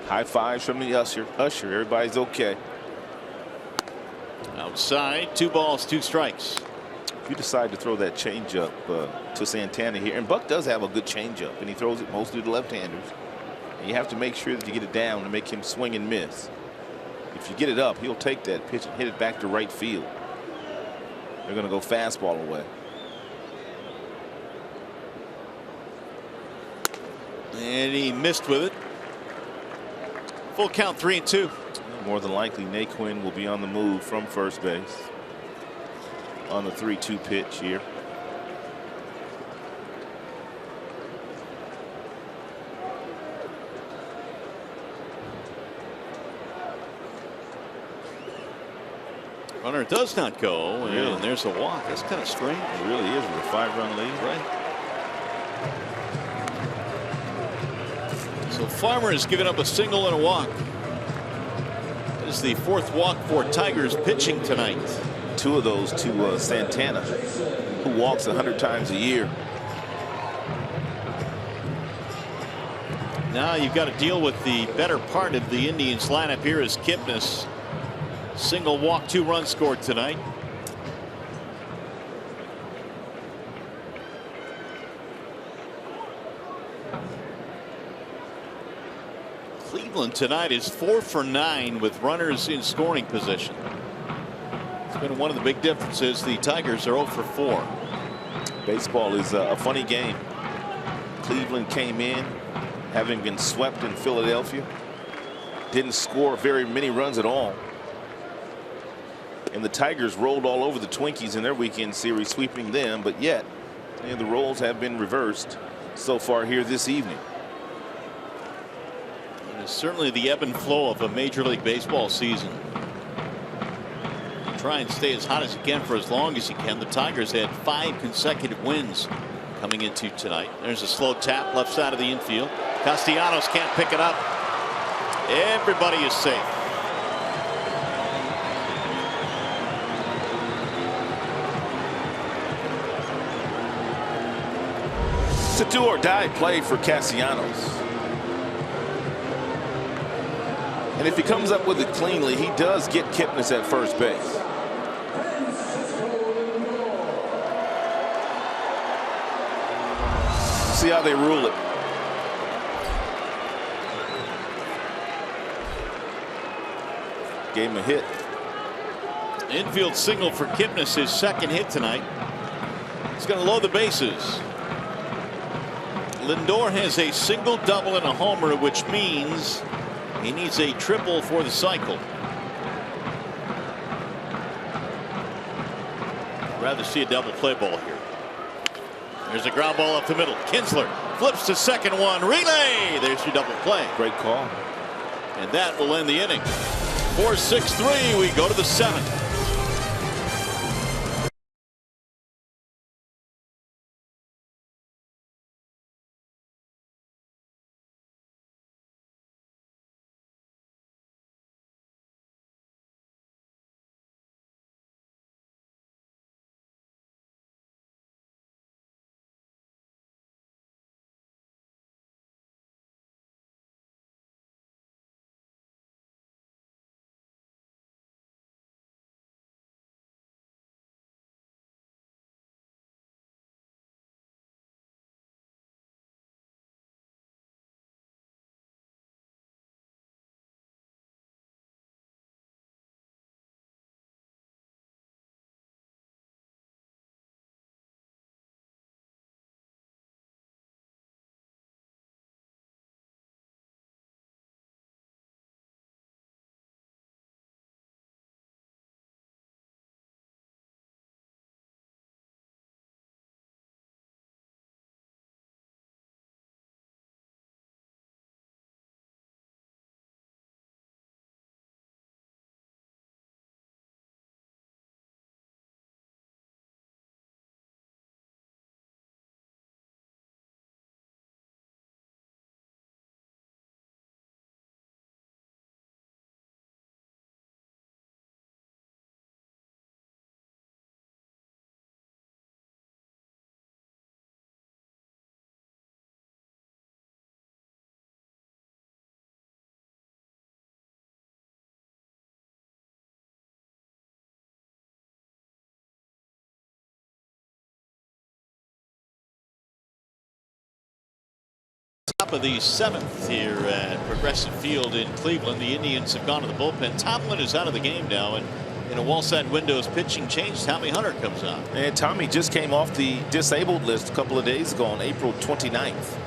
High fives from the usher. Everybody's okay. Outside, 2 balls, 2 strikes. If you decide to throw that changeup to Santana here, and Buck does have a good changeup, and he throws it mostly to left-handers. And you have to make sure that you get it down to make him swing and miss. If you get it up, he'll take that pitch and hit it back to right field. They're going to go fastball away. And he missed with it. Full count, 3-2. More than likely, Naquin will be on the move from first base on the 3-2 pitch here. Runner does not go, and there's a walk. That's kind of strange. It really is with a 5-run lead. Right. So Farmer has given up a single and a walk. That is the 4th walk for Tigers pitching tonight. 2 of those to Santana, who walks 100 times a year. Now you've got to deal with the better part of the Indians lineup here as Kipnis. Single walk, 2 runs scored tonight. Cleveland tonight is 4 for 9 with runners in scoring position. It's been one of the big differences. The Tigers are 0 for 4. Baseball is a funny game. Cleveland came in having been swept in Philadelphia. Didn't score very many runs at all. And the Tigers rolled all over the Twinkies in their weekend series, sweeping them. But yet, the roles have been reversed so far here this evening. It is certainly the ebb and flow of a Major League Baseball season. Try and stay as hot as you can for as long as you can. The Tigers had 5 consecutive wins coming into tonight. There's a slow tap left side of the infield. Castellanos can't pick it up. Everybody is safe. It's a do-or-die play for Castellanos. And if he comes up with it cleanly, he does get Kipnis at first base. See how they rule it. Gave him a hit. Infield single for Kipnis, his 2nd hit tonight. He's going to load the bases. Lindor has a single, double, and a homer, which means he needs a triple for the cycle. Rather see a double play ball here. There's a ground ball up the middle. Kinsler flips to second, one relay. There's your double play. Great call. And that will end the inning. 4-6-3. We go to the 7th. Top of the 7th here at Progressive Field in Cleveland. The Indians have gone to the bullpen. Tomlin is out of the game now, and in a Wallside Windows pitching change, Tommy Hunter comes on. And Tommy just came off the disabled list a couple of days ago on April 29th.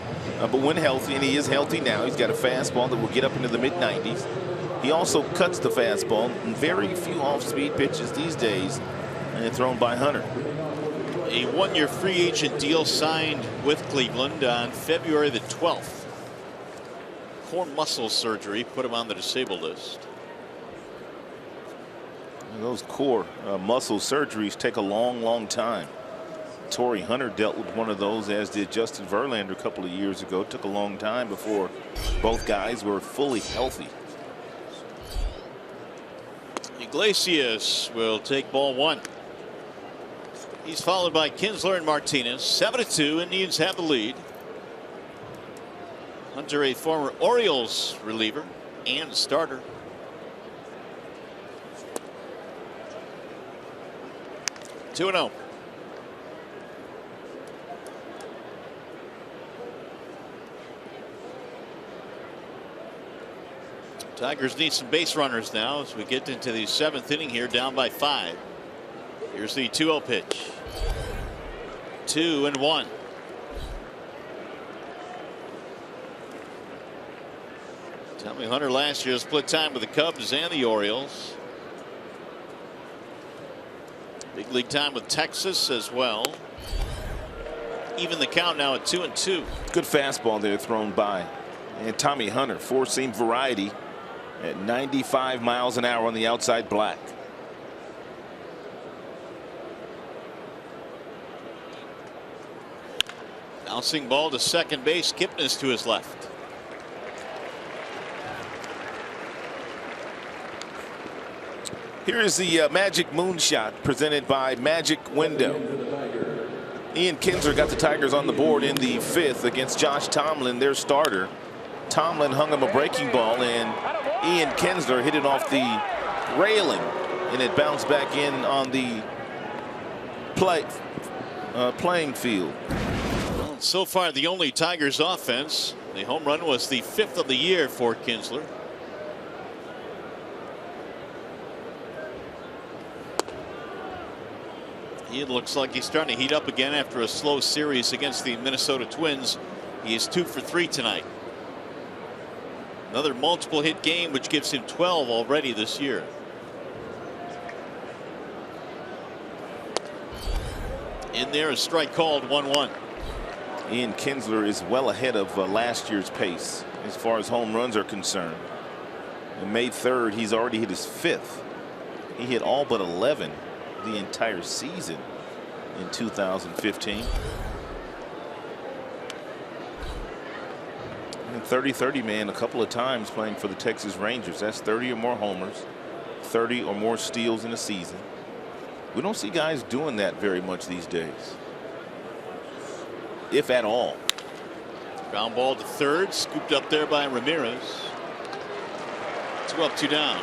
But when healthy, and he is healthy now, he's got a fastball that will get up into the mid-90s. He also cuts the fastball, and very few off-speed pitches these days thrown by Hunter. A one-year free agent deal signed with Cleveland on February the 12th. Core muscle surgery put him on the disabled list. Those core muscle surgeries take a long time. Torrey Hunter dealt with one of those, as did Justin Verlander a couple of years ago. It took a long time before both guys were fully healthy. Iglesias will take ball 1. He's followed by Kinsler and Martinez. 7-2. Indians have the lead. Hunter, a former Orioles reliever and starter. Two 2-0. Tigers need some base runners now as we get into the 7th inning here, down by 5. Here's the 2-0 pitch. 2-1. Tommy Hunter last year split time with the Cubs and the Orioles. Big league time with Texas as well. Even the count now at 2-2. Good fastball there thrown by. And Tommy Hunter, four-seam variety at 95 miles an hour on the outside black. Bouncing ball to second base. Kipnis to his left. Here is the Magic Moonshot presented by Magic Window. Ian Kinsler got the Tigers on the board in the 5th against Josh Tomlin, their starter. Tomlin hung him a breaking ball, and Ian Kinsler hit it off the railing, and it bounced back in on the playing field. Well, so far the only Tigers offense. The home run was the 5th of the year for Kinsler. It looks like he's starting to heat up again after a slow series against the Minnesota Twins. He is 2 for 3 tonight. Another multiple hit game, which gives him 12 already this year. In there, a strike called. 1-1. Ian Kinsler is well ahead of last year's pace as far as home runs are concerned. On May 3rd, he's already hit his 5th. He hit all but 11 the entire season in 2015. And 30-30 man a couple of times playing for the Texas Rangers. That's 30 or more homers, 30 or more steals in a season. We don't see guys doing that very much these days, if at all. Ground ball to third, scooped up there by Ramirez. 2 up, 2 down.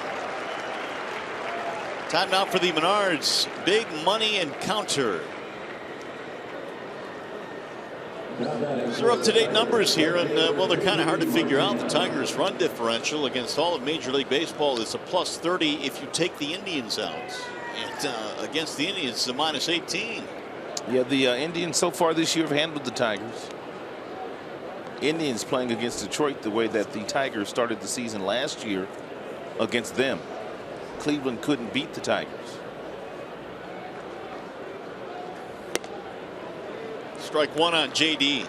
Time now for the Menards big money encounter. These are up-to-date numbers here, and well, they're kind of hard to figure out. The Tigers' run differential against all of Major League Baseball is a +30 if you take the Indians out, and against the Indians it's a -18. Yeah, the Indians so far this year have handled the Tigers. Indians playing against Detroit the way that the Tigers started the season last year against them. Cleveland couldn't beat the Tigers. Strike 1 on JD.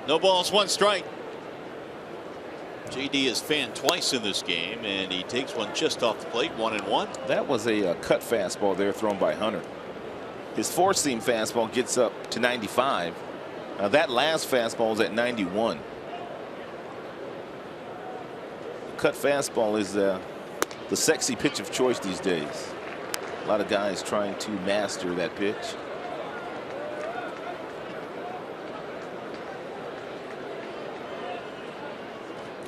No balls, 1 strike. JD has fanned twice in this game, and he takes one just off the plate, 1-1. That was a cut fastball there thrown by Hunter. His 4-seam fastball gets up to 95. That last fastball is at 91. Cut fastball is the sexy pitch of choice these days. A lot of guys trying to master that pitch.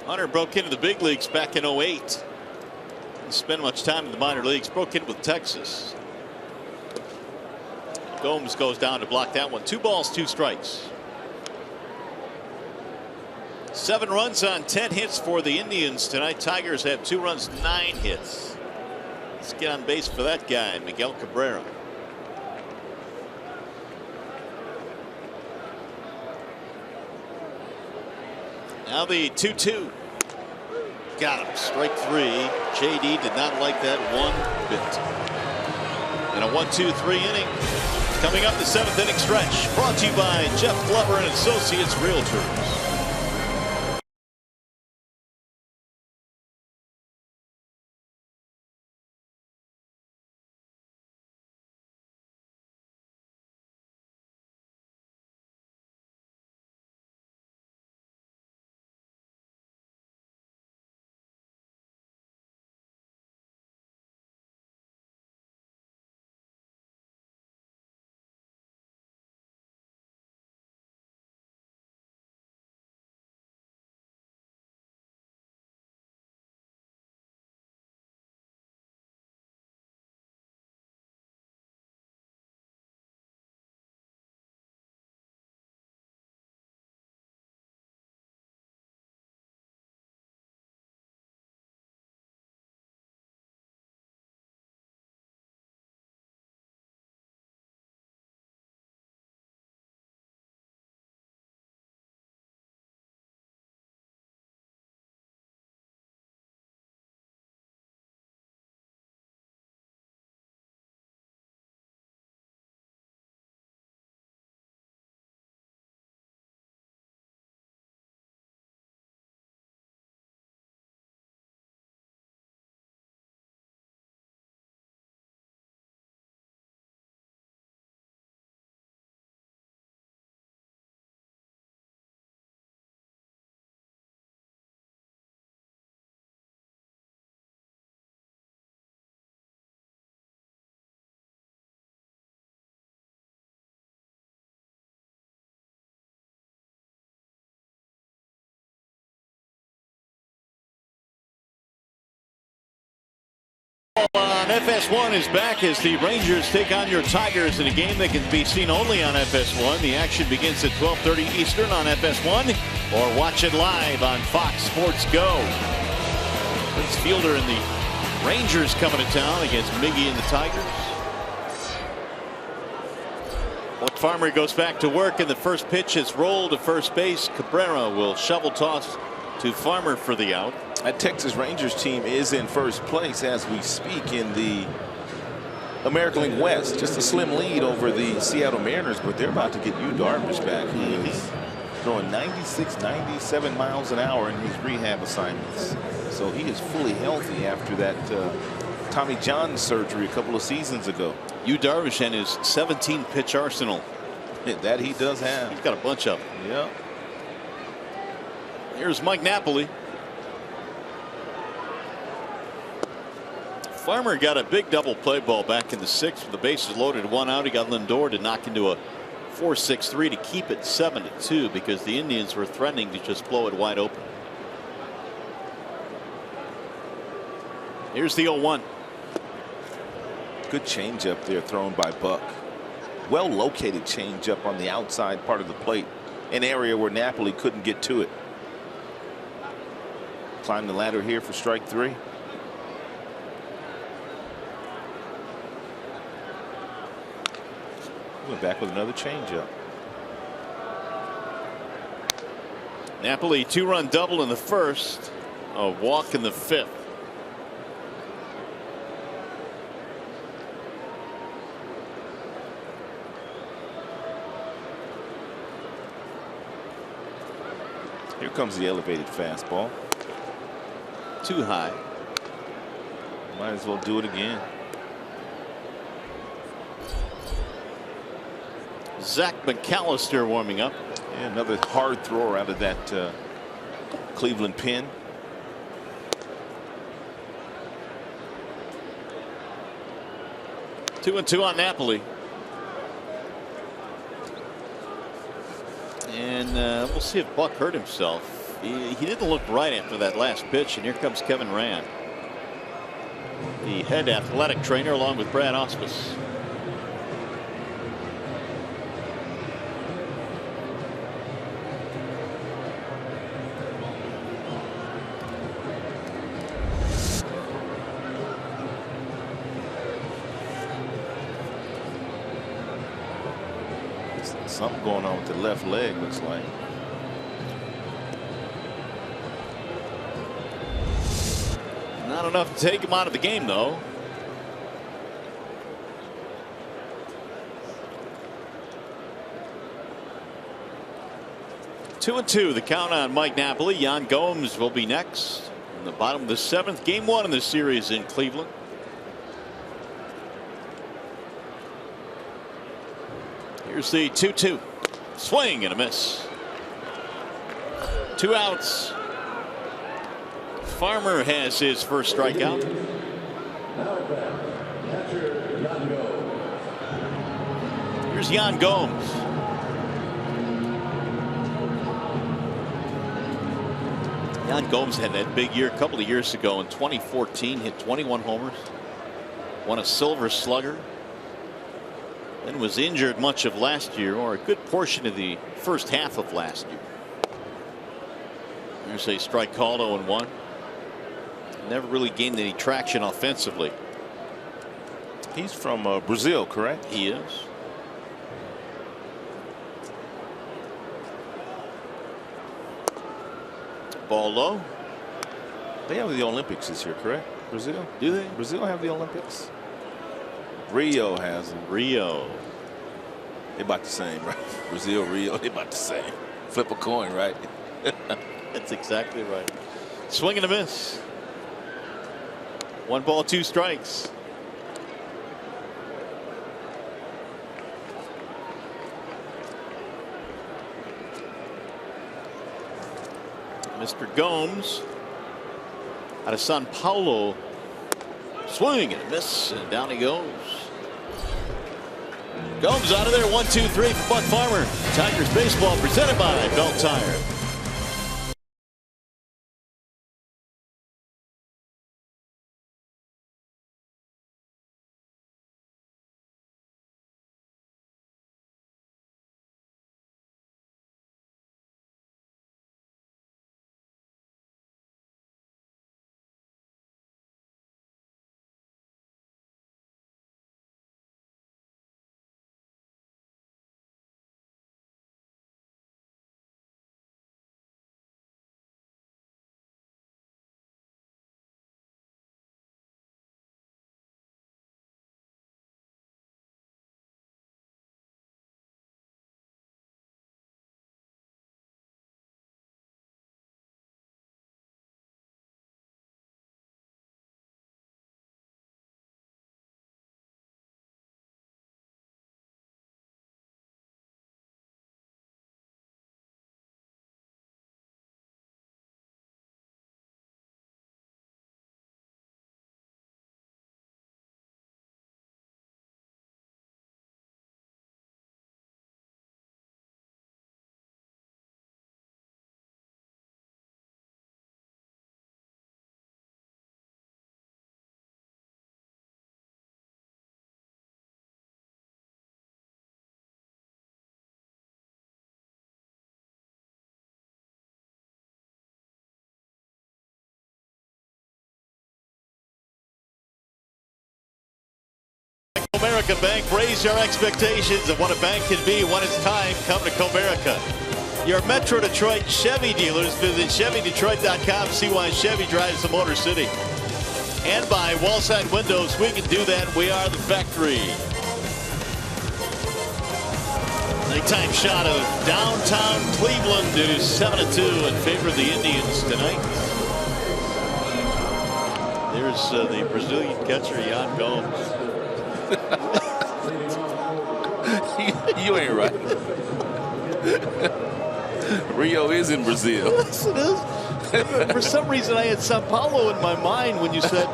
Hunter broke into the big leagues back in 08. Didn't spend much time in the minor leagues. Broke in with Texas. Gomes goes down to block that one. 2 balls, 2 strikes. 7 runs on 10 hits for the Indians tonight. Tigers have 2 runs, 9 hits. Let's get on base for that guy, Miguel Cabrera. Now the 2-2. Got him. Strike 3. JD did not like that one bit. And a 1-2-3 inning. Coming up the 7th inning stretch. Brought to you by Jeff Glover and Associates Realtors. On FS1 is back as the Rangers take on your Tigers in a game that can be seen only on FS1. The action begins at 12:30 Eastern on FS1, or watch it live on Fox Sports Go. Prince Fielder and the Rangers coming to town against Miggy and the Tigers. Buck Farmer goes back to work, and the first pitch is rolled to first base. Cabrera will shovel toss to Farmer for the out. That Texas Rangers team is in first place as we speak in the American League West. Just a slim lead over the Seattle Mariners, but they're about to get Yu Darvish back. He is throwing 96, 97 miles an hour in his rehab assignments. So he is fully healthy after that Tommy John surgery a couple of seasons ago. Yu Darvish and his 17 pitch arsenal. That he does have. He's got a bunch of them. Yeah. Here's Mike Napoli. Farmer got a big double play ball back in the 6th with the bases loaded, 1 out. He got Lindor to knock into a 4-6-3 to keep it 7-2 because the Indians were threatening to just blow it wide open. Here's the 0-1. Good changeup there thrown by Buck. Well located changeup on the outside part of the plate, an area where Napoli couldn't get to it. Climb the ladder here for strike 3. Went back with another changeup. Napoli 2-run double in the 1st, a walk in the 5th. Here comes the elevated fastball. Too high. Might as well do it again. Zach McAllister warming up. Yeah, another hard thrower out of that Cleveland pen. Two and two on Napoli. And we'll see if Buck hurt himself. He didn't look right after that last pitch, and here comes Kevin Rand, the head athletic trainer, along with Brad Auspis. Something going on with the left leg, looks like. Not enough to take him out of the game, though. Two and two, the count on Mike Napoli. Yan Gomes will be next in the bottom of the 7th. Game 1 in the series in Cleveland. Here's the 2-2. Swing and a miss. 2 outs. Farmer has his first strikeout. Here's Yan Gomes. Yan Gomes had that big year a couple of years ago in 2014. Hit 21 homers. Won a Silver Slugger. And was injured much of last year, or a good portion of the first half of last year. Here's a strike called, 0-1. Never really gained any traction offensively. He's from Brazil, correct? He is. Ball low. They have the Olympics this year, correct? Brazil? Do they? Brazil have the Olympics? Rio has them. Rio. They about the same, right? Brazil, Rio, they about the same. Flip a coin, right? That's exactly right. Swing and a miss. 1 ball, 2 strikes. Mr. Gomes out of Sao Paulo. Swing and a miss, and down he goes. Gomes out of there. 1-2-3 for Buck Farmer. Tigers baseball presented by Belt Tire. Comerica Bank, raise your expectations of what a bank can be when it's time. Come to Comerica. Your Metro Detroit Chevy dealers. Visit ChevyDetroit.com. See why Chevy drives the Motor City. And by Wallside Windows, we can do that. We are the factory. Nighttime shot of downtown Cleveland. It is 7-2 in favor of the Indians tonight. There's the Brazilian catcher, Yan Gomes. You ain't right. Rio is in Brazil. Yes, it is. For some reason, I had Sao Paulo in my mind when you said,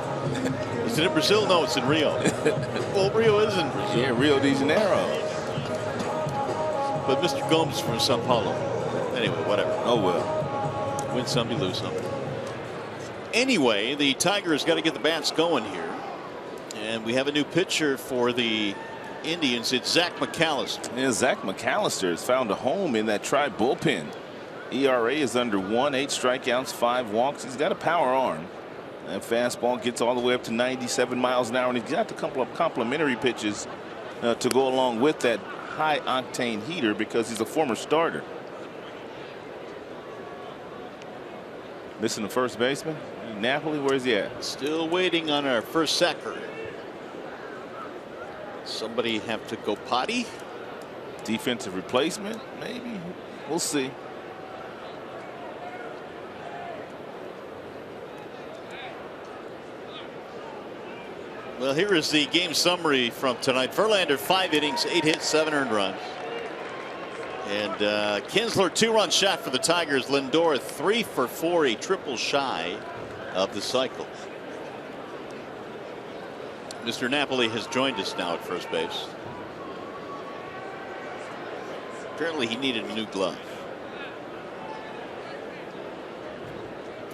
is it in Brazil? No, it's in Rio. Well, Rio is in Brazil. Yeah, Rio de Janeiro. But Mr. Gomes is from Sao Paulo. Anyway, whatever. Oh, well. Win some, you lose some. Anyway, the Tigers got to get the bats going here. And we have a new pitcher for the Indians. It's Zach McAllister. Yeah, Zach McAllister has found a home in that Tribe bullpen. ERA is under 1, 8 strikeouts, 5 walks. He's got a power arm. That fastball gets all the way up to 97 miles an hour, and he's got a couple of complimentary pitches to go along with that high octane heater because he's a former starter. Missing the first baseman. Napoli, where's he at? Still waiting on our first sacker. Somebody have to go potty? Defensive replacement, maybe. We'll see. Well, here is the game summary from tonight. Verlander 5 innings, 8 hits, 7 earned runs. And Kinsler 2-run shot for the Tigers. Lindor 3 for 4, a triple shy of the cycle. Mr. Napoli has joined us now at first base. Apparently he needed a new glove.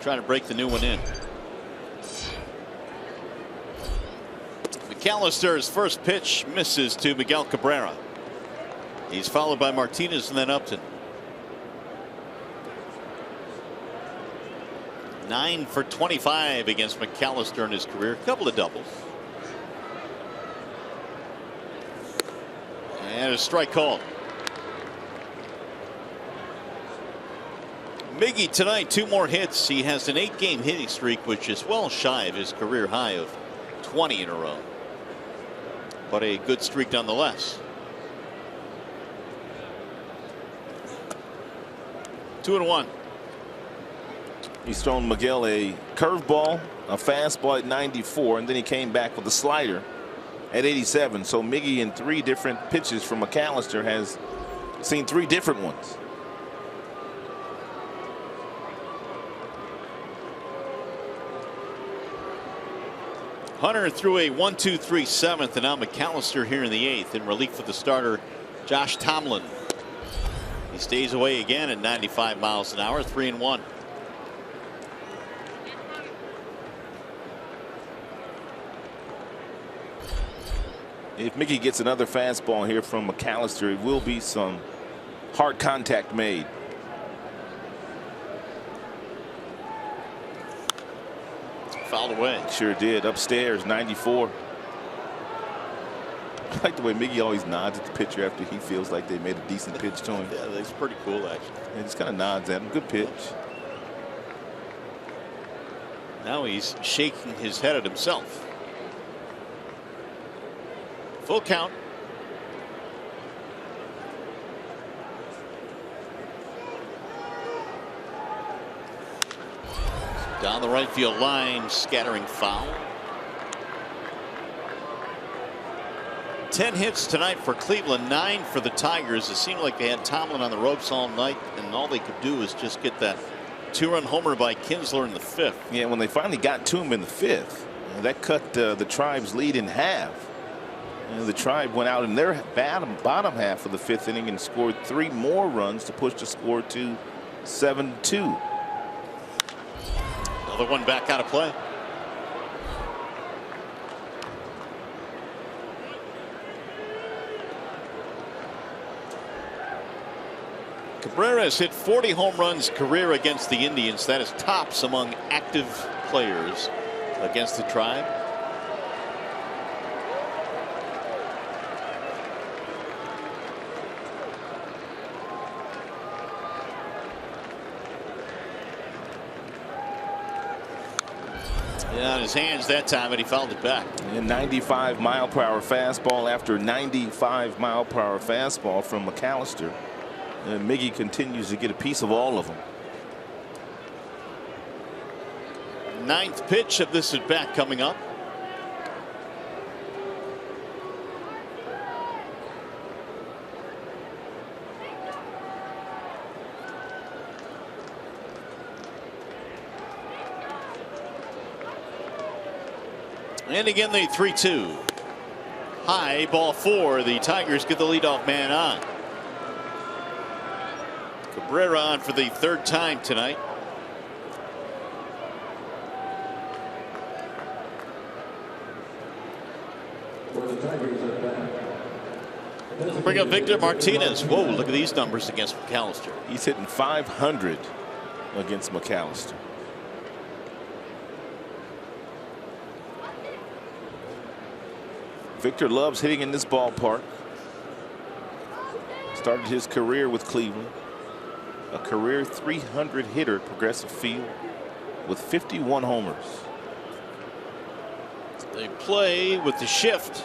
Trying to break the new one in. McAllister's first pitch misses to Miguel Cabrera. He's followed by Martinez and then Upton. 9 for 25 against McAllister in his career. A couple of doubles. And a strike called. Miggy tonight, 2 more hits. He has an 8-game hitting streak, which is well shy of his career high of 20 in a row. But a good streak nonetheless. 2-1. He's thrown Miguel a curveball, a fastball at 94, and then he came back with a slider at 87. So Miggy in 3 different pitches from McAllister has seen 3 different ones. Hunter threw a 1-2-3 7th, and now McAllister here in the 8th in relief for the starter Josh Tomlin. He stays away again at 95 miles an hour, 3-1. If Mickey gets another fastball here from McAllister, it will be some hard contact made. Fouled away. Sure did. Upstairs, 94. I like the way Mickey always nods at the pitcher after he feels like they made a decent pitch to him. Yeah, that's pretty cool, actually. He just kind of nods at him. Good pitch. Now he's shaking his head at himself. Full count. Down the right field line, scattering foul. 10 hits tonight for Cleveland, 9 for the Tigers. It seemed like they had Tomlin on the ropes all night, and all they could do was just get that 2-run homer by Kinsler in the 5th. Yeah, when they finally got to him in the 5th, that cut the Tribe's lead in half. And the Tribe went out in their bottom half of the 5th inning and scored 3 more runs to push the score to 7-2. Another one back out of play. Cabrera has hit 40 home runs career against the Indians. That is tops among active players against the Tribe. Yeah, on his hands that time, and he fouled it back. And 95-mile-per-hour fastball after 95-mile-per-hour fastball from McAllister. And Miggy continues to get a piece of all of them. Ninth pitch of this at bat coming up. And again, the 3-2. High, ball 4. The Tigers get the leadoff man on. Cabrera on for the 3rd time tonight. Bring up Victor Martinez. Whoa, look at these numbers against McAllister. He's hitting .500 against McAllister. Victor loves hitting in this ballpark. Started his career with Cleveland. A career .300 hitter at Progressive Field with 51 homers. They play with the shift,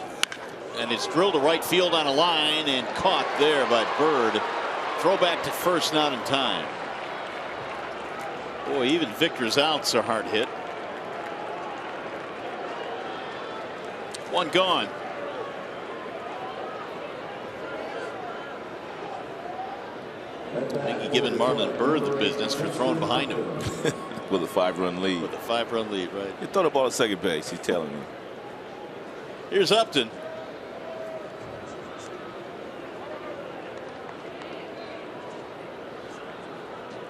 and it's drilled to right field on a line and caught there by Bird. Throw back to first, not in time. Boy, even Victor's outs are hard hit. 1 gone. I think he given Marlon Bird the business for throwing behind him. With a 5-run lead. With a 5-run lead, right. He throw the ball at second base, he's telling me. Here's Upton.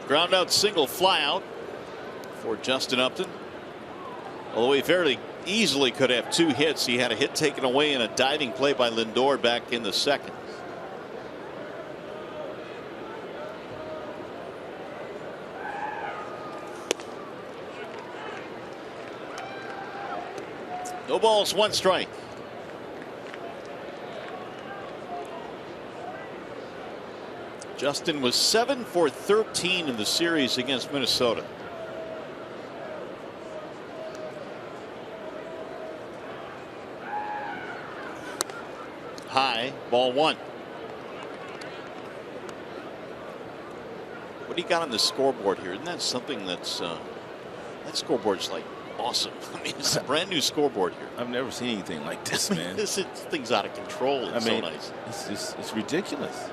Ground out single, fly out for Justin Upton. Although he fairly easily could have 2 hits. He had a hit taken away in a diving play by Lindor back in the 2nd. No balls, 1 strike. Justin was 7 for 13 in the series against Minnesota. High, ball 1. What do you got on the scoreboard here? Isn't that something that's that scoreboard's like awesome. I mean, it's a brand new scoreboard here. I've never seen anything like this, man. This thing's out of control. It's so nice. It's ridiculous.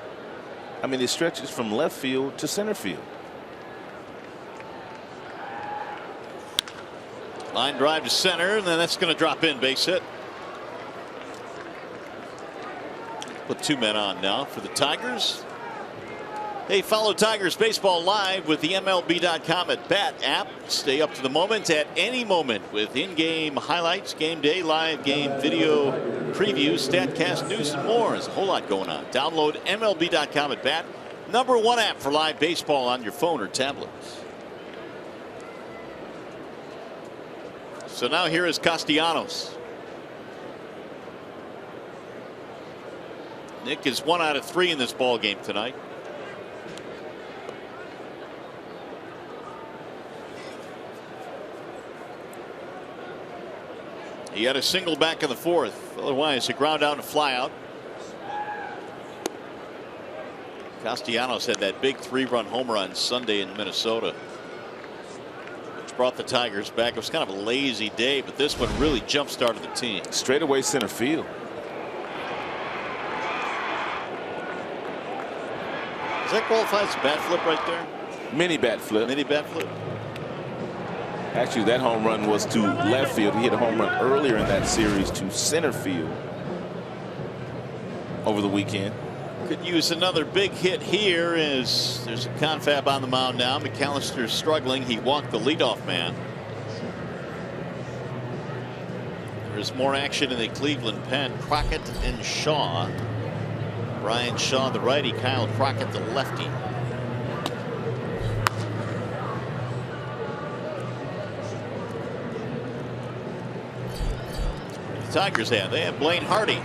I mean, it stretches from left field to center field. Line drive to center, and then that's going to drop in. Base hit. Put 2 men on now for the Tigers. Hey, follow Tigers Baseball live with the MLB.com at Bat app. Stay up to the moment at any moment with in-game highlights, game day, live game video previews, StatCast news, and more. There's a whole lot going on. Download MLB.com at Bat, #1 app for live baseball on your phone or tablets. So now here is Castellanos. Nick is 1 out of 3 in this ball game tonight. He had a single back in the 4th. Otherwise, a ground out and fly out. Castellanos had that big 3-run home run Sunday in Minnesota, which brought the Tigers back. It was kind of a lazy day, but this one really jump-started the team. Straightaway center field. Does that qualify as a bat flip right there? Mini bat flip. Mini bat flip. Actually, that home run was to left field. He hit a home run earlier in that series to center field over the weekend. Could use another big hit here as there's a confab on the mound now. McAllister's struggling. He walked the leadoff man. There's more action in the Cleveland pen. Crockett and Shaw. Brian Shaw, the righty. Kyle Crockett, the lefty. Tigers have. They have Blaine Hardy.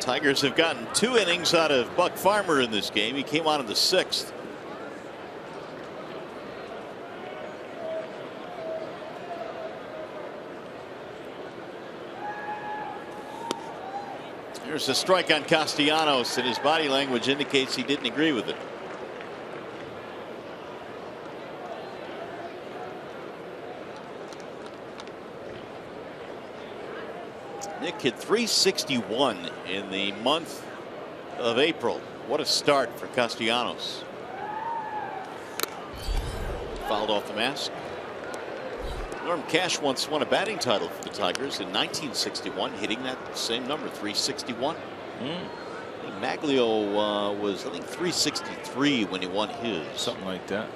Tigers have gotten 2 innings out of Buck Farmer in this game. He came on in the 6th. There's a strike on Castellanos, and his body language indicates he didn't agree with it. Nick hit .361 in the month of April. What a start for Castellanos. Fouled off the mask. Norm Cash once won a batting title for the Tigers in 1961, hitting that same number, .361. I think Maglio was, I think, .363 when he won his. Something like that.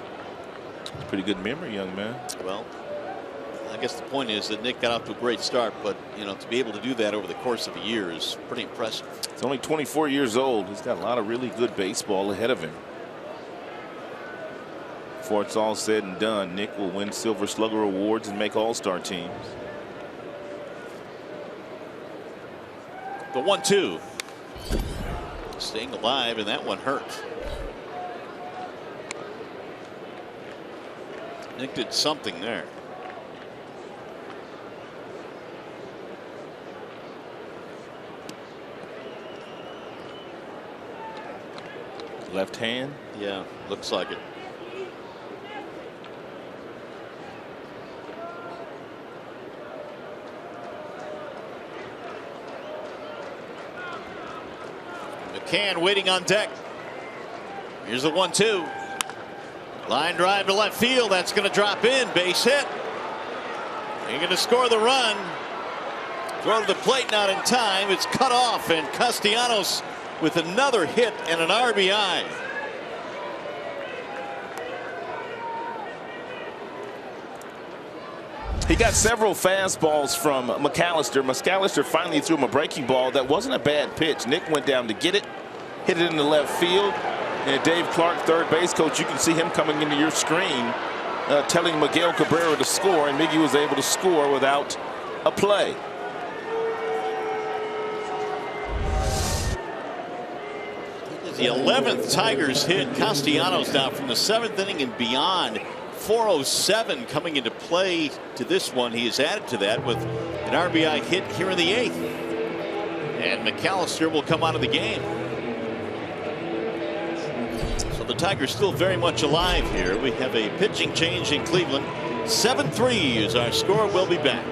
Pretty good memory, young man. Well, I guess the point is that Nick got off to a great start, but to be able to do that over the course of a year is pretty impressive. He's only 24 years old. He's got a lot of really good baseball ahead of him. Before it's all said and done, Nick will win Silver Slugger awards and make all-star teams. The 1-2. Staying alive, and that one hurt. Nick did something there. Left hand? Yeah, looks like it. McCann waiting on deck. Here's the 1-2. Line drive to left field. That's going to drop in. Base hit. They're going to score the run. Throw to the plate, not in time. It's cut off, and Castellanos with another hit and an RBI. He got several fastballs from McAllister. McAllister finally threw him a breaking ball that wasn't a bad pitch. Nick went down to get it, hit it in the left field, and Dave Clark, third base coach, you can see him coming into your screen telling Miguel Cabrera to score, and Miggy was able to score without a play. The 11th Tigers hit. Castellanos now from the 7th inning and beyond. 407 coming into play to this one. He has added to that with an RBI hit here in the 8th. And McAllister will come out of the game. So the Tigers still very much alive here. We have a pitching change in Cleveland. 7-3 is our score. We'll be back.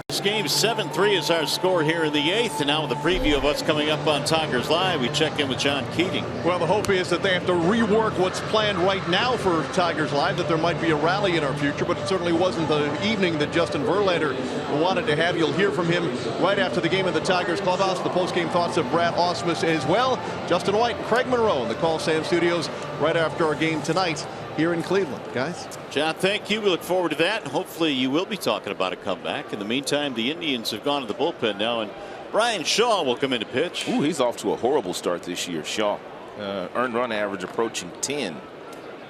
This game 7-3 is our score here in the 8th, and now with a preview of what's coming up on Tigers Live, we check in with John Keating. Well, the hope is that they have to rework what's planned right now for Tigers Live, that there might be a rally in our future, but it certainly wasn't the evening that Justin Verlander wanted to have. You'll hear from him right after the game in the Tigers clubhouse. The post-game thoughts of Brad Ausmus as well. Justin White and Craig Monroe in the Call Sam Studios right after our game tonight here in Cleveland, guys. John, thank you. We look forward to that. Hopefully you will be talking about a comeback. In the meantime, the Indians have gone to the bullpen now, and Brian Shaw will come in to pitch. Ooh, he's off to a horrible start this year. Shaw, earned run average approaching 10.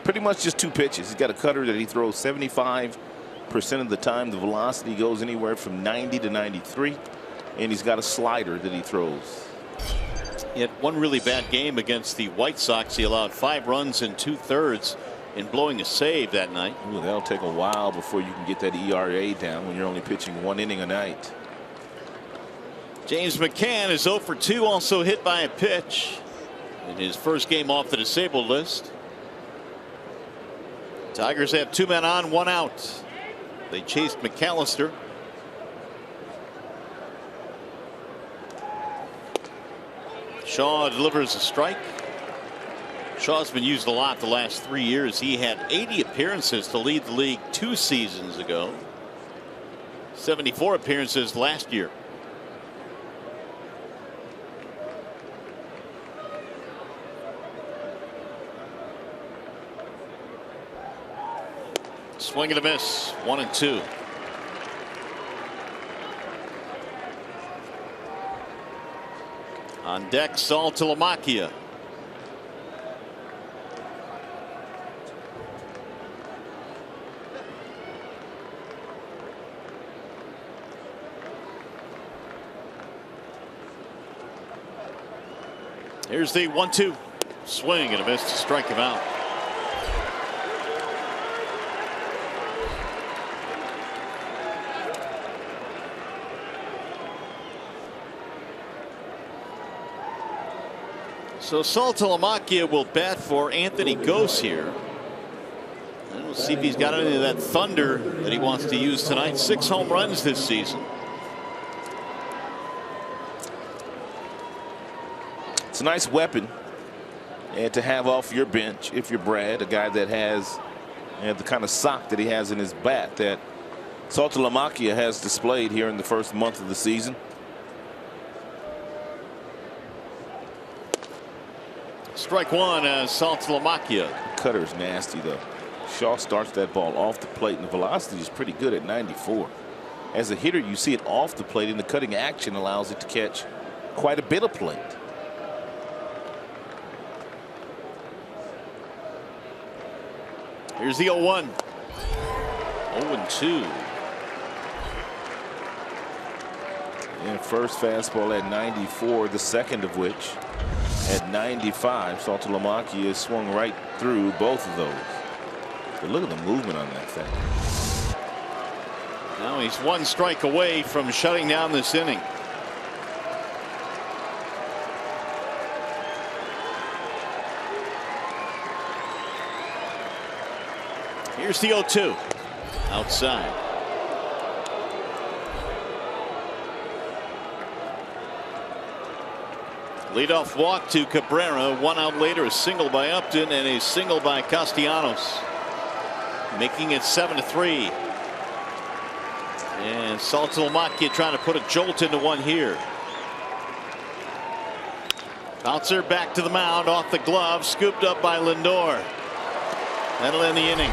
Pretty much just 2 pitches. He's got a cutter that he throws 75% of the time. The velocity goes anywhere from 90 to 93. And he's got a slider that he throws. He had one really bad game against the White Sox. He allowed 5 runs in 2/3 in blowing a save that night. Ooh, that'll take a while before you can get that ERA down when you're only pitching 1 inning a night. James McCann is 0 for 2, also hit by a pitch in his first game off the disabled list. Tigers have 2 men on, 1 out. They chased McAllister. Shaw delivers a strike. Shaw's been used a lot the last 3 years. He had 80 appearances to lead the league 2 seasons ago. 74 appearances last year. Swing and a miss. 1-2. On deck, Saltalamacchia. Here's the 1-2. Swing and a miss to strike him out. So Saltalamacchia will bat for Anthony Gose here. And we'll see if he's got any of that thunder that he wants to use tonight. 6 home runs this season. It's a nice weapon and to have off your bench if you're Brad, a guy that has the kind of sock that he has in his bat that Saltalamacchia has displayed here in the first month of the season. Strike 1 as Saltalamacchia. Cutter's nasty though. Shaw starts that ball off the plate and the velocity is pretty good at 94. As a hitter, you see it off the plate and the cutting action allows it to catch quite a bit of plate. Here's the 0-1. 0-2. And first fastball at 94, the second of which at 95. Saltalamacchia swung right through both of those. But look at the movement on that thing. Now he's 1 strike away from shutting down this inning. Here's the 0-2. Outside. Leadoff walk to Cabrera. 1 out later, a single by Upton and a single by Castellanos, making it 7-3. And Saltalamacchia trying to put a jolt into one here. Bouncer back to the mound off the glove, scooped up by Lindor. That'll end the inning.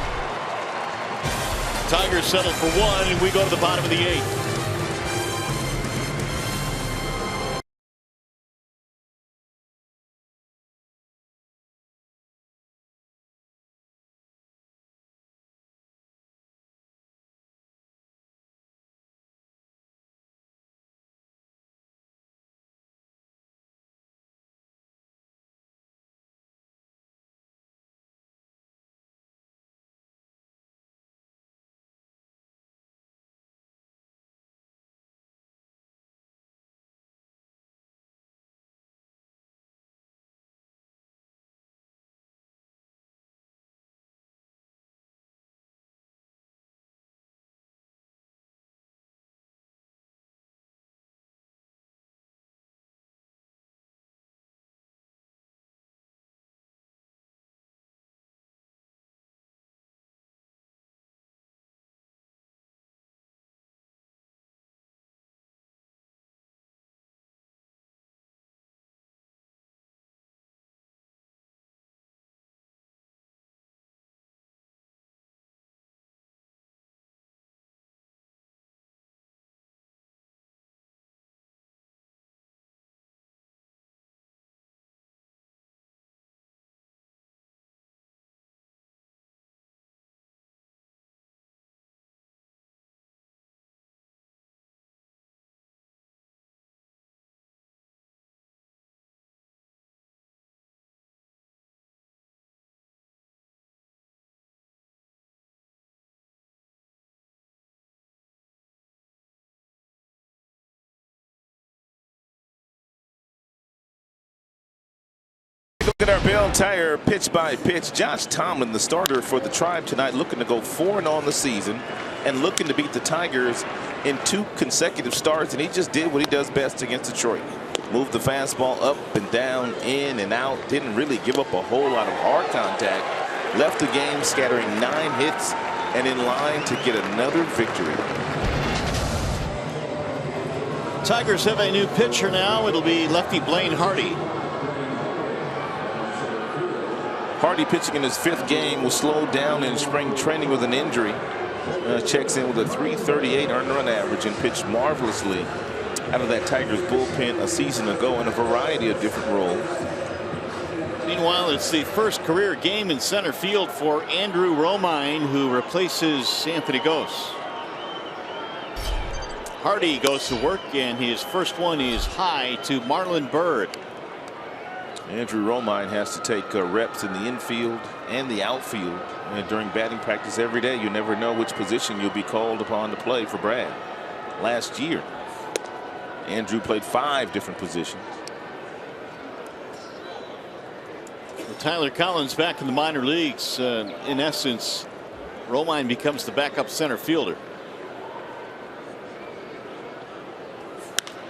Tigers settle for 1, and we go to the bottom of the 8th. Look at our Bell Tire pitch by pitch. Josh Tomlin, the starter for the Tribe tonight, looking to go 4-0 on the season and looking to beat the Tigers in 2 consecutive starts, and he just did what he does best against Detroit. Moved the fastball up and down, in and out. Didn't really give up a whole lot of hard contact. Left the game scattering 9 hits and in line to get another victory. Tigers have a new pitcher now. It'll be lefty Blaine Hardy. Hardy, pitching in his 5th game, was slowed down in spring training with an injury. Checks in with a .338 earned run average and pitched marvelously out of that Tigers bullpen a season ago in a variety of different roles. Meanwhile, it's the first career game in center field for Andrew Romine, who replaces Anthony Gose. Hardy goes to work, and his first one is high to Marlon Byrd. Andrew Romine has to take reps in the infield and the outfield during batting practice every day. You never know which position you'll be called upon to play for Brad. Last year, Andrew played 5 different positions. Tyler Collins back in the minor leagues. In essence, Romine becomes the backup center fielder.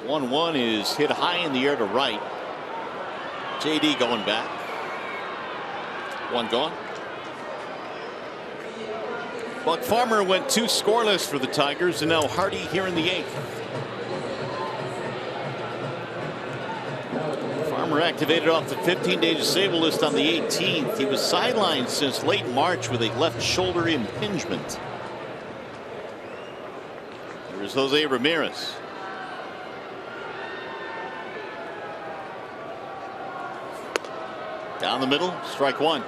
1-1 is hit high in the air to right. JD going back. 1 gone. Buck Farmer went 2 scoreless for the Tigers, and now Hardy here in the 8th. Farmer activated off the 15-day disabled list on the 18th. He was sidelined since late March with a left shoulder impingement. Here's Jose Ramirez. Down the middle, strike 1.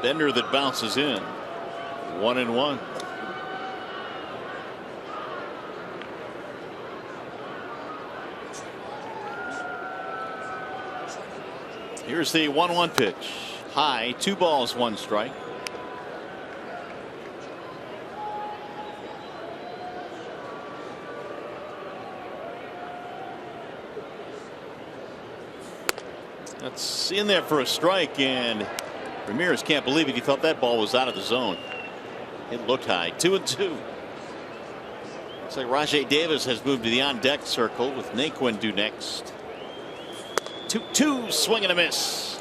Bender that bounces in. 1-1. Here's the 1-1 pitch. High, 2 balls, 1 strike. That's in there for a strike, and Ramirez can't believe it. He thought that ball was out of the zone. It looked high. 2-2. Looks like Rajai Davis has moved to the on-deck circle with Naquin due next. 2-2, swing and a miss.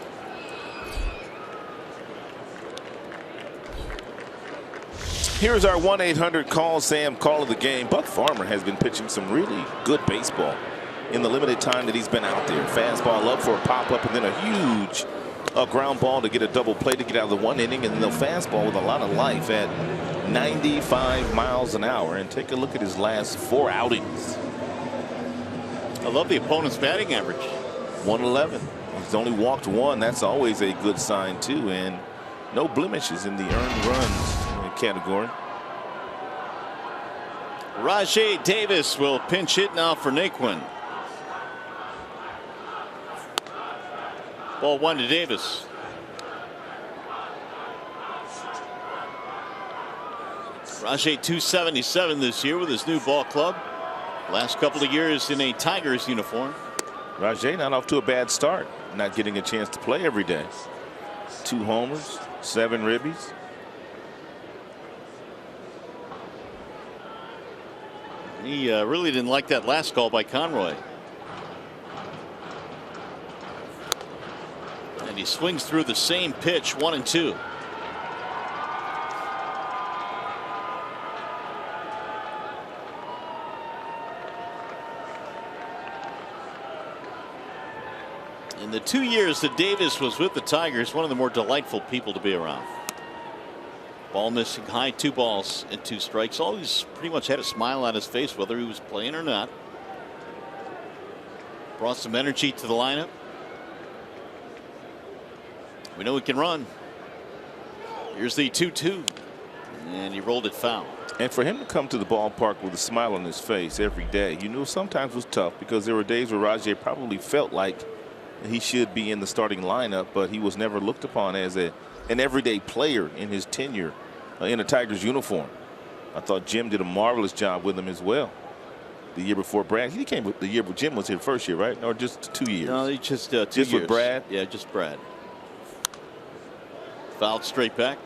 Here's our 1-800-CALL-SAM call of the game. Buck Farmer has been pitching some really good baseball in the limited time that he's been out there. Fastball up for a pop-up, and then a huge ground ball to get a double play to get out of the 1 inning, and then the fastball with a lot of life at 95 miles an hour. And take a look at his last 4 outings. I love the opponent's batting average. 111. He's only walked 1. That's always a good sign too, and no blemishes in the earned runs category. Rajai Davis will pinch hit now for Naquin. Ball 1 to Davis. Rajai 277 this year with his new ball club. Last couple of years in a Tigers uniform. Rajai not off to a bad start. Not getting a chance to play every day. 2 homers, 7 ribbies. He really didn't like that last call by Conroy. And he swings through the same pitch, 1-2. In the 2 years that Davis was with the Tigers, one of the more delightful people to be around. Ball missing high, 2 balls and 2 strikes. Always pretty much had a smile on his face whether he was playing or not. Brought some energy to the lineup. We know he can run. Here's the 2-2, and he rolled it foul. And for him to come to the ballpark with a smile on his face every day, you knew sometimes was tough, because there were days where Rajai probably felt like he should be in the starting lineup, but he was never looked upon as an everyday player in his tenure in a Tigers uniform. I thought Jim did a marvelous job with him as well. The year before Brad, he came the year Jim was here the first year, right? Or just 2 years? No, just 2 years. Just with Brad? Yeah, just Brad. Fouled straight back.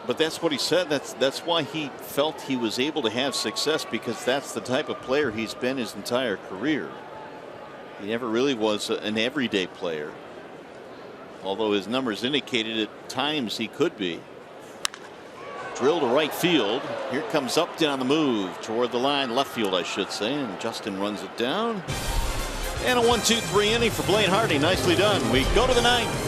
But that's what he said. That's why he felt he was able to have success, because that's the type of player he's been his entire career. He never really was an everyday player, although his numbers indicated at times he could be. Drill to right field. Here comes Upton on the move toward the line, left field I should say, and Justin runs it down. And a 1-2-3 inning for Blaine Hardy. Nicely done. We go to the ninth.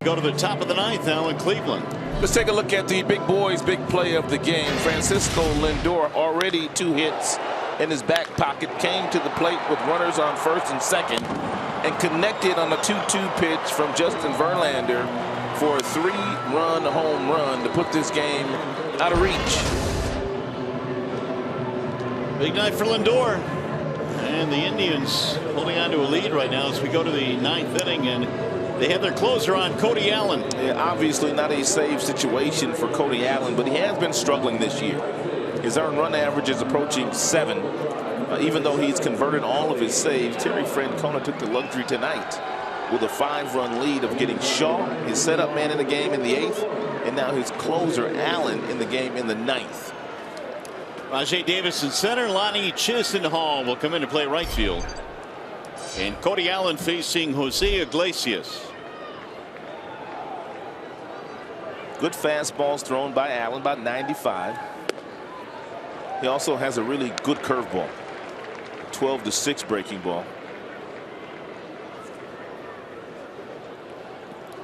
We go to the top of the ninth now in Cleveland. Let's take a look at the big boys' big play of the game. Francisco Lindor, already 2 hits in his back pocket, came to the plate with runners on first and second and connected on a 2-2 pitch from Justin Verlander for a 3-run home run to put this game out of reach. Big night for Lindor. And the Indians holding on to a lead right now as we go to the ninth inning, and they have their closer on, Cody Allen. Yeah, obviously not a save situation for Cody Allen, but he has been struggling this year. His earned run average is approaching 7. Even though he's converted all of his saves, Terry Francona took the luxury tonight with a 5-run lead of getting Shaw, his setup man in the game, in the 8th, and now his closer Allen in the game in the 9th. Rajai Davis in center. Lonnie Chisenhall will come in to play right field. And Cody Allen facing Jose Iglesias. Good fastballs thrown by Allen, about 95. He also has a really good curveball. 12-6 breaking ball.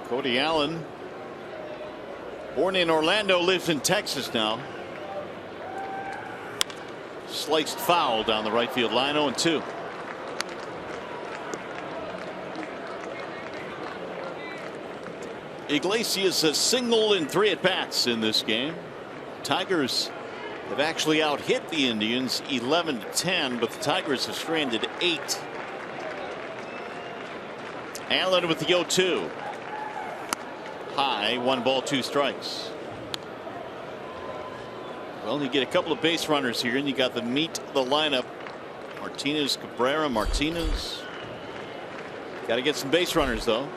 Cody Allen, born in Orlando, lives in Texas now. Sliced foul down the right field line, 0-2. Iglesias a single in 3 at-bats in this game. Tigers have actually out-hit the Indians 11-10, but the Tigers have stranded 8. Allen with the 0-2. High, 1 ball, 2 strikes. Well, you get a couple of base runners here, and you got the meat of the lineup. Martinez, Cabrera, Martinez. Got to get some base runners, though.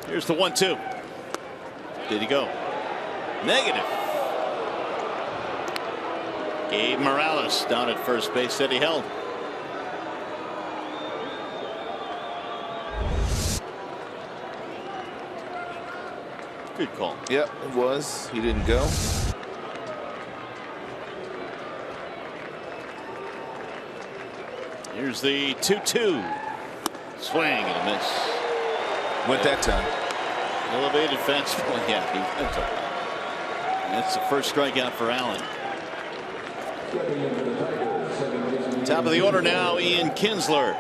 Here's the 1-2. Did he go? Negative. Gabe Morales down at first base, said he held. Good call. Yep, it was. He didn't go. Here's the 2-2. Swing and a miss. Went that time. Elevated fastball. Yeah, he went up. That's the first strikeout for Allen. Top of the order now, Ian Kinsler.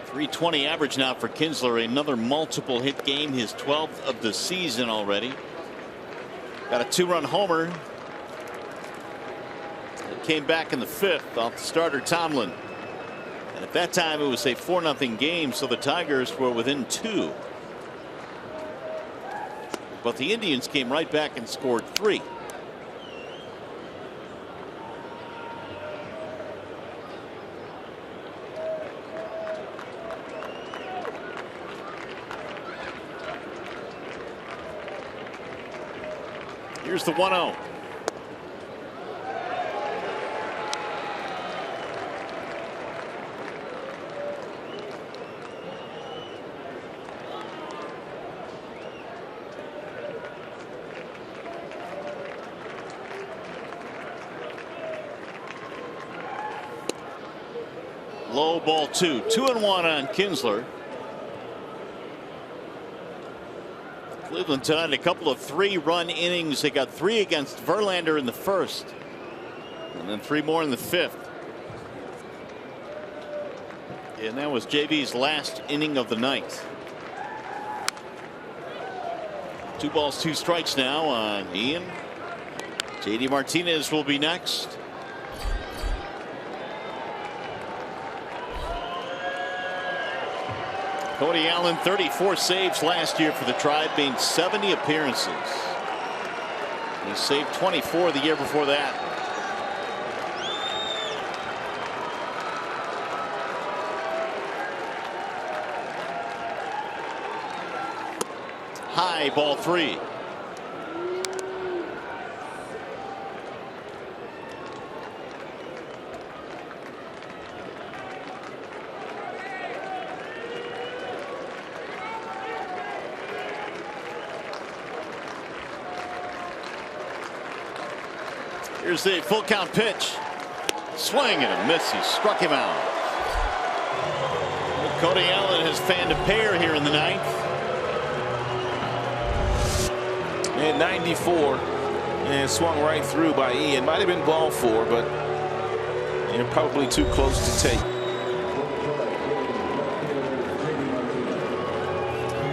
.320 average now for Kinsler. Another multiple hit game, his 12th of the season already. Got a 2-run homer. It came back in the 5th off the starter Tomlin. And at that time it was a 4-0 game, so the Tigers were within 2. But the Indians came right back and scored 3. Here's the 1-0. Low ball 2. 2-1 on Kinsler. Cleveland tonight a couple of 3-run innings. They got 3 against Verlander in the 1st. And then 3 more in the 5th. And that was JV's last inning of the night. 2 balls, 2 strikes now on Ian. JD Martinez will be next. Cody Allen, 34 saves last year for the Tribe, made 70 appearances. He saved 24 the year before that. High, ball 3. Here's the full count pitch. Swing and a miss. He struck him out. Well, Cody Allen has fanned a pair here in the 9th. And 94 and swung right through by Ian. Might have been ball 4, but probably too close to take.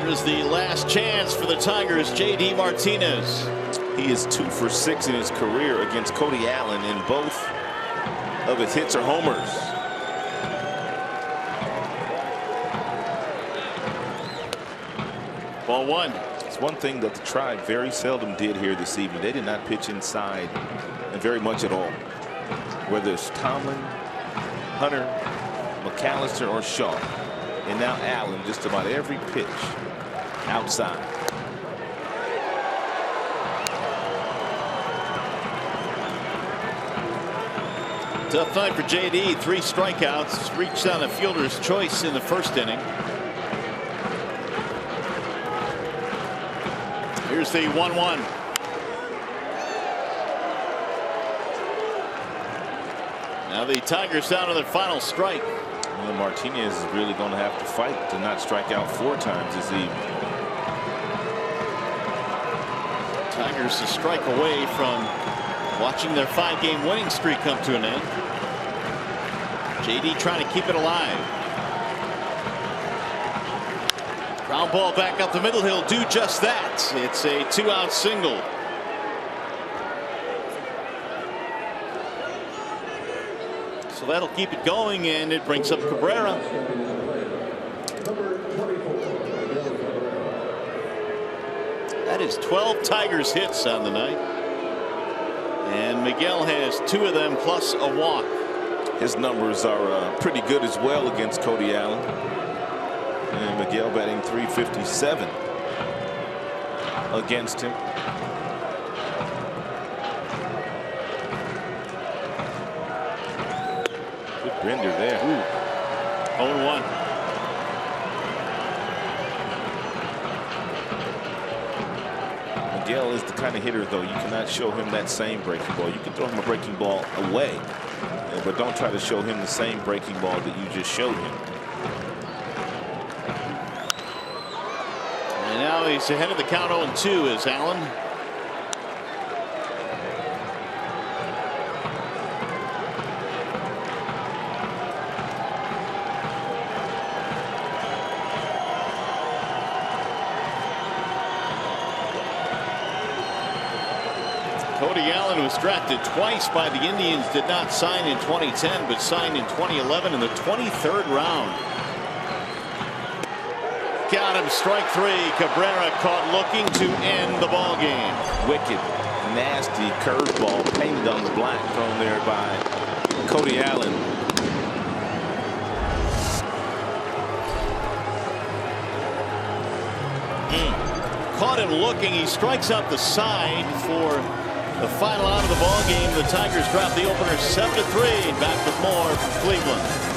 Here's the last chance for the Tigers. JD Martinez. He is 2 for 6 in his career against Cody Allen, and both of his hits are homers. Ball 1. It's one thing that the Tribe very seldom did here this evening. They did not pitch inside and very much at all. Whether it's Tomlin, Hunter, McAllister, or Shaw. And now Allen, just about every pitch outside. Tough night for JD. 3 strikeouts. Reached on a fielder's choice in the 1st inning. Here's the 1-1. Now the Tigers down to their final strike. Well, Martinez is really going to have to fight to not strike out 4 times this evening. Tigers a strike away from watching their 5-game winning streak come to an end. JD trying to keep it alive. Ground ball back up the middle. He'll do just that. It's a 2-out single. So that'll keep it going, and it brings up Cabrera. That is 12 Tigers hits on the night. And Miguel has 2 of them plus a walk. His numbers are pretty good as well against Cody Allen. And Miguel batting .357 against him. Good bender there. Ooh. 0-1. Miguel is the kind of hitter, though, you cannot show him that same breaking ball. You can throw him a breaking ball away, but don't try to show him the same breaking ball that you just showed him. And now he's ahead of the count 0-2 is Allen. Cody Allen was drafted twice by the Indians, did not sign in 2010, but signed in 2011 in the 23rd round. Got him, strike three. Cabrera caught looking to end the ball game. Wicked, nasty curveball painted on the black, thrown there by Cody Allen. Caught him looking. He strikes out the side for the final out of the ball game. The Tigers drop the opener 7-3. Back with more from Cleveland.